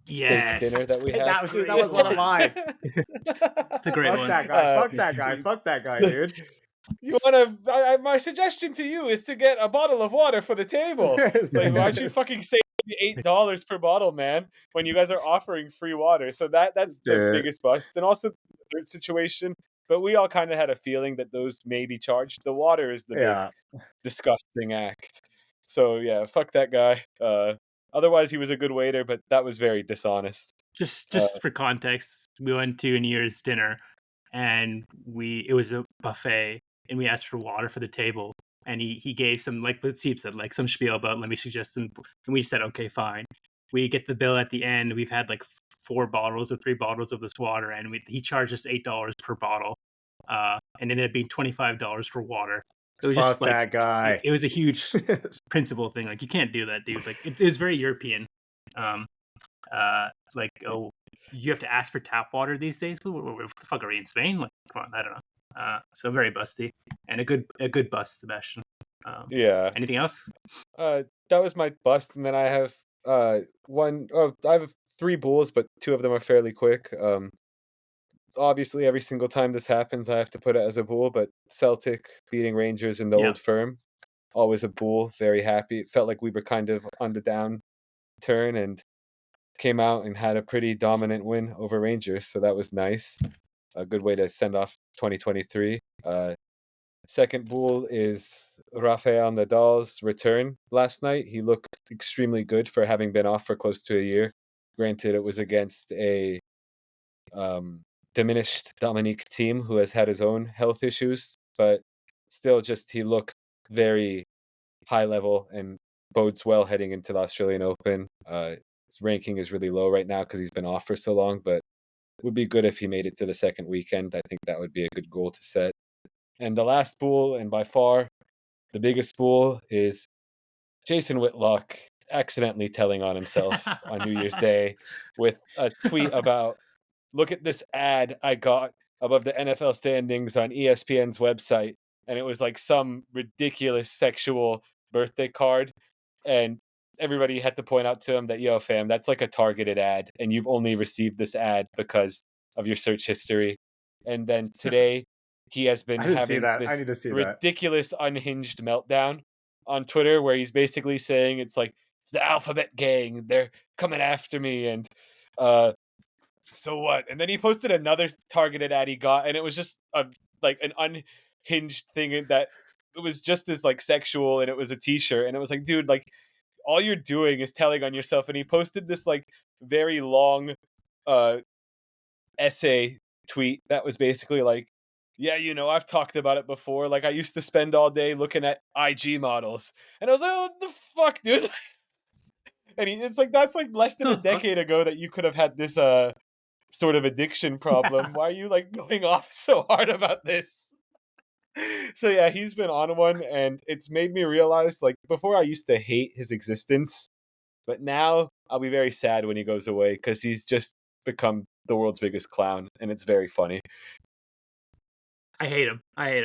B: steak dinner that we had.
C: That was one of mine.
A: It's a great one.
C: Fuck that guy. Fuck that guy, dude.
B: You want to? My suggestion to you is to get a bottle of water for the table. It's like, why'd you fucking say $8 per bottle, man? When you guys are offering free water, so that's the biggest bust. And also the third situation, but we all kind of had a feeling that those may be charged. The water is the big disgusting act. So yeah, fuck that guy. Otherwise, he was a good waiter, but that was very dishonest.
A: Just for context, we went to a New Year's dinner, and it was a buffet, and we asked for water for the table, and he gave some, like Steve said, like some spiel about let me suggest some, and we said okay, fine. We get the bill at the end. We've had like 4 bottles or 3 bottles of this water, and he charged us $8 per bottle, and it ended up being $25 for water. It was just like
C: that guy.
A: It was a huge principle thing. Like you can't do that, dude. Like it was very European. Like you have to ask for tap water these days. What the fuck are we in Spain? Like come on, I don't know. So very busty and a good bust, Sebastian. Anything else?
B: That was my bust, and then I have one. Oh, I have 3 Bools, but 2 of them are fairly quick. Obviously, every single time this happens, I have to put it as a Bool, but Celtic beating Rangers in the Old Firm, always a Bool. Very happy. It felt like we were kind of on the down turn and came out and had a pretty dominant win over Rangers, so that was nice. A good way to send off 2023. Second Bool is Rafael Nadal's return last night. He looked extremely good for having been off for close to a year. Granted, it was against a diminished Dominique team who has had his own health issues, but still just he looked very high level and bodes well heading into the Australian Open. His ranking is really low right now because he's been off for so long, but it would be good if he made it to the second weekend. I think that would be a good goal to set. And the last Bool, and by far the biggest Bool, is Jason Whitlock accidentally telling on himself on New Year's Day with a tweet about, look at this ad I got above the NFL standings on ESPN's website. And it was like some ridiculous sexual birthday card. And everybody had to point out to him that, yo, fam, that's like a targeted ad. And you've only received this ad because of your search history. And then today, he has been
C: I didn't see
B: having
C: that. I
B: this
C: need to see that.
B: ridiculous unhinged meltdown on Twitter where he's basically saying it's like, it's the alphabet gang. They're coming after me. And so what? And then he posted another targeted ad he got, and it was just like an unhinged thing that it was just as like sexual, and it was a t-shirt, and it was like, dude, like all you're doing is telling on yourself. And he posted this like very long essay tweet that was basically like, yeah, you know, I've talked about it before. Like I used to spend all day looking at IG models. And I was like, oh, what the fuck, dude? And it's like, that's like less than a decade ago that you could have had this sort of addiction problem. Why are you like going off so hard about this? So yeah, he's been on one, and it's made me realize, like, before I used to hate his existence, but now I'll be very sad when he goes away because he's just become the world's biggest clown, and it's very funny.
A: I hate him. I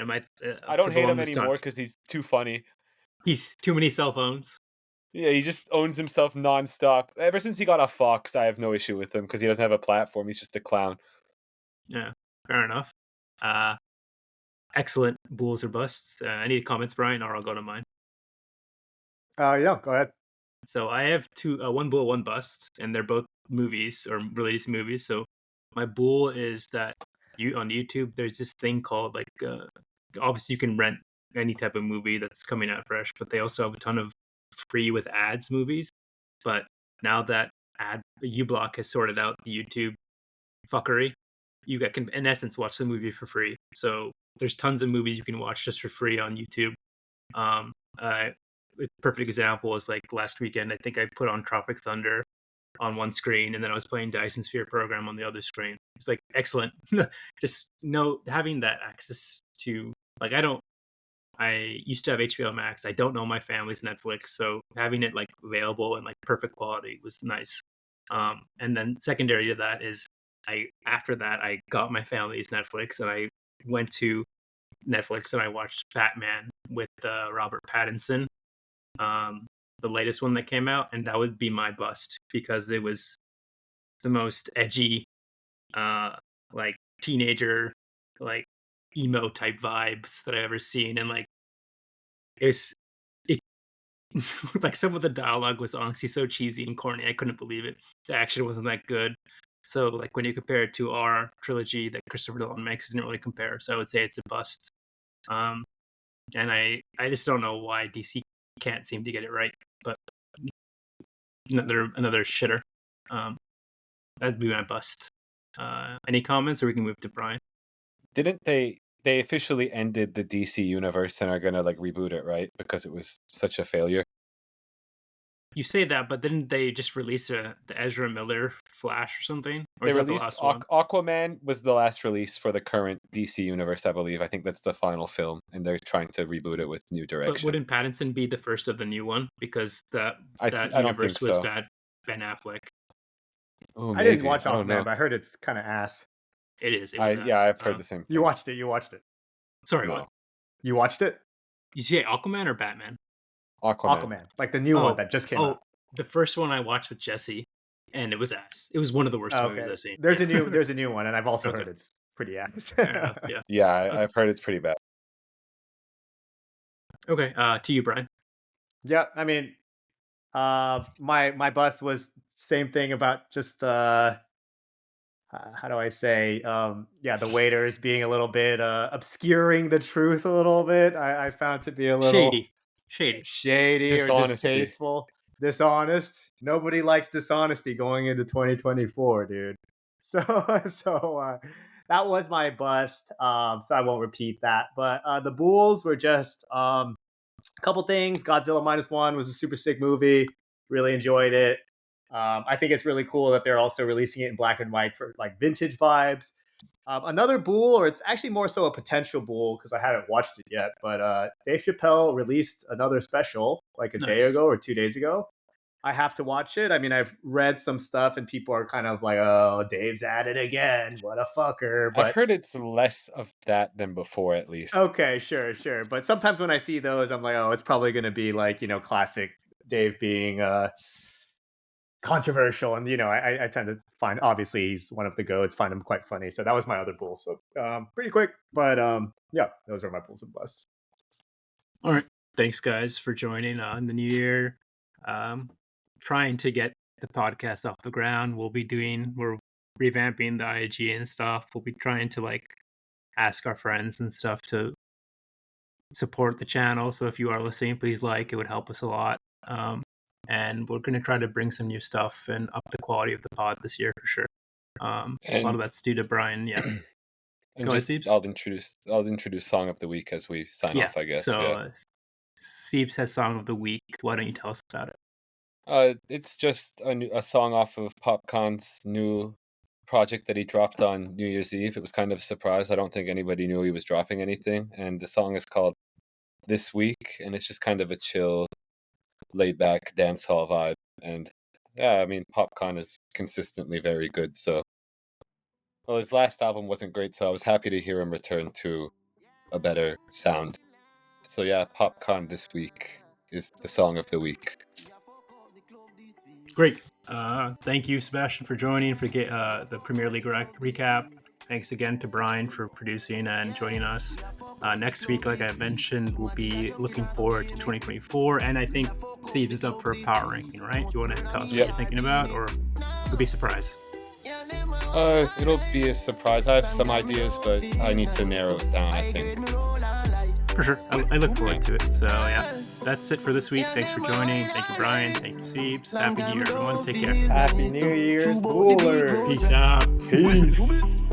B: don't hate him anymore because he's too funny.
A: He's too many cell phones.
B: Yeah, he just owns himself nonstop. Ever since he got off Fox, I have no issue with him because he doesn't have a platform. He's just a clown.
A: Yeah, fair enough. Excellent Bulls or busts. Any comments, Brian, or I'll go to mine.
C: Yeah, go ahead.
A: So I have one Bull, one bust, and they're both movies or related to movies. So my Bull is that on YouTube there's this thing called like obviously you can rent any type of movie that's coming out fresh, but they also have a ton of free with ads movies. But now that uBlock has sorted out the YouTube fuckery, you can in essence watch the movie for free. So there's tons of movies you can watch just for free on YouTube. A perfect example is like last weekend, I think I put on Tropic Thunder on one screen, and then I was playing Dyson Sphere Program on the other screen. It's like excellent. Just having that access to, like, I used to have HBO Max. I don't know my family's Netflix, so having it like available and like perfect quality was nice. And then secondary to that is after that I got my family's Netflix, and I went to Netflix and I watched Batman with Robert Pattinson, the latest one that came out, and that would be my bust because it was the most edgy, like teenager, like emo type vibes that I've ever seen, and like it like some of the dialogue was honestly so cheesy and corny. I couldn't believe it. The action wasn't that good. So like when you compare it to our trilogy that Christopher Nolan makes, it didn't really compare. So I would say it's a bust. And I just don't know why DC can't seem to get it right. But another shitter. That'd be my bust. Any comments, or we can move to Brian?
B: Didn't they officially ended the DC universe and are gonna like reboot it, right? Because it was such a failure.
A: You say that, but didn't they just release the Ezra Miller Flash or something? Or
B: They
A: is that
B: released
A: the last one?
B: Aquaman was the last release for the current DC universe, I believe. I think that's the final film, and they're trying to reboot it with new direction.
A: But wouldn't Pattinson be the first of the new one? Because that
B: I don't think
A: was
B: so.
A: bad. Ben Affleck.
B: Oh,
C: I didn't watch Aquaman, but I heard it's kind of ass.
A: It is.
B: I've heard the same thing.
C: You watched it.
A: Sorry,
B: No.
A: what?
C: You watched it?
A: You say Aquaman or Batman?
C: Aquaman, like the new one that just came out.
A: The first one I watched with Jesse, and it was ass. It was one of the worst movies I've seen.
C: There's a new one, and I've also heard it's pretty ass.
B: I've heard it's pretty bad.
A: Okay, to you, Brian.
C: Yeah, I mean, my bust was same thing about just how do I say? The waiters being a little bit obscuring the truth a little bit. I found to be a little shady or
B: Dishonesty.
C: distasteful, dishonest. Nobody likes dishonesty going into 2024, dude. So that was my bust. So I won't repeat that. But the Bulls were just a couple things. Godzilla -1 was a super sick movie. Really enjoyed it. I think it's really cool that they're also releasing it in black and white for like vintage vibes. Another Bool, or it's actually more so a potential Bool because I haven't watched it yet, but Dave Chappelle released another special like a day ago or 2 days ago. I have to watch it. I mean, I've read some stuff and people are kind of like, oh, Dave's at it again. What a fucker. But
B: I've heard it's less of that than before, at least.
C: Okay, sure. But sometimes when I see those, I'm like, oh, it's probably going to be like, classic Dave being controversial. And, I tend to find, obviously, he's one of the GOATs, find him quite funny. So that was my other Bool. So pretty quick. But those are my Bulls and busts.
A: All right. Thanks, guys, for joining on the new year. Trying to get the podcast off the ground. We're revamping the IG and stuff. We'll be trying to ask our friends and stuff to support the channel. So if you are listening, please it would help us a lot. And we're going to try to bring some new stuff and up the quality of the pod this year for sure. A lot of that's due to Brian. Yeah.
B: And I'll introduce Song of the Week as we sign off, I guess.
A: So Seeps has Song of the Week. Why don't you tell us about it?
B: It's just a song off of Popcorn's new project that he dropped on New Year's Eve. It was kind of a surprise. I don't think anybody knew he was dropping anything. And the song is called This Week, and it's just kind of a chill, laid-back dance hall vibe. And yeah, I mean, Popcorn is consistently very good. So, well, his last album wasn't great, so I was happy to hear him return to a better sound. So yeah, Popcorn This Week is the Song of the Week.
A: Great. Thank you, Sebastian, for joining for the Premier League recap. Thanks again to Brian for producing and joining us. Next week, like I mentioned, we'll be looking forward to 2024, and I think Steve is up for a power ranking, right? You want to tell us what you're thinking about, or it'll be a surprise?
B: It'll be a surprise. I have some ideas, but I need to narrow it down, I think.
A: For sure. I look forward to it. So, yeah, that's it for this week. Thanks for joining. Thank you, Brian. Thank you, Siebes. Happy New Year, everyone. Take care.
C: Happy New Year's, Booler.
A: Peace out.
C: Peace.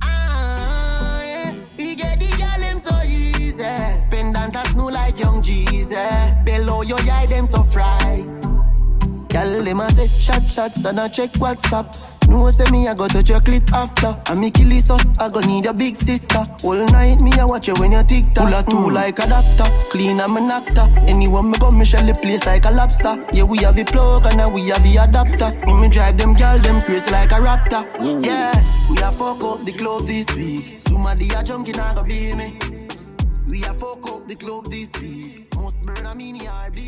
D: Pendant as new like young Jesus. Below your eye, them so fry. Girl, them a say shots and I check WhatsApp. No say me I go touch your clit after. And me kill this us, I go need a big sister. All night me I watch you when you tick tock. Full of two like adapter, clean and me actor. Anyone me go me shell the place like a lobster. Yeah, we have the plug and now we have the adapter. Me drive them girl, them crazy like a raptor. Yeah, we a fuck up the club this week. Somebody a junkie now go be me. We a fuck up the club this week. Most burn a mini RB.